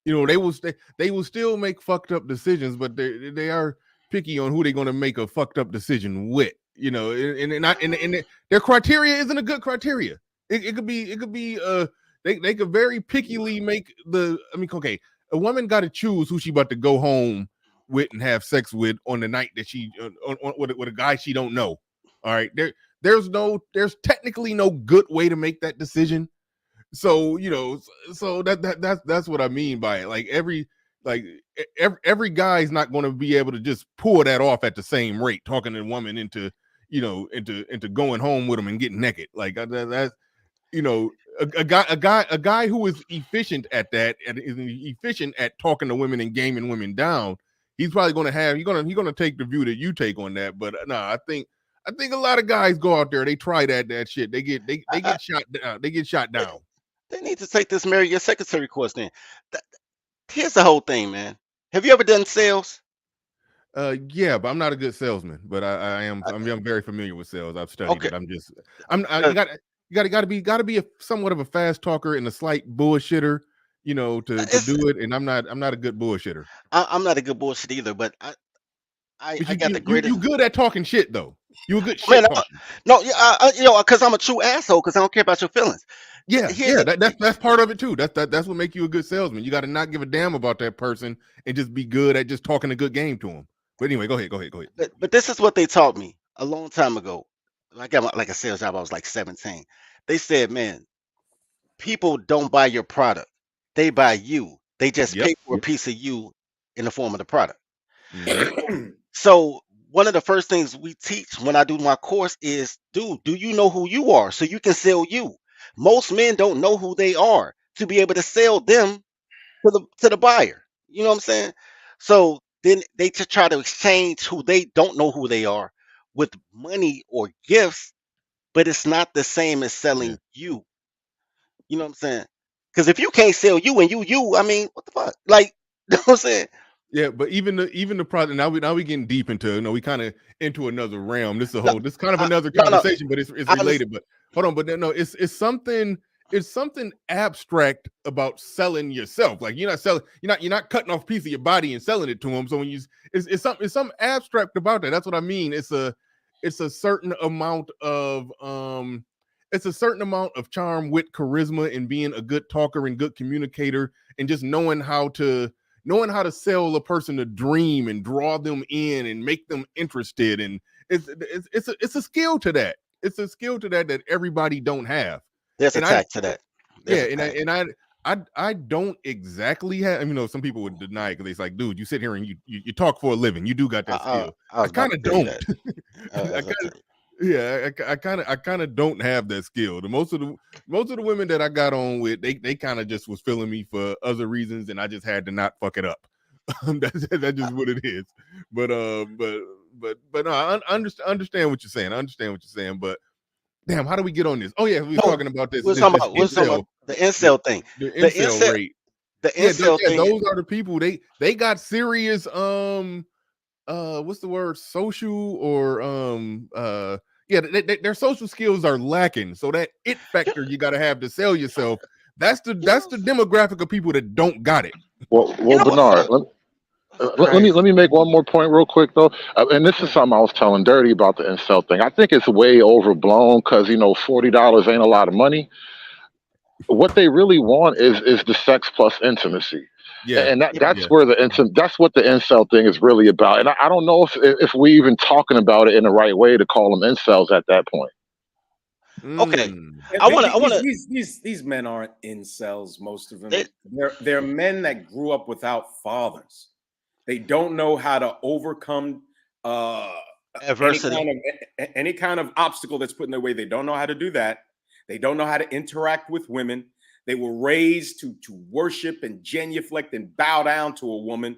You know, they will still make fucked up decisions, but they are picky on who they're going to make a fucked up decision with. You know, and their criteria isn't a good criteria. It could be they could very pickily make okay, a woman got to choose who she about to go home with and have sex with on the night that she with a guy she don't know. All right, there's technically no good way to make that decision. So you know, so that's what I mean by it. Like every guy's not going to be able to just pull that off at the same rate, talking a woman into going home with them and getting naked. Like that's you know, a guy who is efficient at that and is efficient at talking to women and gaming women down, he's probably going to have he's going to take the view that you take on that. But no, I think a lot of guys go out there, they try that shit, they get shot down, they get shot down. They need to take this marry your secretary course then. Here's the whole thing, man. Have you ever done sales? Yeah, but I'm not a good salesman. But I'm very familiar with sales. I've studied it. You gotta be somewhat of a fast talker and a slight bullshitter, you know, to do it. And I'm not a good bullshitter. I'm not a good bullshit either, but I got the greatest. You good at talking shit though. You a good shit talker. No, you know, because I'm a true asshole because I don't care about your feelings. Yeah, that's part of it too. That's what makes you a good salesman. You got to not give a damn about that person and just be good at just talking a good game to them. But anyway, go ahead. But this is what they taught me a long time ago. I got like a sales job. I was like 17. They said, man, people don't buy your product. They buy you. They just pay for a piece of you in the form of the product. So one of the first things we teach when I do my course is, dude, do you know who you are so you can sell you? Most men don't know who they are to be able to sell them to the buyer. You know what I'm saying? So then they just try to exchange who they don't know who they are with money or gifts, but it's not the same as selling you. You know what I'm saying? Because if you can't sell you and you, I mean, what the fuck? Like, you know what I'm saying? Yeah, but even the product now we getting deep into, you know, we kind of into another realm. This is kind of another conversation, but it's related. But hold on, but no, it's something abstract about selling yourself. Like you're not cutting off a piece of your body and selling it to them. So when it's something abstract about that. That's what I mean. It's a certain amount of charm, wit, charisma, and being a good talker and good communicator, and just knowing how to sell a person a dream and draw them in and make them interested. And it's a skill to that. It's a skill to that everybody don't have. There's a tag to that. I don't exactly have. You know, some people would deny it because it's like, dude, you sit here and you talk for a living. You do got that skill. I kind of don't. I kind of don't have that skill. Most of the women that I got on with, they kind of just was feeling me for other reasons, and I just had to not fuck it up. That's just what it is. But no, I understand what you're saying. I understand what you're saying. But damn, how do we get on this? Oh yeah, we were talking about this. We're talking about the incel thing. The incel rate. The incel thing. Those are the people. They got serious what's the word, social or yeah, their social skills are lacking. So that it factor you got to have to sell yourself. That's the demographic of people that don't got it. Well, Bernard, let me make one more point real quick though, and this is something I was telling Dirty about the incel thing. I think it's way overblown because $40 ain't a lot of money. What they really want is the sex plus intimacy. Yeah, and that's where that's what the incel thing is really about. And I don't know if we even talking about it in the right way to call them incels at that point. Okay, I want to. These men aren't incels. Most of them, they're men that grew up without fathers. They don't know how to overcome adversity, any kind of obstacle that's put in their way. They don't know how to do that. They don't know how to interact with women. They were raised to worship and genuflect and bow down to a woman.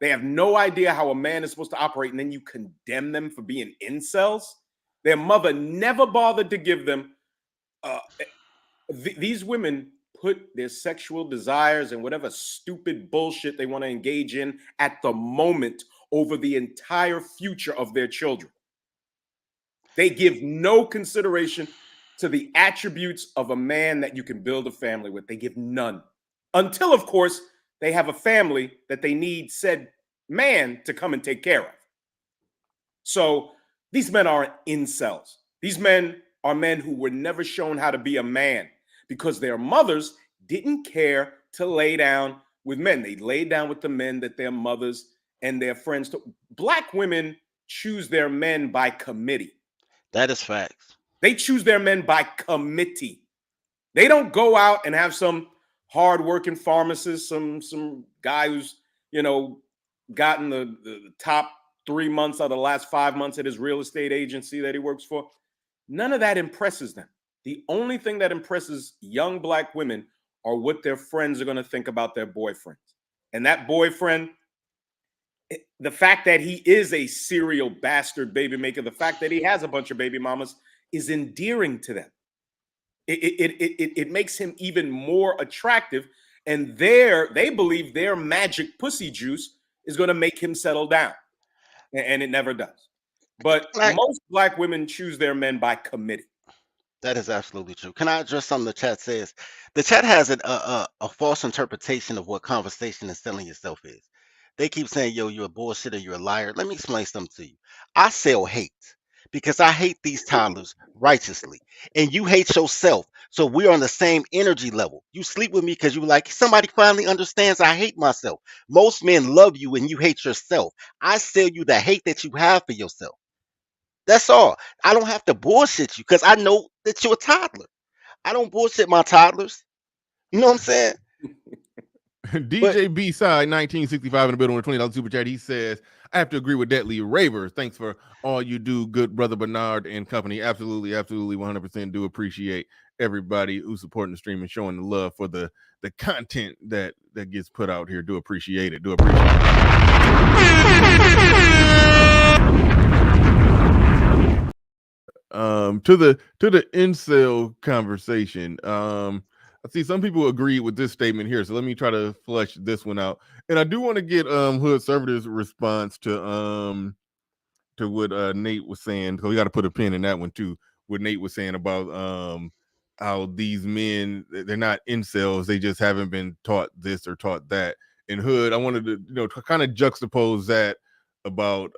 They have no idea how a man is supposed to operate, and then you condemn them for being incels. Their mother never bothered to give them. These women put their sexual desires and whatever stupid bullshit they want to engage in at the moment over the entire future of their children. They give no consideration to the attributes of a man that you can build a family with. They give none. Until, of course, they have a family that they need said man to come and take care of. So these men aren't incels. These men are men who were never shown how to be a man because their mothers didn't care to lay down with men. They laid down with the men that their mothers and their friends took. Black women choose their men by committee. That is facts. They choose their men by committee. They don't go out and have some hardworking pharmacist, some guy who's, gotten the top 3 months out of the last 5 months at his real estate agency that he works for. None of that impresses them. The only thing that impresses young Black women are what their friends are going to think about their boyfriends. And that boyfriend, the fact that he is a serial bastard baby maker, the fact that he has a bunch of baby mamas is endearing to them. It makes him even more attractive. And they believe their magic pussy juice is going to make him settle down. And it never does. But most Black women choose their men by committee. That is absolutely true. Can I address something the chat says? The chat has a false interpretation of what conversation and selling yourself is. They keep saying, yo, you're a bullshitter, you're a liar. Let me explain something to you. I sell hate because I hate these toddlers righteously. And you hate yourself. So we're on the same energy level. You sleep with me because you like, somebody finally understands I hate myself. Most men love you and you hate yourself. I sell you the hate that you have for yourself. That's all. I don't have to bullshit you because I know that you're a toddler. I don't bullshit my toddlers. You know what I'm saying? DJ B-Side 1965 in the building with $20 super chat. He says, I have to agree with Deadly Ravers. Thanks for all you do, good brother Bernard and company. Absolutely, 100% do appreciate everybody who's supporting the stream and showing the love for the content that gets put out here. Do appreciate it. To the incel conversation, I see some people agree with this statement here, so let me try to flesh this one out. And I do want to get Hood Servitor's response to what Nate was saying, because we got to put a pin in that one too. What Nate was saying about how these men, they're not incels, they just haven't been taught this or taught that. And Hood, I wanted to kind of juxtapose that about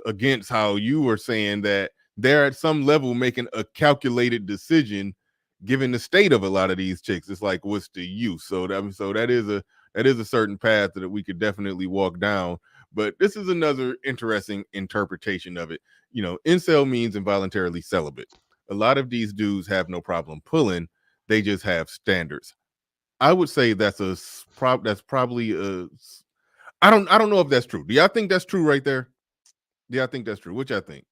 against how you were saying that they're at some level making a calculated decision given the state of a lot of these chicks. It's like, what's the use? So that is a certain path that we could definitely walk down. But this is another interesting interpretation of it. Incel means involuntarily celibate. A lot of these dudes have no problem pulling, they just have standards. I would say that's probably I don't know if that's true. Do y'all think that's true right there? Yeah, I think that's true. Which I think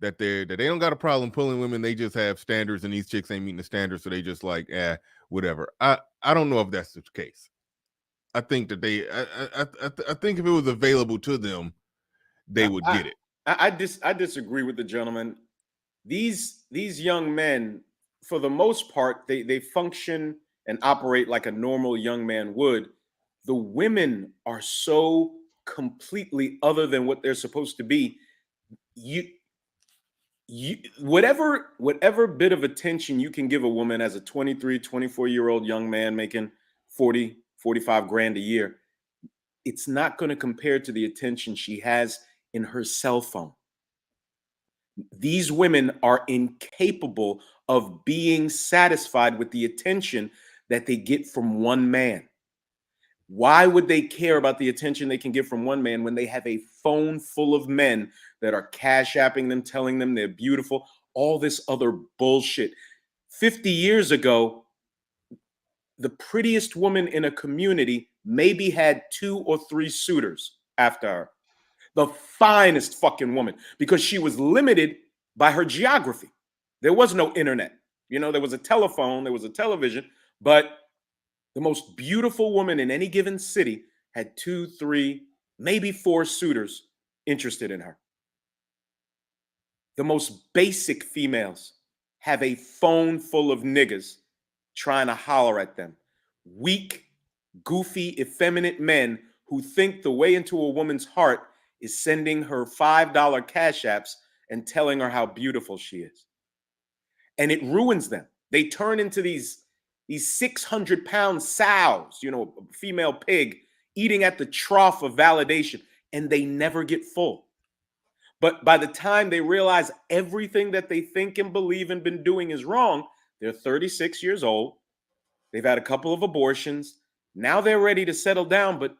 that they don't got a problem pulling women, they just have standards, and these chicks ain't meeting the standards, so they just like, whatever. I don't know if that's the case. I think that I think if it was available to them, they would get it. I disagree with the gentleman. These young men, for the most part, they function and operate like a normal young man would. The women are so completely other than what they're supposed to be, you whatever bit of attention you can give a woman as a 23, 24-year-old young man making 40, 45 grand a year, it's not going to compare to the attention she has in her cell phone. These women are incapable of being satisfied with the attention that they get from one man. Why would they care about the attention they can get from one man when they have a phone full of men that are cash apping them, telling them they're beautiful, all this other bullshit? 50 years ago, the prettiest woman in a community maybe had 2 or 3 suitors after her. The finest fucking woman, because she was limited by her geography. There was no internet. There was a telephone, there was a television, but the most beautiful woman in any given city had 2, 3, maybe 4 suitors interested in her. The most basic females have a phone full of niggas trying to holler at them. Weak, goofy, effeminate men who think the way into a woman's heart is sending her $5 cash apps and telling her how beautiful she is. And it ruins them. They turn into these 600-pound sows, a female pig eating at the trough of validation, and they never get full. But by the time they realize everything that they think and believe and been doing is wrong, they're 36 years old. They've had a couple of abortions. Now they're ready to settle down, but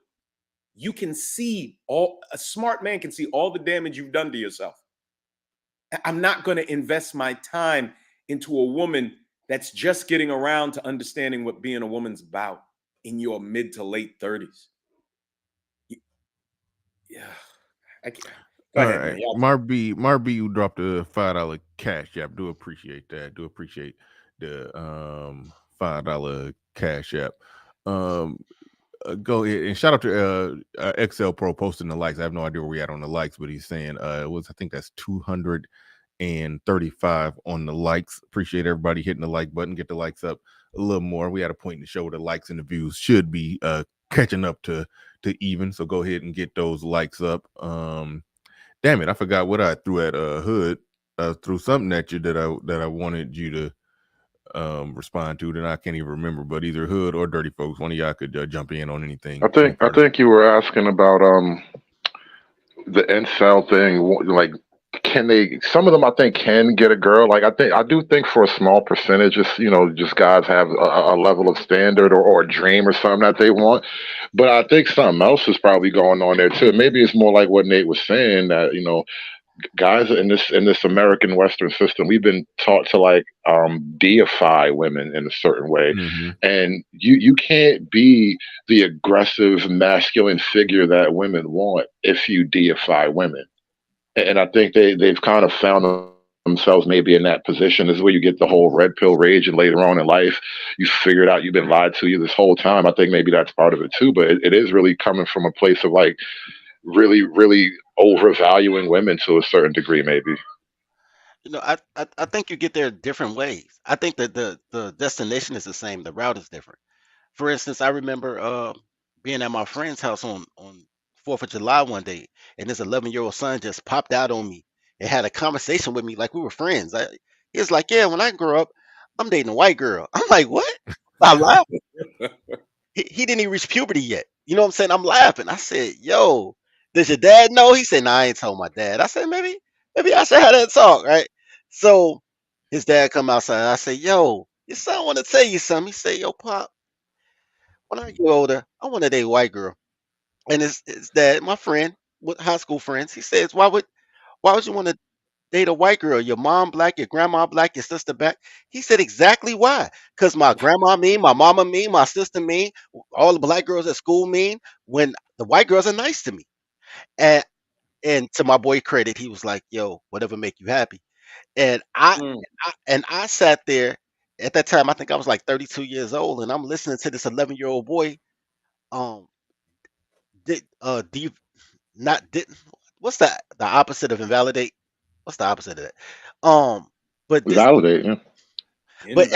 you can see a smart man can see all the damage you've done to yourself. I'm not going to invest my time into a woman that's just getting around to understanding what being a woman's about in your mid to late 30s. Yeah. Go ahead, right. man. Marby, you dropped a $5 cash app. Do appreciate that. Do appreciate the $5 cash app. Go ahead and shout out to XL Pro posting the likes. I have no idea where we at on the likes, but he's saying I think that's 235 on the likes. Appreciate everybody hitting the like button. Get the likes up a little more. We had a point in the show where the likes and the views should be catching up to even. So go ahead and get those likes up. Damn it, I forgot what I threw at Hood. Threw something at you that I wanted you to respond to that I can't even remember, but either Hood or Dirty Folks, one of y'all could jump in on anything. I think you were asking about the incel thing. Like, can they? Some of them I think can get a girl. Like I do think for a small percentage, just guys have a level of standard or a dream or something that they want. But I think something else is probably going on there too. Maybe it's more like what Nate was saying, that guys in this American Western system, we've been taught to deify women in a certain way, and you can't be the aggressive masculine figure that women want if you deify women. And I think they've kind of found themselves maybe in that position. This is where you get the whole red pill rage, and later on in life you figured out you've been lied to this whole time. I think maybe that's part of it too, but it is really coming from a place of really, really overvaluing women to a certain degree, maybe. I think you get there different ways. I think that the destination is the same. The route is different. For instance, I remember being at my friend's house on 4th of July one day, and his 11-year-old son just popped out on me and had a conversation with me like we were friends. He was like, "Yeah, when I grow up, I'm dating a white girl." I'm like, "What?" I laughing. He didn't even reach puberty yet. You know what I'm saying? I'm laughing. I said, "Yo, does your dad know?" He said, "Nah, I ain't told my dad." I said, maybe I should have that talk, right? So his dad come outside. I say, "Yo, your son want to tell you something." He say, "Yo, Pop, when I get older, I want to date a white girl." And his dad, my friend, with high school friends, he says, "Why would you want to date a white girl? Your mom black, your grandma black, your sister black." He said, "Exactly why? Because my grandma mean, my mama mean, my sister mean, all the black girls at school mean, when the white girls are nice to me." And to my boy credit, he was like, "Yo, whatever make you happy." And I sat there at that time. I think I was like 32 years old, and I'm listening to this 11-year-old boy. Do you not did What's the opposite of invalidate? What's the opposite of that? But Validate, yeah. But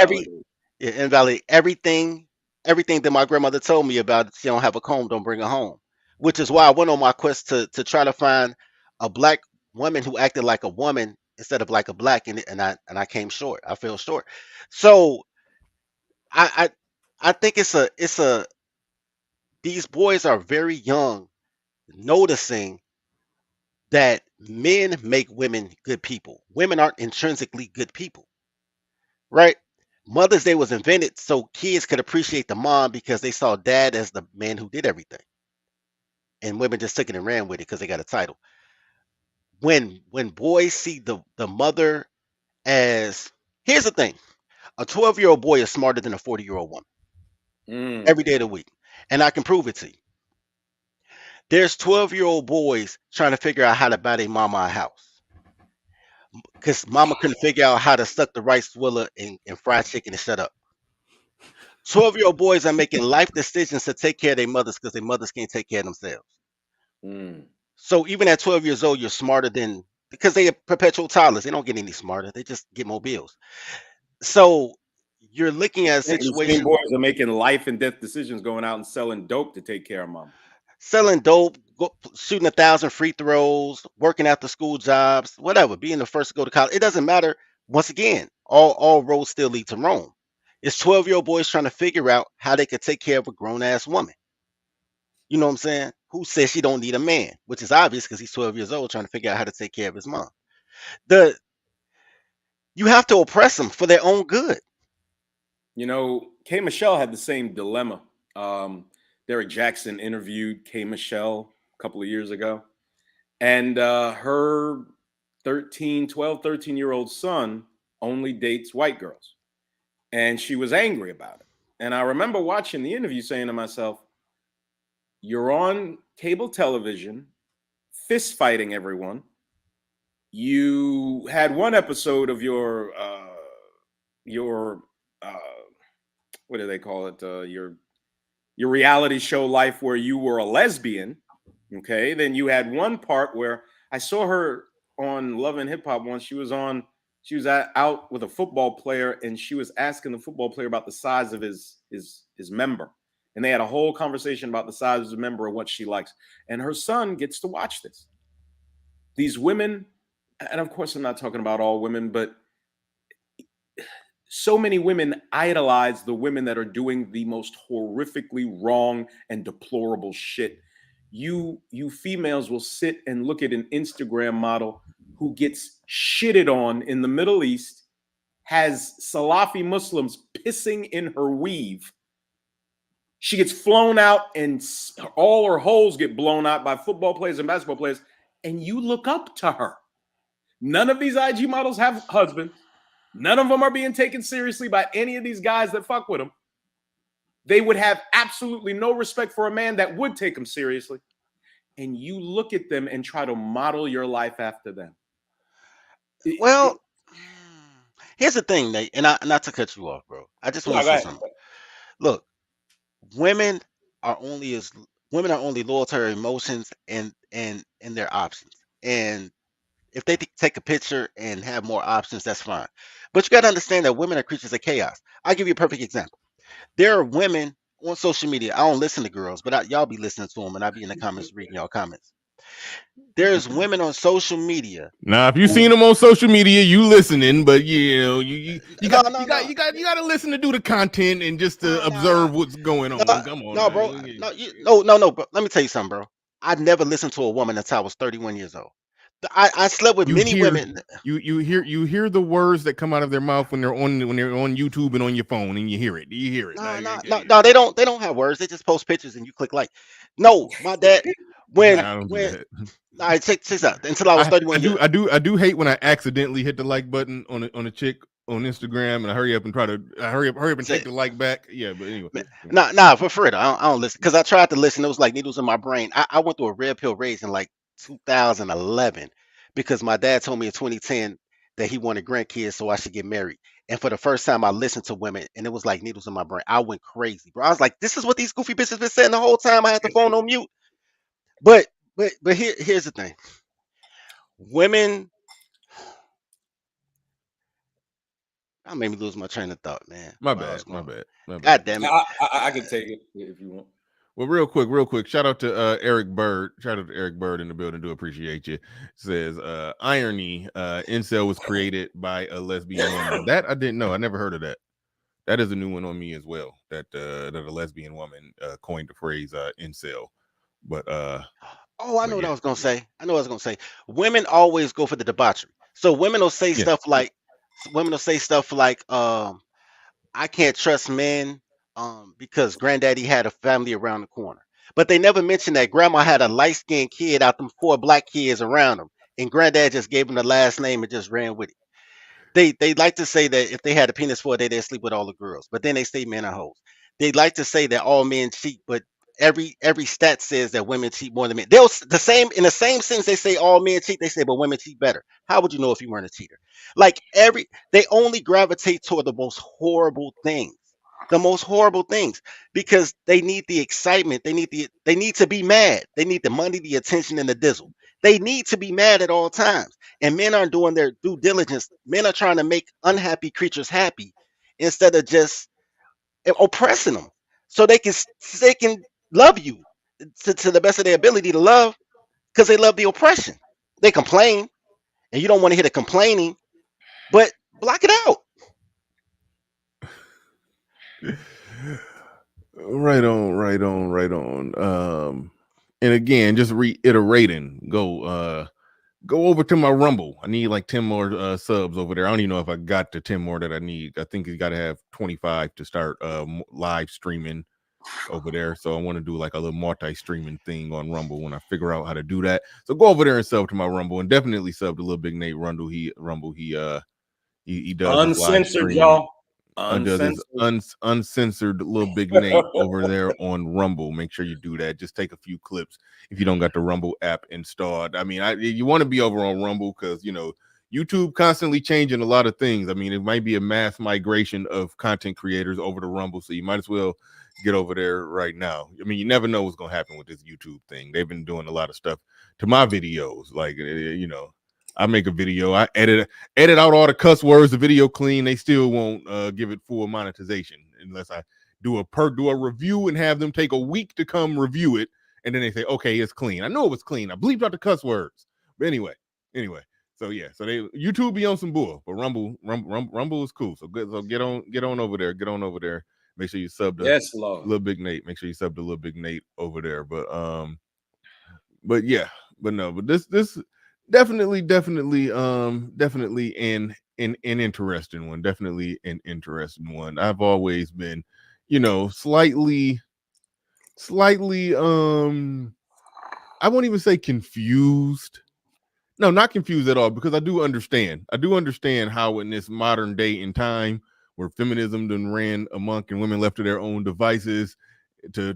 invalidate everything that my grandmother told me about. She don't have a comb, don't bring her home. which is why I went on my quest to try to find a black woman who acted like a woman instead of like a black, and I came short. I fell short. So I I think it's a these boys are very young, noticing that men make women good people. Women aren't intrinsically good people, right? Mother's Day was invented so kids could appreciate the mom because they saw dad as the man who did everything, and women just took it and ran with it because they got a title. When boys see the mother as, here's the thing, a 12-year-old boy is smarter than a 40-year-old woman every day of the week, and I can prove it to you. There's 12-year-old boys trying to figure out how to buy their mama a house because mama couldn't figure out how to suck the rice swiller and fry chicken and shut up. 12-year-old boys are making life decisions to take care of their mothers because their mothers can't take care of themselves. So even at 12 years old, you're smarter than, because they are perpetual toddlers. They don't get any smarter. They just get more bills. So you're looking at a The same situation, boys are making life and death decisions, going out and selling dope to take care of mom. selling dope, shooting 1,000 free throws, working after school jobs, whatever, being the first to go to college. It doesn't matter. Once again, all roads still lead to Rome. It's 12-year-old boys trying to figure out how they could take care of a grown-ass woman. You know what I'm saying? Who says she don't need a man, which is obvious because he's 12 years old trying to figure out how to take care of his mom. You have to oppress them for their own good. You know, K. Michelle had the same dilemma. Derek Jackson interviewed K. Michelle a couple of years ago, and her 13-year-old son only dates white girls, and she was angry about it. And I remember watching the interview saying to myself, you're on cable television, fist fighting everyone. You had one episode of your what do they call it? Your reality show life where you were a lesbian. Okay. Then you had one part where I saw her on Love and Hip Hop once. She was out with a football player, and she was asking the football player about the size of his member. And they had a whole conversation about the size of the member and what she likes. And her son gets to watch this. These women, and of course I'm not talking about all women, but so many women idolize the women that are doing the most horrifically wrong and deplorable shit. You females will sit and look at an Instagram model who gets shitted on in the Middle East, has Salafi Muslims pissing in her weave. She gets flown out and all her holes get blown out by football players and basketball players, and you look up to her. None of these IG models have husbands. None of them are being taken seriously by any of these guys that fuck with them. They would have absolutely no respect for a man that would take them seriously. And you look at them and try to model your life after them. Well, here's the thing, Nate, and not to cut you off, bro. I just want to say something. Look, women are only loyal to their emotions and their options. And if they take a picture and have more options, that's fine. But you got to understand that women are creatures of chaos. I'll give you a perfect example. There are women on social media. I don't listen to girls, but y'all be listening to them, and I'll be in the comments reading y'all comments. There's women on social media. Now, if you seen them on social media, you listening, but you got to listen to do the content and just to observe what's going on. Come on, no, bro. No, bro. Let me tell you something, bro. I never listened to a woman until I was 31 years old. I slept with many women. You hear the words that come out of their mouth when they're on YouTube and on your phone, and you hear it. You hear it. No, they don't have words. They just post pictures and you click like. No, my dad. When all right, check this out. Until I was 31 years. I do hate when I accidentally hit the like button on a chick on Instagram, and I hurry up and hurry up and take the like back. Yeah, but anyway. Nah, for real. I don't listen because I tried to listen. It was like needles in my brain. I went through a red pill raise in like 2011 because my dad told me in 2010 that he wanted grandkids, so I should get married. And for the first time, I listened to women, and it was like needles in my brain. I went crazy, bro. I was like, "This is what these goofy bitches been saying the whole time." I had the phone on mute. But here's the thing. Women, I made me lose my train of thought, man. My bad. God damn it. I can take it if you want. Well, real quick. Shout out to Eric Bird. Shout out to Eric Bird in the building. Do appreciate you. Says irony. Incel was created by a lesbian woman. That I didn't know. I never heard of that. That is a new one on me as well. That that a lesbian woman coined the phrase incel. But Oh, I know but what yeah, I was gonna say. I know what I was gonna say. Women always go for the debauchery. So yeah. women will say stuff like, I can't trust men because granddaddy had a family around the corner. But they never mention that grandma had a light skinned kid out them 4 black kids around them. And granddad just gave him the last name and just ran with it. They like to say that if they had a penis for a day, they'd sleep with all the girls. But then they say men are hoes. They like to say that all men cheat, but every stat says that women cheat more than men. The same in the same sense they say all men cheat, they say but women cheat better. How would you know if you weren't a cheater? Like they only gravitate toward the most horrible things. The most horrible things because they need the excitement. They need to be mad. They need the money, the attention, and the dizzle. They need to be mad at all times. And men aren't doing their due diligence. Men are trying to make unhappy creatures happy instead of just oppressing them, so they can love you to the best of their ability to love, because they love the oppression. They complain, and you don't want to hear the complaining, but block it out. Right on. And again, just reiterating, go over to my Rumble. I need like 10 more subs over there. I don't even know if I got the 10 more that I need. I think you got to have 25 to start live streaming over there. So I want to do like a little multi-streaming thing on Rumble when I figure out how to do that. So go over there and sub to my Rumble, and definitely sub to Little Big Nate Rumble. He does his live Uncensored, stream. y'all. Does his Uncensored. uncensored Little Big Nate over there on Rumble. Make sure you do that. Just take a few clips if you don't got the Rumble app installed. I mean, you want to be over on Rumble because YouTube constantly changing a lot of things. I mean, it might be a mass migration of content creators over to Rumble, so you might as well get over there right now. I mean, you never know what's gonna happen with this YouTube thing. They've been doing a lot of stuff to my videos, like I make a video, I edit out all the cuss words, the video clean. They still won't give it full monetization unless I do a review and have them take a week to come review it, and then they say, okay, it's clean. I know it was clean. I bleeped out the cuss words. But anyway. So yeah, so YouTube be on some bull, but Rumble is cool. So good. So get on over there. Get on over there. Make sure you sub to Yes, Lord. Little Big Nate. Make sure you sub to Little Big Nate over there. But yeah, but this definitely an interesting one. Definitely an interesting one. I've always been, slightly I won't even say confused. No, not confused at all, because I do understand. I do understand how in this modern day and time where feminism done ran amok and women left to their own devices to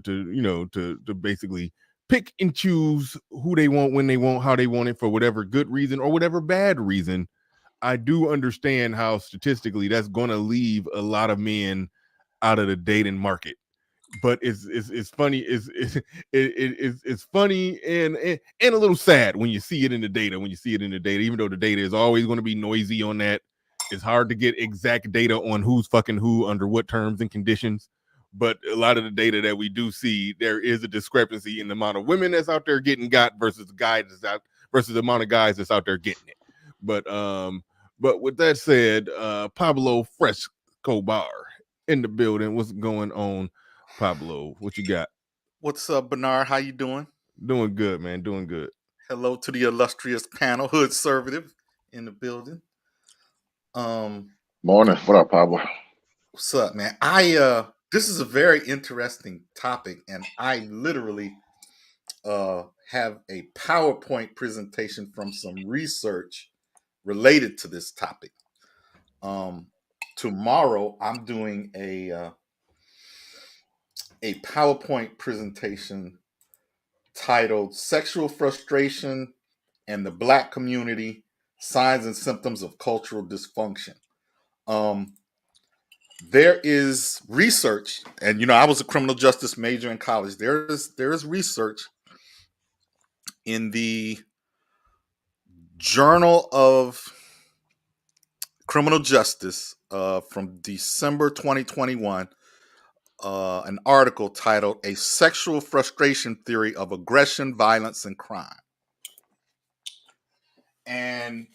basically pick and choose who they want, when they want, how they want it, for whatever good reason or whatever bad reason. I do understand how statistically that's going to leave a lot of men out of the dating market. But it's funny. It's funny and a little sad when you see it in the data. Even though the data is always going to be noisy on that, it's hard to get exact data on who's fucking who under what terms and conditions. But a lot of the data that we do see, there is a discrepancy in the amount of women that's out there getting got versus the amount of guys that's out there getting it. But with that said, Pablo Frescobar in the building. What's going on, Pablo? What you got? What's up, Bernard? How you doing? Doing good, man. Doing good. Hello to the illustrious panel, Hood Conservative in the building. Morning. What up, Pablo? What's up, man? This is a very interesting topic, and I literally have a PowerPoint presentation from some research related to this topic. Tomorrow, I'm doing a PowerPoint presentation titled "Sexual Frustration and the Black Community: Signs and Symptoms of Cultural Dysfunction." There is research, and I was a criminal justice major in college. There is research in the Journal of Criminal Justice from December 2021 an article titled "A Sexual Frustration Theory of Aggression, Violence, and Crime," and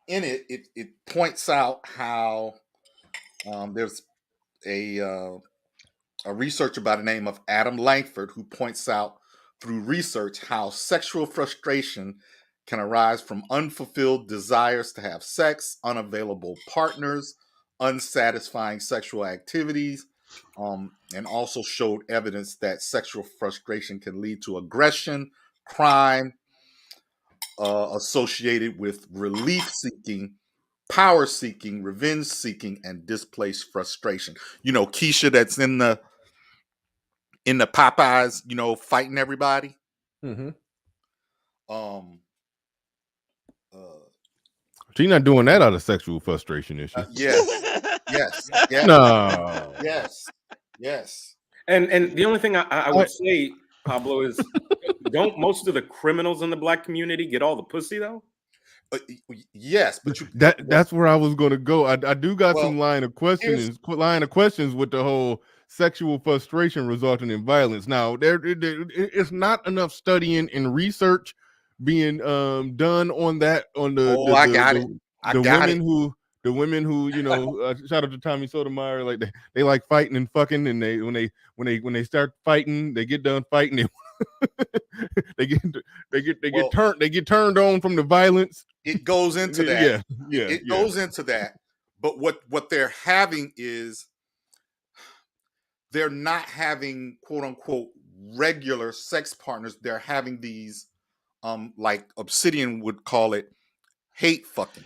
in it points out how there's a researcher by the name of Adam Langford who points out through research how sexual frustration can arise from unfulfilled desires to have sex, unavailable partners, unsatisfying sexual activities, and also showed evidence that sexual frustration can lead to aggression, crime, associated with relief seeking, power seeking, revenge seeking, and displaced frustration. You know, Keisha that's in the Popeyes, you know, fighting everybody. Mm-hmm. She's not doing that out of sexual frustration, is she? Yes. No. Yes. And the only thing I would say, Pablo, is don't most of the criminals in the black community get all the pussy though? Yes, but that's where I was going to go. I do got some line of questions with the whole sexual frustration resulting in violence. Now, it's not enough studying and research being done on that. On the women who you know, shout out to Tommy Sotomayor, like they like fighting and fucking, and when they start fighting, they get done fighting. They get turned on from the violence. It goes into that. It goes into that. But what they're having is they're not having quote unquote regular sex partners. They're having these like Obsidian would call it hate fucking.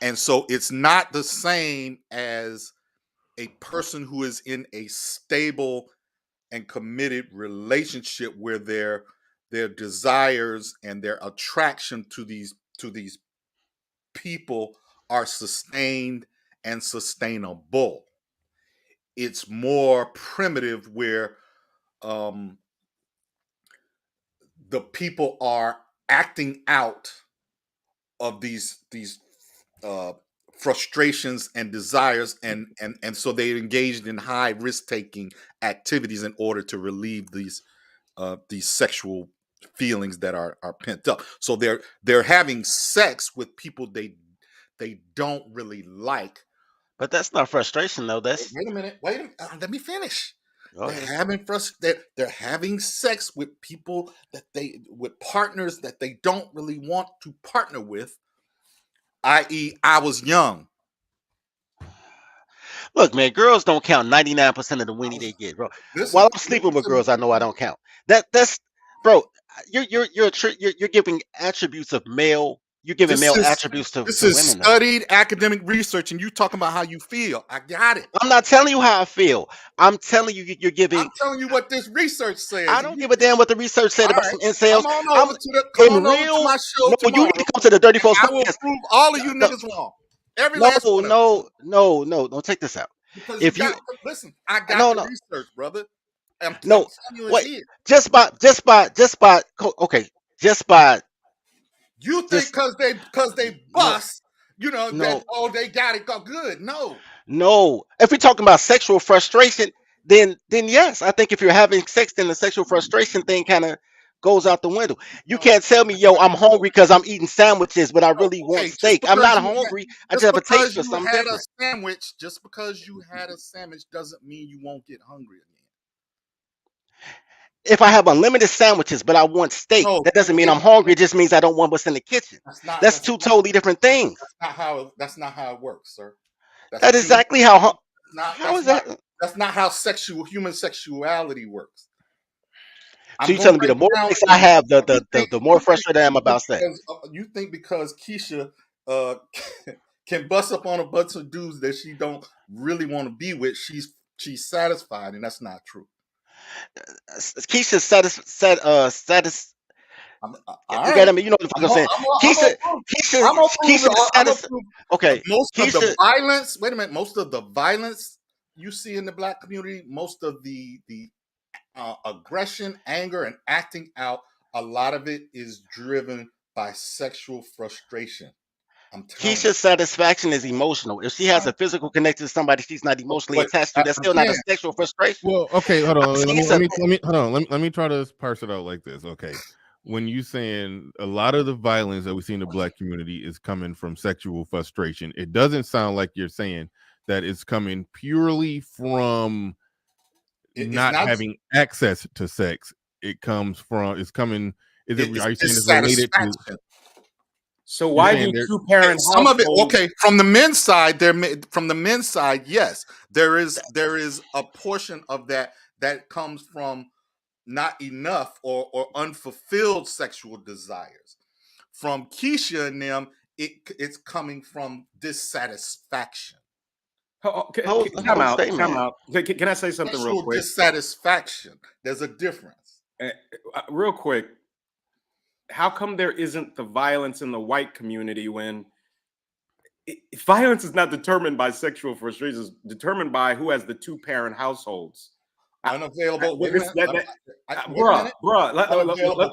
And so it's not the same as a person who is in a stable and committed relationship where their desires and their attraction to these people are sustained and sustainable. It's more primitive where the people are acting out of these frustrations and desires, and so they engaged in high risk taking activities in order to relieve these sexual feelings that are pent up. So they're having sex with people they don't really like. But that's not frustration though. That's wait a minute. Let me finish. They're they're having sex with people with partners that they don't really want to partner with, i.e., I was young. Look, man, girls don't count 99% of the winning they get, bro. While I'm sleeping with girls, I know I don't count. That's bro. You're giving attributes of male. You're giving male attributes to women. This is studied academic research, and you talking about how you feel. I got it. I'm not telling you how I feel. I'm telling you you're giving. I'm telling you what this research says. I don't give a damn what the research said about some incels. Come on over to my show no, tomorrow. You need to come to the Dirty Folks. I will prove all of you niggas wrong. Every last one. No. Don't take this out. Because if you listen, I got the research, brother. Wait. Just by. Okay. Just by. You think because they bust, you know, that they got it good. No. If we're talking about sexual frustration, then yes, I think if you're having sex, then the sexual frustration thing kind of goes out the window. You can't tell me, yo, I'm hungry because I'm eating sandwiches, but I really want steak. I'm not hungry. I just have a taste for something different. Just because you had a sandwich doesn't mean you won't get hungry again. If I have unlimited sandwiches, but I want steak, that doesn't mean I'm hungry. It just means I don't want what's in the kitchen. That's two totally different things. That's not how it works, sir. That's exactly how. How is that? That's not how human sexuality works. So you're telling me the more sex I have, the more frustrated I am about sex. You think because Keisha can bust up on a bunch of dudes that she don't really want to be with, she's satisfied, and that's not true. Keisha's satisfied. You get me? You know what I'm saying? Keisha satisfied. Okay. Most of the violence. Wait a minute. Most of the violence you see in the black community, most of the aggression, anger, and acting out, a lot of it is driven by sexual frustration. I'm telling Keisha's satisfaction is emotional. If she has a physical connection to somebody she's not emotionally But attached to, that's still not a again, sexual frustration. Well, okay, hold on. I'm saying Let me it's a let me hold on. Let me try to parse it out like this. Okay, when you saying a lot of the violence that we see in the black community is coming from sexual frustration, it doesn't sound like you're saying that it's coming purely from it's not not having access to sex. It comes from. It's coming. Is it? it's Are you saying it's related to? dissatisfaction. So You're why saying do there. two-parent Some of it, households? okay, from the men's side, from the men's side, yes, there is a portion of that comes from not enough or unfulfilled sexual desires. From Keisha and them, it's coming from dissatisfaction. Time out. Time out. Can I say something real Sexual quick? dissatisfaction. There's a difference. Real quick. How come there isn't the violence in the white community when violence is not determined by sexual frustrations, it's determined by who has the two-parent households? Unavailable. Bruh, let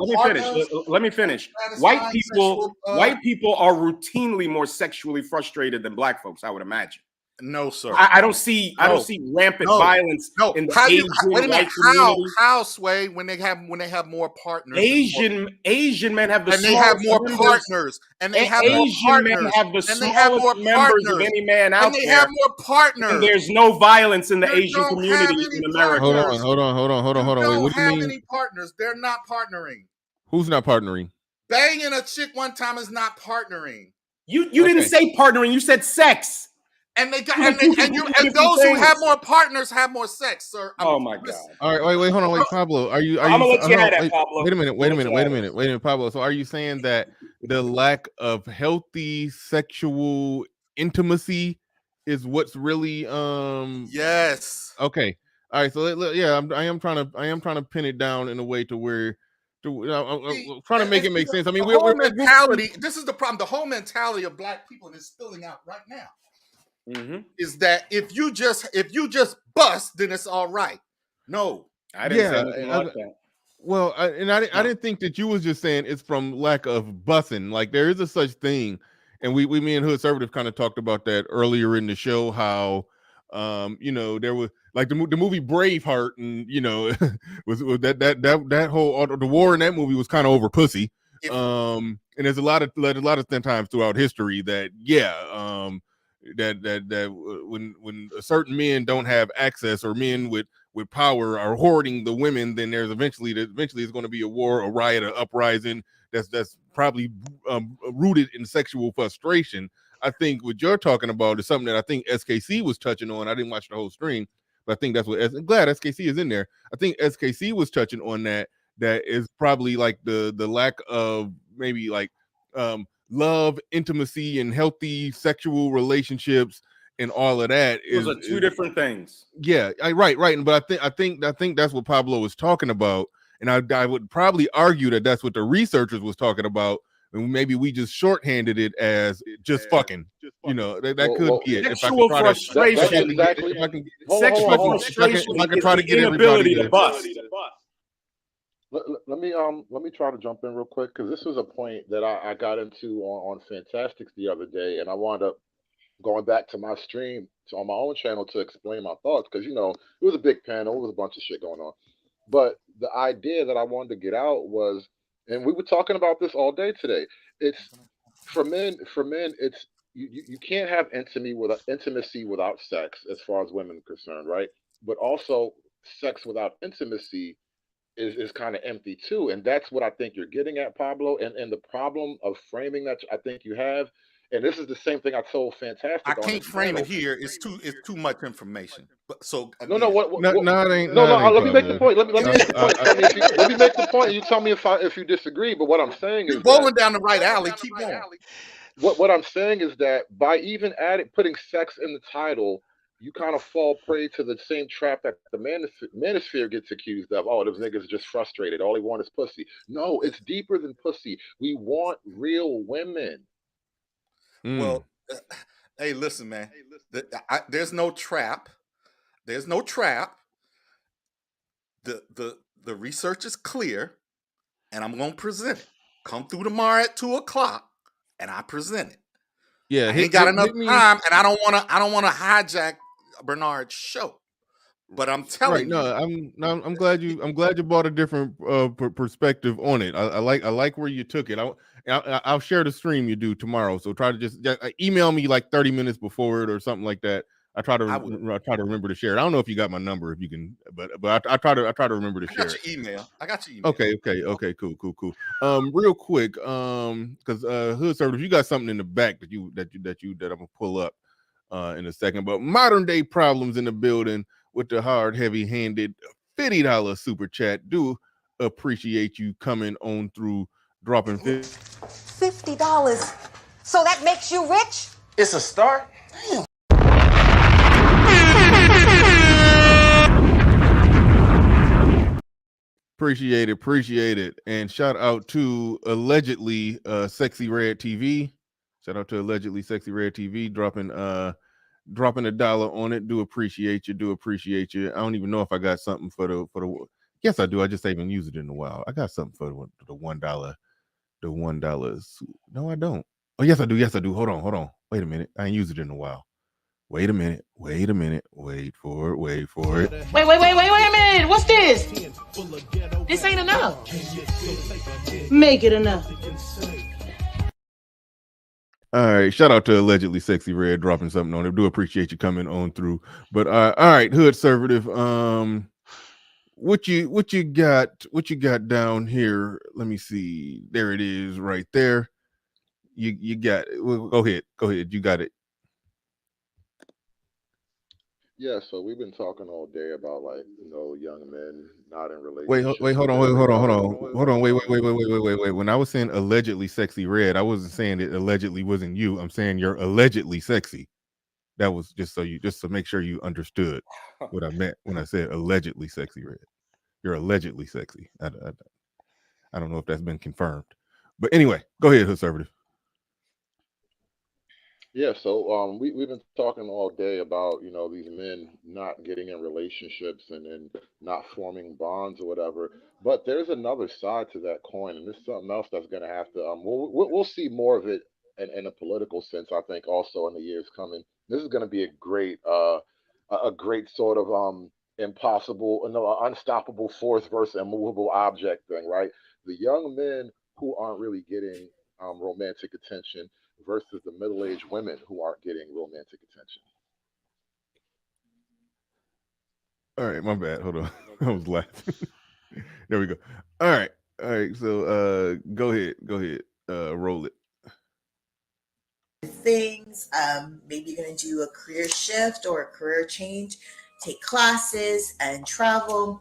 me finish. Let me finish. White people are routinely more sexually frustrated than black folks, I would imagine. No, sir. I don't see rampant violence in the Asian wait a minute. white community. How Sway when they have more partners? Asian men have the and they have more members, partners and they have more Asian partners men have the and they have more smallest members partners of any man out and they there. have more partners. And there's no violence in the You Asian don't community have any in America. Hold on. Wait, what do you mean? Any partners? They're not partnering. Who's not partnering? Banging a chick one time is not partnering. You didn't say partnering. You said sex. And they got and those who have more partners have more sex, sir. Oh my God! All right, wait, hold on, wait, Pablo. I'm gonna let you have that, Pablo. Wait a minute, Pablo. So, are you saying that the lack of healthy sexual intimacy is what's really Yes. Okay. All right. So I am trying to pin it down in a way to where I'm trying to make it make sense. I mean, we're mentality. This is the problem. The whole mentality of black people, and it's spilling out right now. Is that if you just bust, then it's all right. No, I didn't say anything like that. Well, I didn't think that you was just saying it's from lack of bussing. Like there is a such thing, and we me and Hood Conservative kind of talked about that earlier in the show. How there was like the movie Braveheart, and was that whole the war in that movie was kind of over pussy. And there's a lot of times throughout history that that when certain men don't have access, or men with power are hoarding the women, then there's eventually it's going to be a war, a riot, an uprising that's probably rooted in sexual frustration. I think what you're talking about is something that I think SKC was touching on. I didn't watch the whole stream, but I think that's what I'm glad SKC is in there. I think SKC was touching on that is probably like the lack of maybe like love, intimacy, and healthy sexual relationships, and all of that. Those are two different things. Yeah, right. But I think that's what Pablo was talking about, and I would probably argue that that's what the researchers was talking about, and maybe we just shorthanded it as just fucking. That could be it. Sexual frustration. Exactly. Sexual frustration. If I can try to get everybody to bust. Let me try to jump in real quick, because this was a point that I got into on Fantastics the other day, and I wound up going back to my stream on my own channel to explain my thoughts, because it was a big panel, it was a bunch of shit going on, but the idea that I wanted to get out was, and we were talking about this all day today, it's for men it's you can't have intimacy without sex, as far as women are concerned, right? But also sex without intimacy is kind of empty too, and that's what I think you're getting at, Pablo, and the problem of framing that I think you have. And this is the same thing I told Fantastic. I can't frame it here. It's too much information. But so again, no. Let me make the point. Let me make the point. Let me make the point. And you tell me if you disagree. But what I'm saying is, rolling down the right alley. Keep going. What I'm saying is that by even putting sex in the title, you kind of fall prey to the same trap that the manosphere gets accused of. Oh, those niggas are just frustrated. All they want is pussy. No, it's deeper than pussy. We want real women. Well, hey, listen, man. There's no trap. There's no trap. The research is clear, and I'm going to present it. Come through tomorrow at 2:00, and I present it. Yeah, I ain't got enough hit me. time, and I don't want to hijack Bernard's show. But I'm telling No, I'm glad you brought a different perspective on it. I like where you took it. I'll share the stream you do tomorrow. So try to just email me like 30 minutes before it or something like that. I try to remember to share it. I don't know if you got my number, if you can, but I try to remember to share it. I got your email. Okay, cool. Real quick, because Hood Service, you got something in the back that I'm gonna pull up in a second. But modern day problems in the building with the hard, heavy-handed $50 super chat. Do appreciate you coming on through, dropping $50. So that makes you rich? It's a start. Damn. Appreciate it. And shout out to allegedly Sexy Red TV. Shout out to allegedly Sexy Red TV dropping $1 on it. Do appreciate you. I don't even know if I got something for the yes, I do. I just haven't used it in a while. I got something for the $1. The $1. No, I don't. Oh, yes, I do. Hold on. Wait a minute. I ain't used it in a while. Wait a minute. Wait for it. Wait a minute. What's this? This ain't enough. Make it enough. All right, shout out to allegedly Sexy Red dropping something on it. Do appreciate you coming on through. But all right, Hood Conservative, what you got down here? Let me see. There it is, right there. You got it. Well, go ahead. You got it. Yeah, so we've been talking all day about young men not in relationships. Hold on. Wait. When I was saying allegedly Sexy Red, I wasn't saying it allegedly wasn't you. I'm saying you're allegedly sexy. That was just to make sure you understood what I meant when I said allegedly Sexy Red. You're allegedly sexy. I don't know if that's been confirmed, but anyway, go ahead, Conservative. Yeah, so we've been talking all day about these men not getting in relationships and not forming bonds or whatever. But there's another side to that coin, and this is something else that's going to have to we'll see more of it in a political sense, I think, also in the years coming. This is going to be a great sort of impossible, unstoppable force versus immovable object thing, right? The young men who aren't really getting romantic attention versus the middle-aged women who aren't getting romantic attention. All right, my bad. Hold on. I was laughing. There we go. All right. So go ahead. Roll it. Things. Maybe you're going to do a career shift or a career change, take classes and travel,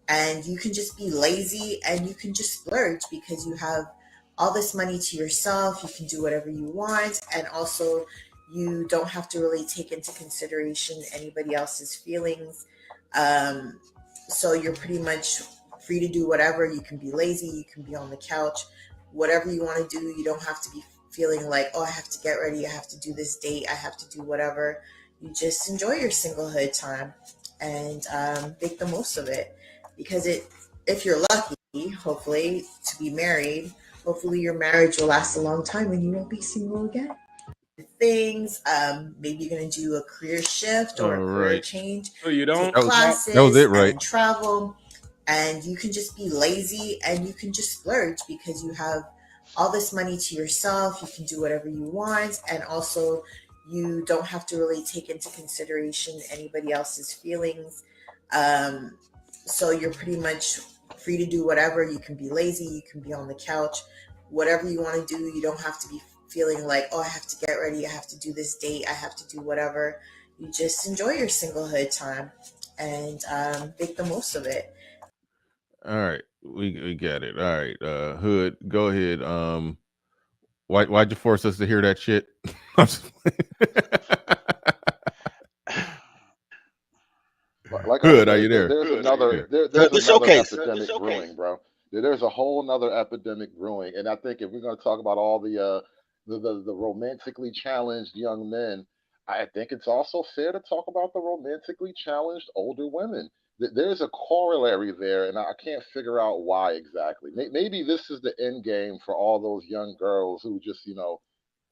and you can just be lazy and you can just splurge because you have all this money to yourself. You can do whatever you want, and also you don't have to really take into consideration anybody else's feelings. So you're pretty much free to do whatever. You can be lazy, you can be on the couch, whatever you want to do. You don't have to be feeling like, oh, I have to get ready, I have to do this date, I have to do whatever. You just enjoy your singlehood time and make the most of it, because if you're lucky, hopefully, to be married, hopefully your marriage will last a long time and you won't be single again. Things. Maybe you're going to do a career shift or a career change. So you don't? Take classes that was it, right? and travel, and you can just be lazy and you can just splurge because you have all this money to yourself. You can do whatever you want, and also you don't have to really take into consideration anybody else's feelings. So you're pretty much free to do whatever. You can be lazy, you can be on the couch, whatever you want to do. You don't have to be feeling like, oh, I have to get ready, I have to do this date, I have to do whatever. You just enjoy your singlehood time and make the most of it. All right, we got it. All right, Hood, go ahead. Why'd you force us to hear that shit? Like Hood, I are said, you there? there's another epidemic brewing, bro. There's a whole another epidemic brewing, and I think if we're going to talk about all the romantically challenged young men, I think it's also fair to talk about the romantically challenged older women. There's a corollary there, and I can't figure out why exactly. Maybe this is the end game for all those young girls who just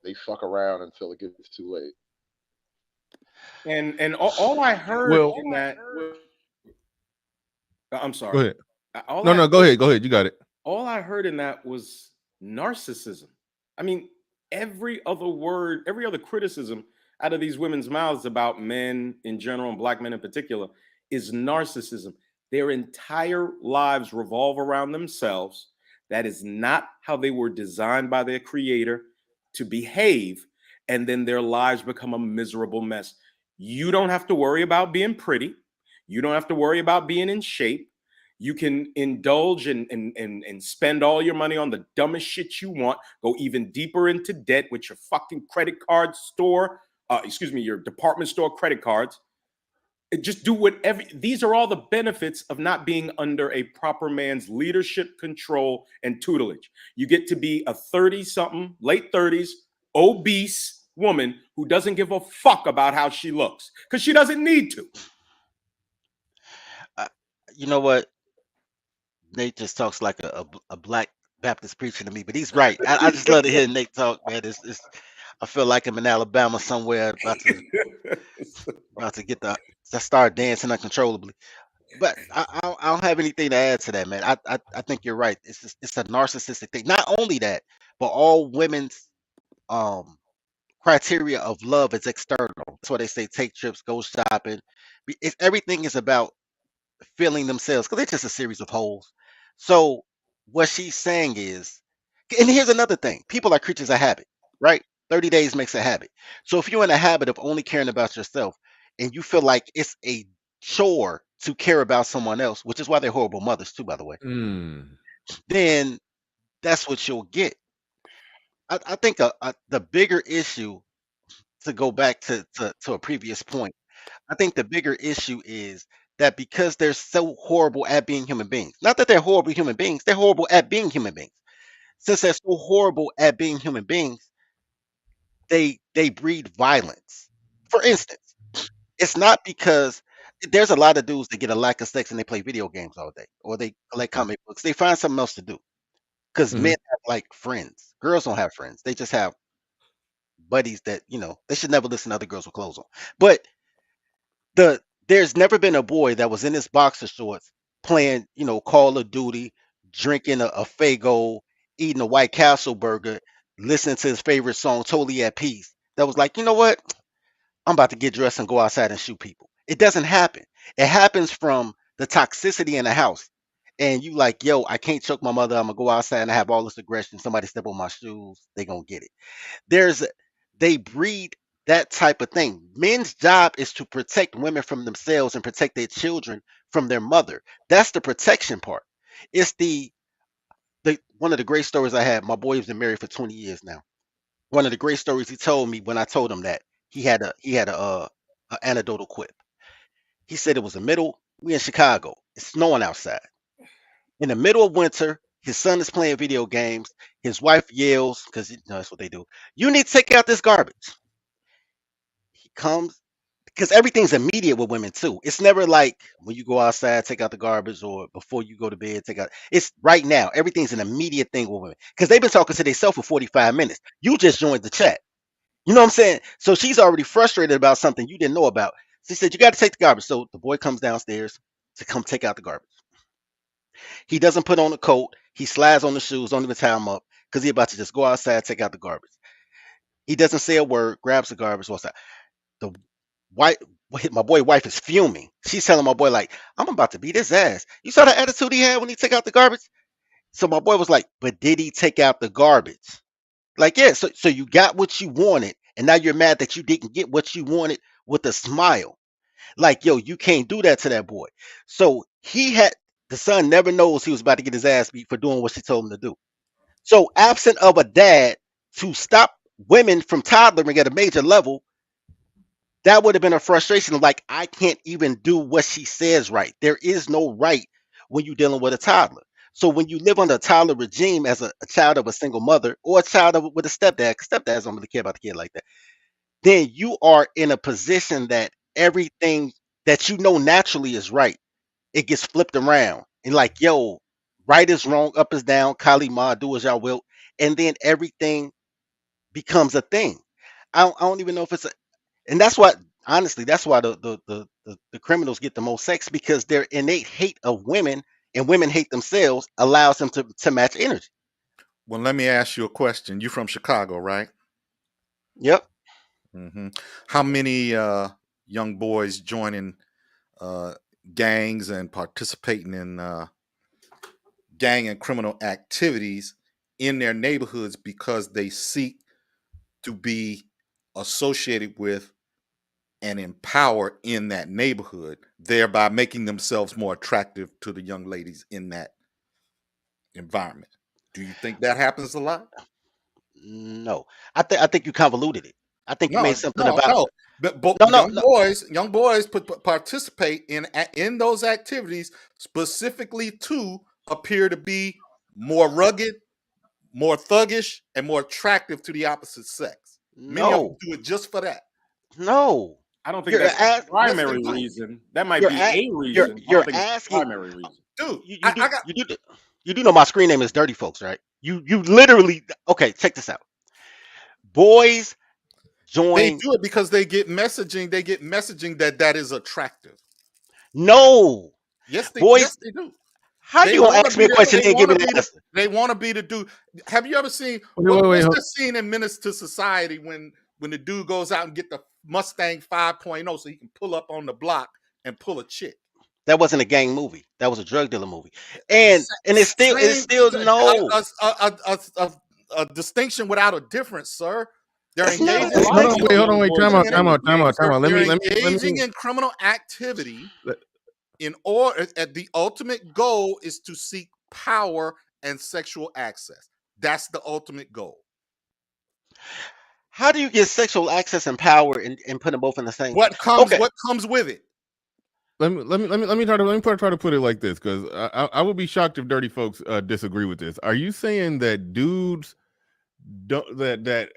they fuck around until it gets too late. And all I heard Well, in that, I'm go sorry. ahead. All No, I no, go ahead. Go ahead. You got it. all I heard in that was narcissism. I mean, every other word, every other criticism out of these women's mouths about men in general and black men in particular is narcissism. Their entire lives revolve around themselves. That is not how they were designed by their creator to behave. And then their lives become a miserable mess. You don't have to worry about being pretty. You don't have to worry about being in shape. You can indulge and spend all your money on the dumbest shit you want. Go even deeper into debt with your fucking credit card store, your department store credit cards. Just do whatever. These are all the benefits of not being under a proper man's leadership, control, and tutelage. You get to be a 30-something, late 30s, obese woman who doesn't give a fuck about how she looks because she doesn't need to. You know what? Nate just talks like a black Baptist preacher to me, but he's right. I just love to hear Nate talk, man. I feel like I'm in Alabama somewhere about to get to start dancing uncontrollably. But I don't have anything to add to that, man. I think you're right. It's a narcissistic thing. Not only that, but all women's criteria of love is external. That's why they say take trips, go shopping. Everything is about feeling themselves because it's just a series of holes. So what she's saying is, and here's another thing: people are creatures of habit, right? 30 days makes a habit. So if you're in a habit of only caring about yourself, and you feel like it's a chore to care about someone else, which is why they're horrible mothers too, by the way, then that's what you'll get. I think the bigger issue, to go back to a previous point, I think the bigger issue is that because they're so horrible at being human beings, not that they're horrible human beings, they're horrible at being human beings. Since they're so horrible at being human beings, they breed violence. For instance, it's not because there's a lot of dudes that get a lack of sex and they play video games all day or they collect comic books. They find something else to do because men have like friends. Girls don't have friends. They just have buddies that they should never listen to other girls with clothes on. But there's never been a boy that was in his boxer shorts playing Call of Duty, drinking a Faygo, eating a White Castle burger, listening to his favorite song, totally at peace. That was like, you know what? I'm about to get dressed and go outside and shoot people. It doesn't happen. It happens from the toxicity in the house. And you like, yo, I can't choke my mother. I'm gonna go outside and have all this aggression. Somebody step on my shoes, they gonna get it. They breed that type of thing. Men's job is to protect women from themselves and protect their children from their mother. That's the protection part. It's the one of the great stories I had. My boy has been married for 20 years now. One of the great stories he told me when I told him that he had a anecdotal quip. He said it was we in Chicago. It's snowing outside. In the middle of winter, his son is playing video games. His wife yells, because that's what they do. You need to take out this garbage. He comes, because everything's immediate with women too. It's never like when you go outside, take out the garbage, or before you go to bed, take out. It's right now. Everything's an immediate thing with women because they've been talking to themselves for 45 minutes. You just joined the chat. You know what I'm saying? So she's already frustrated about something you didn't know about. She said, you got to take the garbage. So the boy comes downstairs to come take out the garbage. He doesn't put on a coat. He slides on the shoes, don't even tie him up because he's about to just go outside, take out the garbage. He doesn't say a word, grabs the garbage, walks out. The my boy wife is fuming. She's telling my boy, like, I'm about to beat his ass. You saw the attitude he had when he took out the garbage? So my boy was like, but did he take out the garbage? Like, yeah, so you got what you wanted, and now you're mad that you didn't get what you wanted with a smile. Like, yo, you can't do that to that boy. So the son never knows he was about to get his ass beat for doing what she told him to do. So absent of a dad to stop women from toddlering at a major level, that would have been a frustration of like, I can't even do what she says right. There is no right when you're dealing with a toddler. So when you live under a toddler regime as a child of a single mother or a child with a stepdad, because stepdads don't really care about the kid like that, then you are in a position that everything that you know naturally is right, it gets flipped around. And like, yo, right is wrong, up is down, Kali Ma, do as y'all will. And then everything becomes a thing. I don't even know if it's a, and that's why honestly, that's why the criminals get the most sex, because their innate hate of women and women hate themselves allows them to match energy. Well, let me ask you a question. You from Chicago, right? Yep. How many young boys joining gangs and participating in gang and criminal activities in their neighborhoods because they seek to be associated with and empower in that neighborhood, thereby making themselves more attractive to the young ladies in that environment? Do you think that happens a lot? No, I think you convoluted it. I think you made No, something no, about no. But no. young boys participate in those activities specifically to appear to be more rugged, more thuggish, and more attractive to the opposite sex. Many of them No, do it just for that. no. I don't think You're that's the ask, Yes, they primary do. reason. That might you're be at, a reason. I don't you're think it's the asking, primary reason. Dude, you do you do know my screen name is Dirty Folks, right? You literally, okay, check this out. Boys they join. do it because they get messaging. They get messaging that is attractive. No, Yes, they boys. do. How They you gonna want to ask me be a the question and give me the answer? they want to be the dude. Have you ever seen Wait, what's hold- the scene in Menace to Society when the dude goes out and get the Mustang 5.0 so he can pull up on the block and pull a chick? That wasn't a gang movie. That was a drug dealer movie. And it's Same still no. a distinction without a difference, sir. They're That's not a engaging. Hold on, wait, Wait a minute. time out. They're Let engaging me. in criminal activity in order at the ultimate goal is to seek power and sexual access. That's the ultimate goal. How do you get sexual access and power and put them both in the same? What Okay. comes with it? Let me try to put it like this, because I would be shocked if dirty folks disagree with this. Are you saying that dudes don't that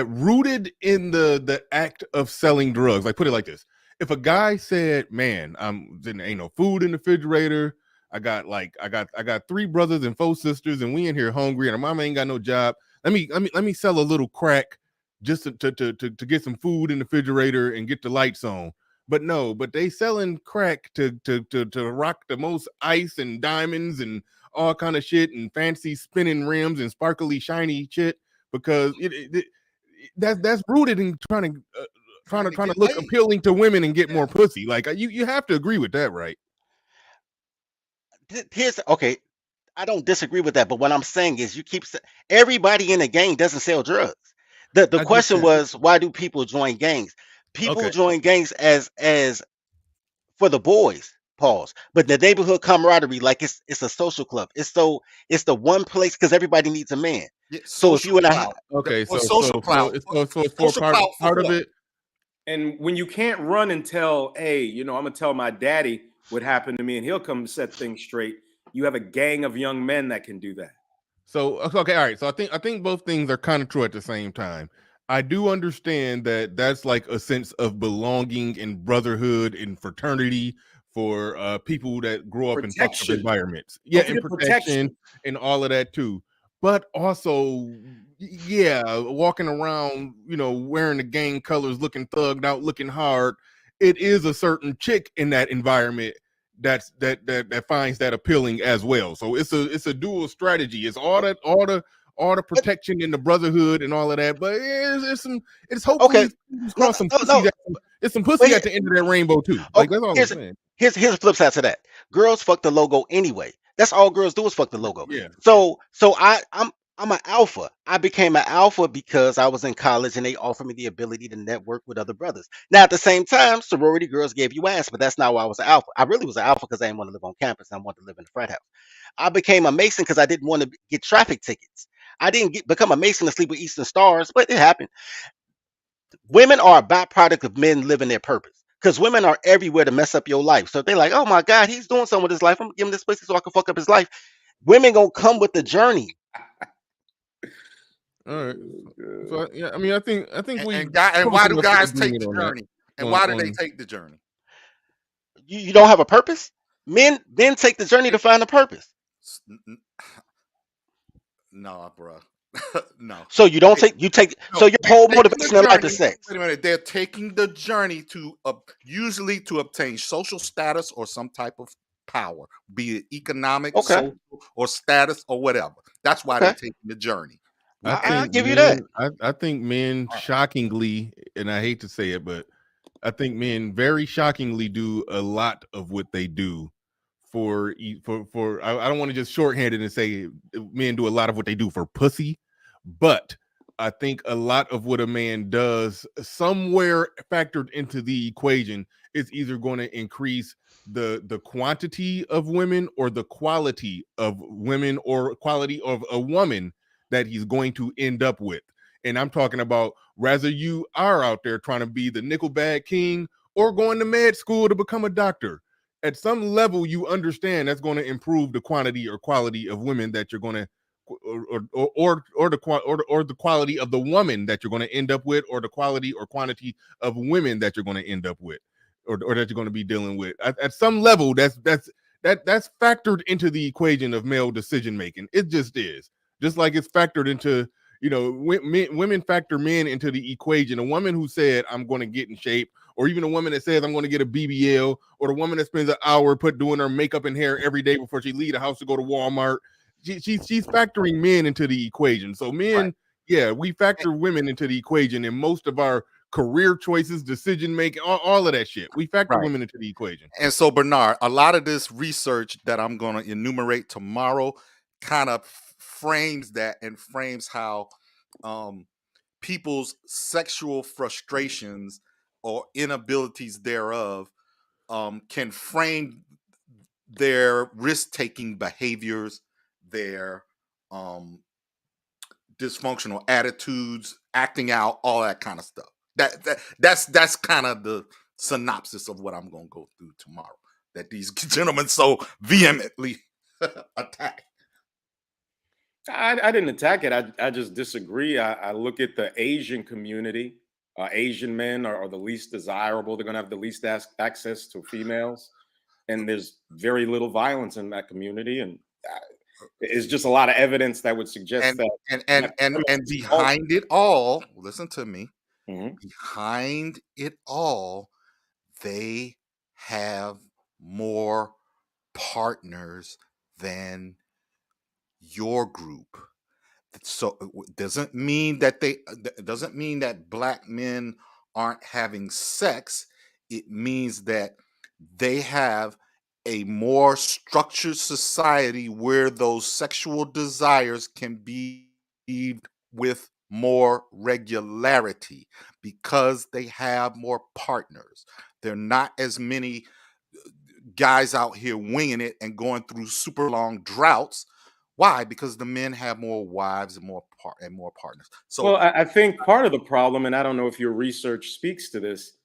rooted in the act of selling drugs? Like, put it like this: if a guy said, "Man, there ain't no food in the refrigerator. I got 3 brothers and 4 sisters, and we in here hungry, and our mama ain't got no job. Let me sell a little crack just to get some food in the refrigerator and get the lights on." But they selling crack to rock the most ice and diamonds and all kind of shit and fancy spinning rims and sparkly shiny shit, because that's rooted in trying to look appealing to women and get more pussy. Like, you have to agree with that, right? Here's okay. I don't disagree with that, but what I'm saying is everybody in a gang doesn't sell drugs. The question was, why do people join gangs? People join gangs as for the boys, pause. But the neighborhood camaraderie, like it's a social club. It's the one place because everybody needs a man. Yeah, so if you in a social clout, it's part of it. And when you can't run and tell, hey, I'm gonna tell my daddy what happened to me, and he'll come set things straight. You have a gang of young men that can do that. So okay, all right. So I think both things are kind of true at the same time. I do understand that that's like a sense of belonging and brotherhood and fraternity for people that grow up in fucked up environments. Yeah, and protection and all of that too. But also, yeah, walking around, wearing the gang colors, looking thugged out, looking hard. It is a certain chick in that environment that finds that appealing as well. So it's a dual strategy. It's all the protection and the brotherhood and all of that, but it's hopefully cross some pussy. It's some pussy at the end of that rainbow too. Like, that's all I'm saying. Here's the flip side to that. Girls fuck the logo anyway. That's all girls do is fuck the logo. Yeah. So I'm an alpha. I became an alpha because I was in college and they offered me the ability to network with other brothers. Now, at the same time, sorority girls gave you ass, but that's not why I was an alpha. I really was an alpha because I didn't want to live on campus. I wanted to live in a frat house. I became a Mason because I didn't want to get traffic tickets. I didn't become a Mason to sleep with Eastern Stars, but it happened. Women are a byproduct of men living their purpose. Because women are everywhere to mess up your life. So if they're like, oh my God, he's doing something with his life, I'm gonna give him this pussy so I can fuck up his life. Women gonna come with the journey. All right. So yeah, I mean, I think we. And why do guys take the journey? And why do they take the journey? You don't have a purpose? Men take the journey to find a purpose. No, bro. No. So you don't take No, so your they're whole taking the motivation in life journey. is sex. Wait a minute. They're taking the journey to usually to obtain social status or some type of power, be it economic, Okay. social, or status or whatever. That's why Okay. they're taking the journey. I'll give you that. I think men shockingly, and I hate to say it, but I think men very shockingly do a lot of what they do for I don't want to just shorthand it and say men do a lot of what they do for pussy, but I think a lot of what a man does somewhere factored into the equation is either going to increase the quantity of women or the quality of women or quality of a woman that he's going to end up with. And I'm talking about whether you are out there trying to be the nickel bag king or going to med school to become a doctor. At some level, you understand that's going to improve the quantity or quality of women that you're going to, or the quality of the woman that you're going to end up with, or the quality or quantity of women that you're going to end up with, or that you're going to be dealing with. At some level, that's factored into the equation of male decision making. It just is. Just like it's factored into, women factor men into the equation. A woman who said, I'm going to get in shape, or even a woman that says, I'm going to get a BBL, or the woman that spends an hour doing her makeup and hair every day before she leave the house to go to Walmart. She's factoring men into the equation. So men, yeah, we factor women into the equation in most of our career choices, decision making, all of that shit. We factor women into the equation. And so, Bernard, a lot of this research that I'm going to enumerate tomorrow kind of frames that and frames how people's sexual frustrations or inabilities thereof can frame their risk-taking behaviors, their dysfunctional attitudes, acting out, all that kind of stuff. That's kind of the synopsis of what I'm going to go through tomorrow that these gentlemen so vehemently attack. I didn't attack it. I just disagree. I look at the Asian community. Asian men are the least desirable. They're going to have the least access to females. And there's very little violence in that community. And it's just a lot of evidence that would suggest and behind it all, listen to me, behind it all, they have more partners than your group. So it doesn't mean that black men aren't having sex. It means that they have a more structured society where those sexual desires can be with more regularity because they have more partners. There are not as many guys out here winging it and going through super long droughts. Why? Because the men have more wives and more partners. So, well, I think part of the problem, and I don't know if your research speaks to this,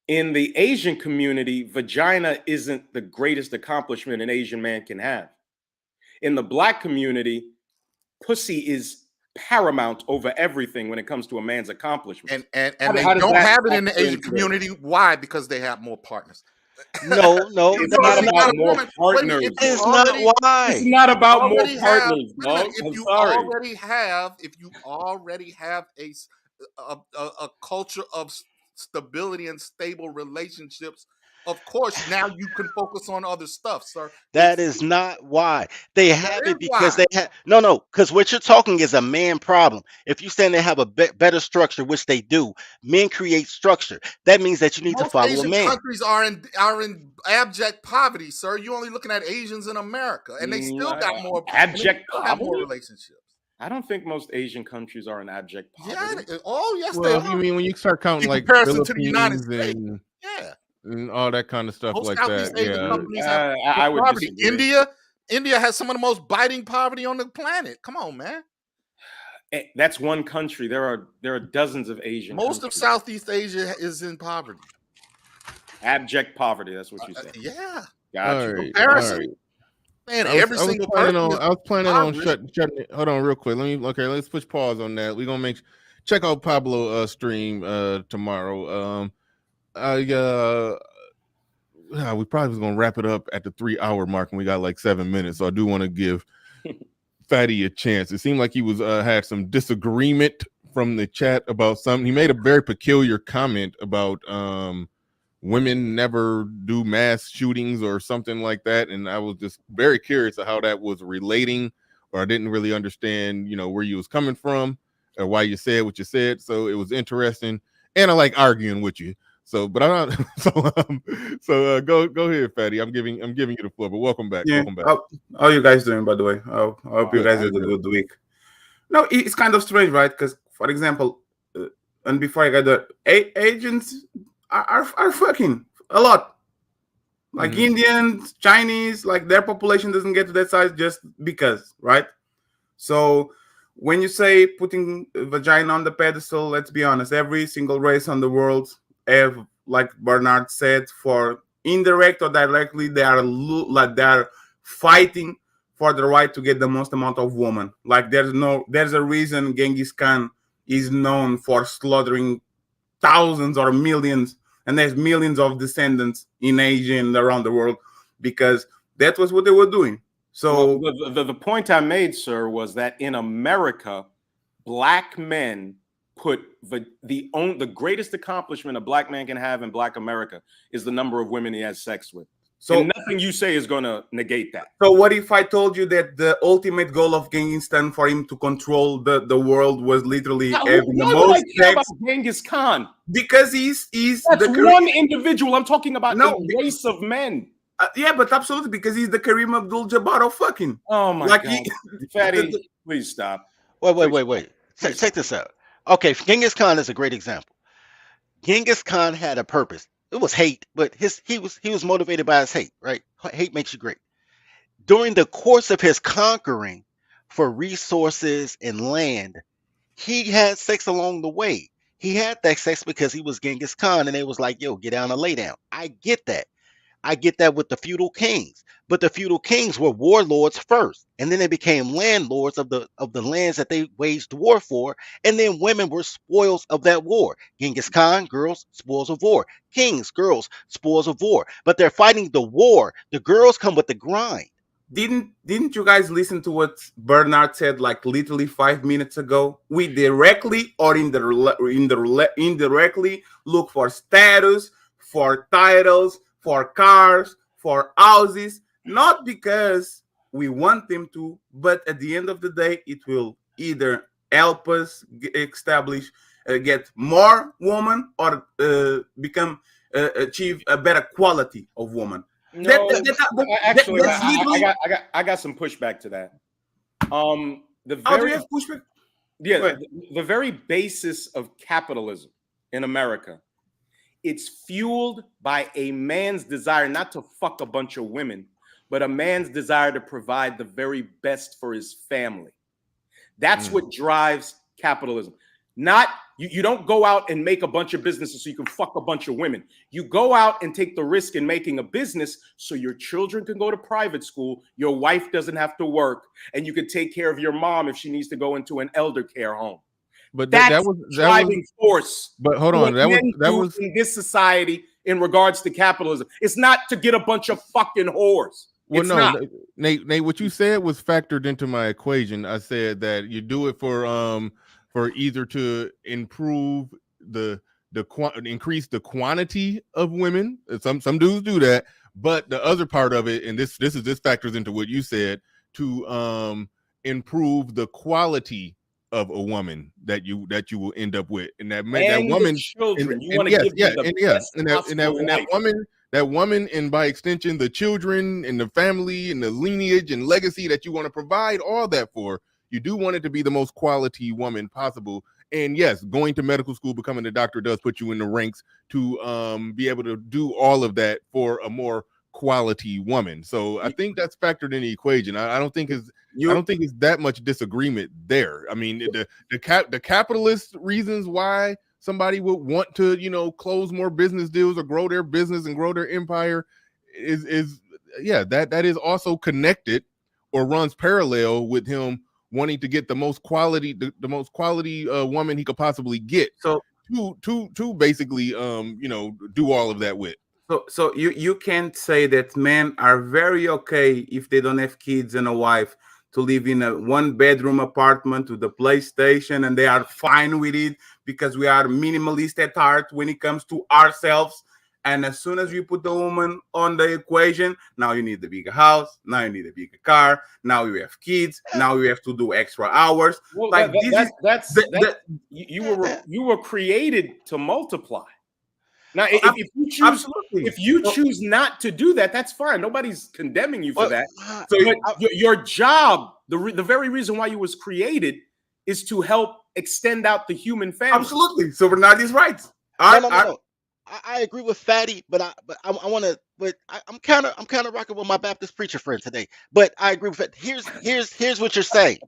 in the Asian community, vagina isn't the greatest accomplishment an Asian man can have. In the black community, pussy is paramount over everything when it comes to a man's accomplishment. And they don't have it in the Asian community. Why? Because they have more partners. No, it's not about more partners. It's not why. It's not about more partners, dog. If you already have a culture of stability and stable relationships, of course, now you can focus on other stuff, sir. That is not why. They have it because they have no, because what you're talking is a man problem. If you saying they have a better structure, which they do, men create structure. That means that you need to follow Asian a man. Countries are in abject poverty, sir. You're only looking at Asians in America, and they still got more abject poverty. More relationships. I don't think most Asian countries are in abject poverty. Yeah. Oh, yes, well, they are. You mean when you start counting like comparison to the United States? And all that kind of stuff most like Southeast that. Asian companies have I would poverty. disagree. India has some of the most biting poverty on the planet. Come on, man. That's one country. There are dozens of Asian. Most of Southeast Asia is in poverty. Abject poverty. That's what you said. Yeah. Gotcha. Comparison. Man, every single person. I was planning on shutting it. Hold on, real quick. Let's push pause on that. We're gonna check out Pablo stream tomorrow. We probably was gonna wrap it up at the 3 hour mark, and we got like 7 minutes. So I do want to give Fatty a chance. It seemed like he was had some disagreement from the chat about something. He made a very peculiar comment about women never do mass shootings or something like that, and I was just very curious of how that was relating, or I didn't really understand, where you was coming from or why you said what you said. So it was interesting, and I like arguing with you. So, but I'm not. Go ahead, Fatty. I'm giving you the floor. But welcome back. Yeah. Welcome back. How you guys doing, by the way? I hope you guys had a good week. No, it's kind of strange, right? Because, for example, and before I got the agents are fucking a lot. Like Indians, Chinese, like their population doesn't get to that size just because, right? So when you say putting vagina on the pedestal, let's be honest, every single race on the world have, like Bernard said, for indirect or directly, they are fighting for the right to get the most amount of women. Like there's a reason Genghis Khan is known for slaughtering thousands or millions, and there's millions of descendants in Asia and around the world, because that was what they were doing. So the point I made, sir, was that in America, black men put the greatest accomplishment a black man can have in black America is the number of women he has sex with. So and nothing you say is going to negate that. So what if I told you that the ultimate goal of Genghis Khan for him to control the world was literally having the most sex? About Genghis Khan? Because he's that's one individual. I'm talking about a race of men. Yeah, but absolutely, because he's the Kareem Abdul-Jabbar of fucking. Oh my God, Fatty, please stop. Wait. Check this out. Okay, Genghis Khan is a great example. Genghis Khan had a purpose. It was hate, but he was motivated by his hate, right? Hate makes you great. During the course of his conquering for resources and land, he had sex along the way. He had that sex because he was Genghis Khan, and they was like, yo, get down and lay down. I get that. I get that with the feudal kings, but the feudal kings were warlords first, and then they became landlords of the lands that they waged war for, and then women were spoils of that war. Genghis Khan, girls, spoils of war. Kings, girls, spoils of war. But they're fighting the war. The girls come with the grind. Didn't you guys listen to what Bernard said like literally 5 minutes ago? We directly or indirectly look for status, for titles, for cars, for houses, not because we want them to, but at the end of the day, it will either help us get more women or achieve a better quality of woman. No, I got some pushback to that. Do you have pushback? Yeah, the very basis of capitalism in America, it's fueled by a man's desire not to fuck a bunch of women, but a man's desire to provide the very best for his family. That's what drives capitalism. Not you don't go out and make a bunch of businesses so you can fuck a bunch of women. You go out and take the risk in making a business so your children can go to private school, your wife doesn't have to work, and you can take care of your mom if she needs to go into an elder care home. But that was driving force. But hold on, that was in this society in regards to capitalism. It's not to get a bunch of fucking whores. Well, no, Nate, what you said was factored into my equation. I said that you do it for either to improve increase the quantity of women. Some dudes do that, but the other part of it, and this factors into what you said, to improve the quality of a woman that you will end up with, and that woman, children. You want to give them the best possible life. That woman, and by extension, the children and the family and the lineage and legacy that you want to provide all that for. You do want it to be the most quality woman possible. And yes, going to medical school, becoming a doctor does put you in the ranks to be able to do all of that for a more quality woman. So I think that's factored in the equation. I don't think it's that much disagreement there. I mean, the capitalist reasons why somebody would want to, close more business deals or grow their business and grow their empire is that is also connected or runs parallel with him wanting to get the most quality woman he could possibly get. So to basically do all of that with. So you can't say that men are very okay if they don't have kids and a wife to live in a 1-bedroom apartment with a PlayStation, and they are fine with it because we are minimalist at heart when it comes to ourselves. And as soon as you put the woman on the equation, now you need a bigger house, now you need a bigger car, now you have kids, now you have to do extra hours. Well, like you were created to multiply. Now, if you choose not to do that, that's fine. Nobody's condemning you for that. So your job, the very reason why you was created, is to help extend out the human family. Absolutely. So Bernard is right. No. I agree with Fatty, but I want to. But I'm kind of rocking with my Baptist preacher friend today. But I agree with it. Here's what you're saying,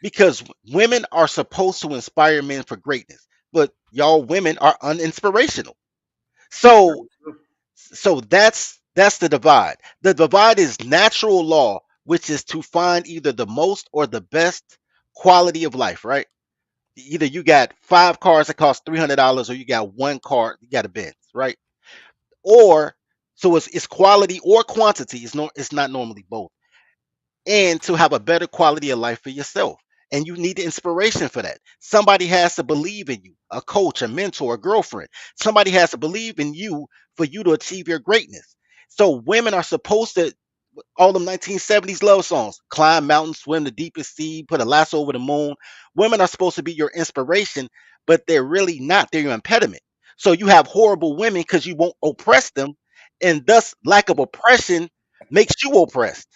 because women are supposed to inspire men for greatness, but y'all women are uninspirational. So that's the divide. The divide is natural law, which is to find either the most or the best quality of life, right? Either you got 5 cars that cost $300, or you got 1 car, you got a Benz, right? Or so it's quality or quantity. It's not normally both. And to have a better quality of life for yourself. And you need the inspiration for that. Somebody has to believe in you, a coach, a mentor, a girlfriend. Somebody has to believe in you for you to achieve your greatness. So women are supposed to, all them 1970s love songs, climb mountains, swim the deepest sea, put a lasso over the moon. Women are supposed to be your inspiration, but they're really not. They're your impediment. So you have horrible women because you won't oppress them, and thus lack of oppression makes you oppressed.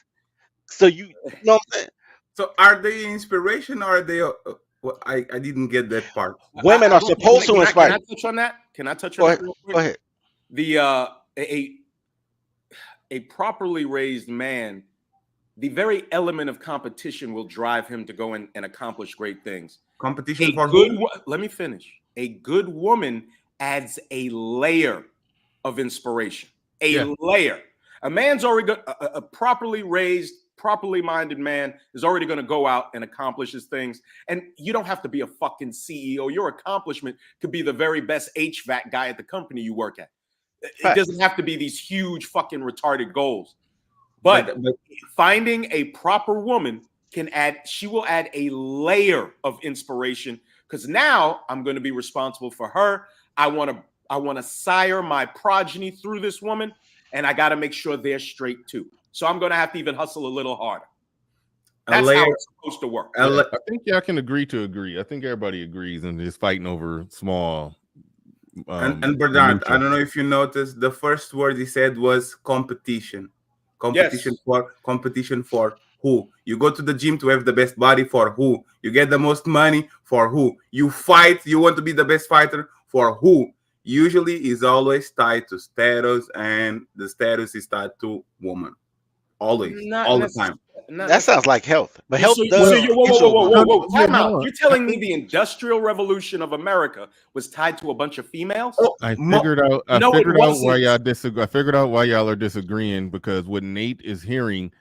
So you know what I'm saying? So are they inspiration, or are they? I didn't get that part. Women are supposed to inspire. Can I touch on that? Can I touch on that real quick? Go ahead. A properly raised man, the very element of competition will drive him to go and accomplish great things. Competition for who? Let me finish. A good woman adds a layer of inspiration. Layer. A man's already got a properly raised, properly minded man is already going to go out and accomplish his things. And you don't have to be a fucking CEO. Your accomplishment could be the very best HVAC guy at the company you work at. It doesn't have to be these huge fucking retarded goals. But finding a proper woman she will add a layer of inspiration, because now I'm going to be responsible for her. I want to sire my progeny through this woman, and I got to make sure they're straight too. So I'm going to have to even hustle a little harder. That's how it's supposed to work. I think y'all can agree to agree. I think everybody agrees and is fighting over small. And Bernard, I don't know if you noticed, the first word he said was competition. Competition for who? You go to the gym to have the best body for who? You get the most money for who? You fight, you want to be the best fighter for who? Usually is always tied to status, and the status is tied to woman. Always, all the time. That sounds like health, but health whoa. Time out. You're telling me the Industrial Revolution of America was tied to a bunch of females? I figured out why y'all disagree. I figured out why y'all are disagreeing, because what Nate is hearing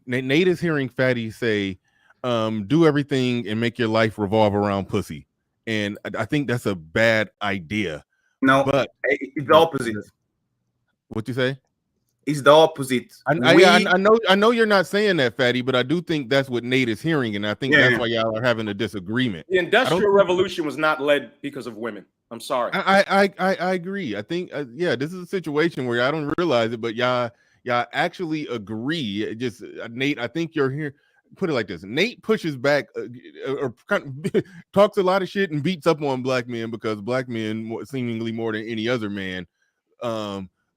Fatty say, do everything and make your life revolve around pussy. And I think that's a bad idea. No, but it's the opposite. What you say? It's the opposite. I know you're not saying that, Fatty, but I do think that's what Nate is hearing, and I think that's why y'all are having a disagreement. The Industrial Revolution was not led because of women. I'm sorry. I agree. I think this is a situation where I don't realize it, but y'all actually agree. Just Nate, I think you're here. Put it like this: Nate pushes back or kind of talks a lot of shit and beats up on black men, because black men, seemingly more than any other man,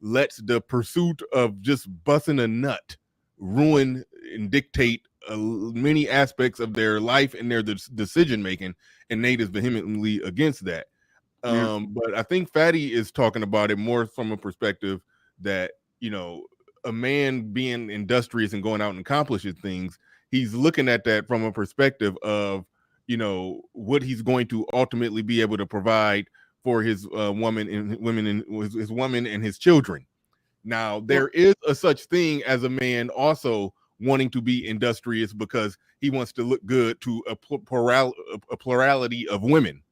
lets the pursuit of just busting a nut ruin and dictate many aspects of their life and their decision making, and Nate is vehemently against that. But I think Fatty is talking about it more from a perspective that, a man being industrious and going out and accomplishing things, he's looking at that from a perspective of, what he's going to ultimately be able to provide for his woman and his children. Now, there is a such thing as a man also wanting to be industrious because he wants to look good to a plurality of women.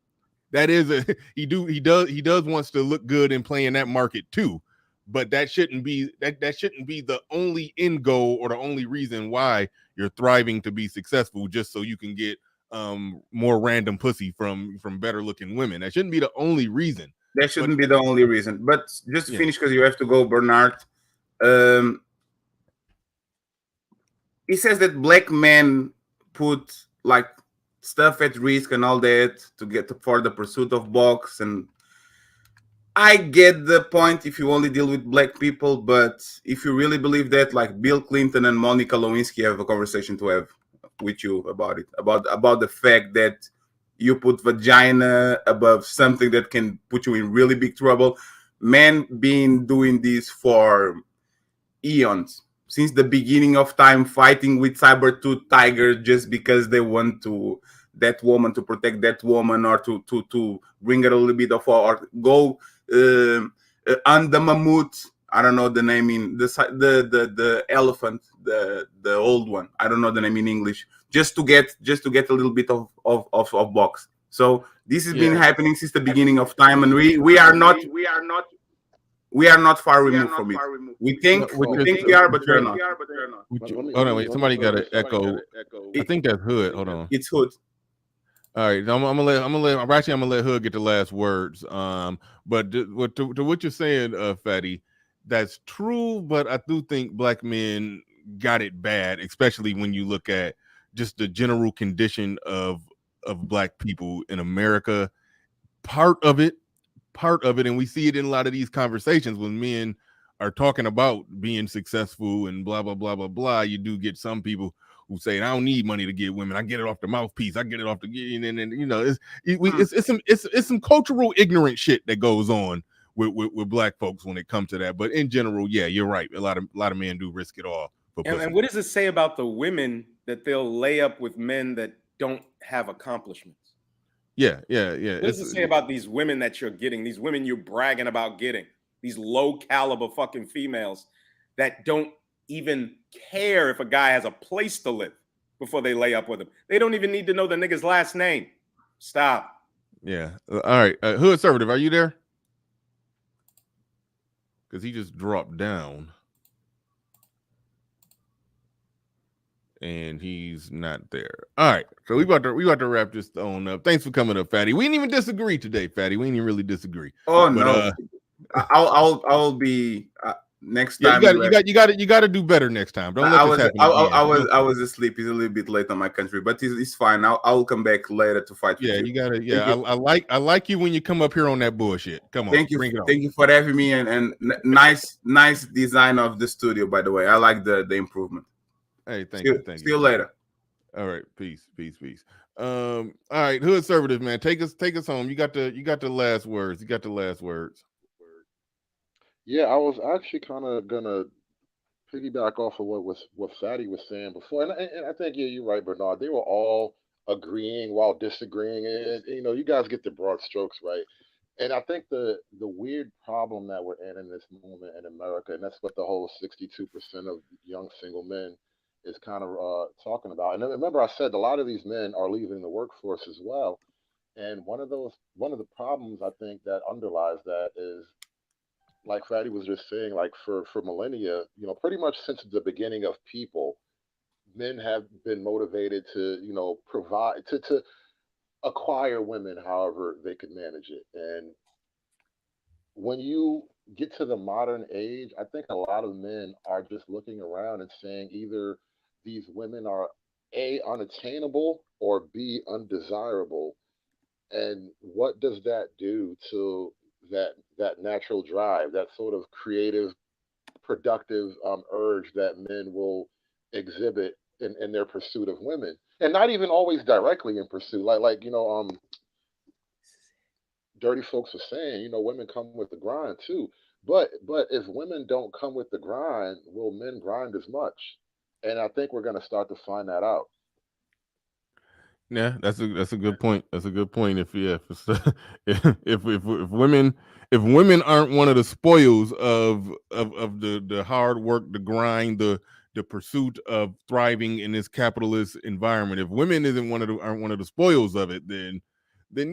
That is he does wants to look good and play in that market too. but that shouldn't be the only end goal or the only reason why you're thriving to be successful, just so you can get more random pussy from better looking women. That shouldn't be the only reason. That shouldn't be the only reason. But just to finish, because you have to go, Bernard. He says that black men put like stuff at risk and all that to get for the pursuit of box, and I get the point if you only deal with black people, but if you really believe that, like Bill Clinton and Monica Lewinsky have a conversation to have with you about it, about the fact that you put vagina above something that can put you in really big trouble. Men been doing this for eons, since the beginning of time, fighting with saber-tooth tiger just because they want to that woman, to protect that woman, or to bring her a little bit of, or go on the mammoth. I don't know the name in the elephant, the old one. I don't know the name in English. Just to get a little bit of box. So this has been happening since the beginning of time, and we are not far removed from it. We think we are, but we're not. Hold on, wait. Somebody got an echo. I think that's Hood. Hold on. It's Hood. All right, I'm gonna let Hood get the last words. But to what you're saying, Fatty, that's true. But I do think black men got it bad, especially when you look at just the general condition of black people in America. Part of it, and we see it in a lot of these conversations when men are talking about being successful and blah blah blah blah blah. You do get some people who say, I don't need money to get women. I get it off the mouthpiece. I get it off the, and you know, it's some cultural ignorant shit that goes on with black folks when it comes to that. But in general, yeah, you're right. A lot of men do risk it all. And what does it say about the women that they'll lay up with men that don't have accomplishments? Yeah. What does it say about these women that you're getting? These women you're bragging about getting? These low caliber fucking females that don't even care if a guy has a place to live before they lay up with him. They don't even need to know the nigga's last name. Stop. Yeah. All right. Hood Conservative, are you there? Because he just dropped down. And he's not there. All right. So we about to wrap this on up. Thanks for coming up, Fatty. We didn't even disagree today, Fatty. We didn't even really disagree. Oh, but, no. I'll be next time. You got to do better next time. Don't let this happen again. I was asleep. It's a little bit late on my country, but it's fine. I'll come back later to fight. Yeah, you got to. Yeah, I like you when you come up here on that bullshit. Come on. Thank you. Thank you for having me, and nice design of the studio, by the way. I like the improvement. Hey, thank you. See you later. All right, peace. All right, Hood Conservative, man, take us home. You got the last words. Yeah, I was actually kind of gonna piggyback off of what Fatty was saying before, and I think you're right, Bernard. They were all agreeing while disagreeing, and you guys get the broad strokes right. And I think the weird problem that we're in this moment in America, and that's what the whole 62% of young single men is kind of talking about. And remember, I said a lot of these men are leaving the workforce as well. And one of the problems I think that underlies that is, like Fatty was just saying, like for millennia, pretty much since the beginning of people, men have been motivated to, provide to acquire women however they could manage it. And when you get to the modern age, I think a lot of men are just looking around and saying either these women are A, unattainable, or B, undesirable. And what does that do to that natural drive, that sort of creative, productive urge that men will exhibit in their pursuit of women, and not even always directly in pursuit, like dirty folks are saying, women come with the grind too. But if women don't come with the grind, will men grind as much? And I think we're going to start to find that out. Yeah, that's a good point. That's a good point. If women aren't one of the spoils of the hard work, the grind, the pursuit of thriving in this capitalist environment, if women aren't one of the spoils of it, then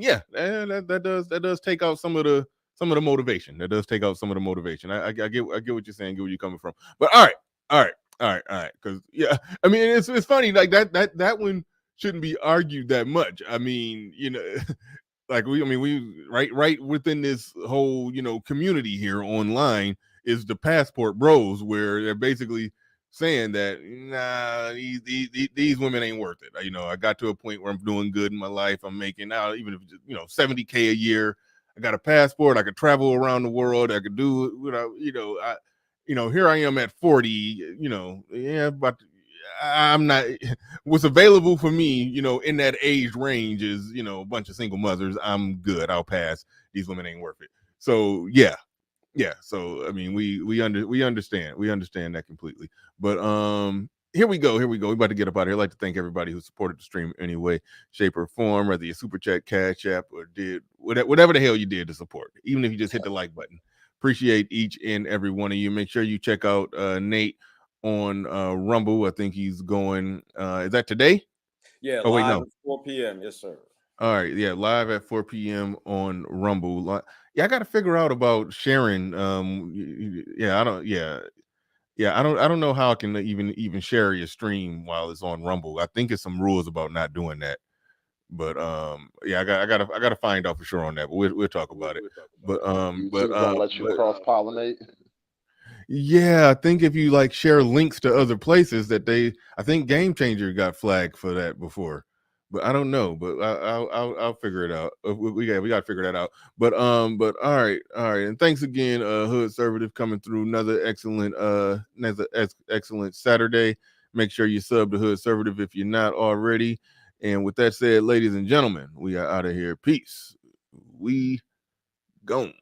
yeah, that does take out some of the some of the motivation. That does take out some of the motivation. I get what you're saying, get where you're coming from. But all right. Because yeah, I mean, it's funny, like that one shouldn't be argued that much. I mean, like we right within this whole community here online is the passport bros, where they're basically saying that nah, these women ain't worth it. I got to a point where I'm doing good in my life. I'm making now, even if $70K a year. I got a passport. I could travel around the world. I could do here I am at 40. But I'm not. What's available for me, in that age range is a bunch of single mothers. I'm good. I'll pass. These women ain't worth it. So yeah. So I mean, we understand that completely. But here we go. We're about to get up out of here. I'd like to thank everybody who supported the stream any way, shape, or form, whether you super chat, cash app, or did whatever the hell you did to support, even if you just hit the like button. Appreciate each and every one of you. Make sure you check out Nate on Rumble. I think he's going. Is that today? Yeah. Oh wait, live no. at 4 p.m. Yes, sir. All right, yeah, live at 4 p.m. on Rumble. Yeah, I got to figure out about sharing. I don't know how I can even share your stream while it's on Rumble. I think it's some rules about not doing that. But I gotta find out for sure on that. But we'll talk about it. But YouTube don't let you cross pollinate. Yeah, I think if you share links to other places I think Game Changer got flagged for that before. But I don't know. But I'll figure it out. We got to figure that out. But all right. And thanks again, Hood Conservative, coming through another excellent Saturday. Make sure you sub to Hood Conservative if you're not already. And with that said, ladies and gentlemen, we are out of here. Peace. We gone.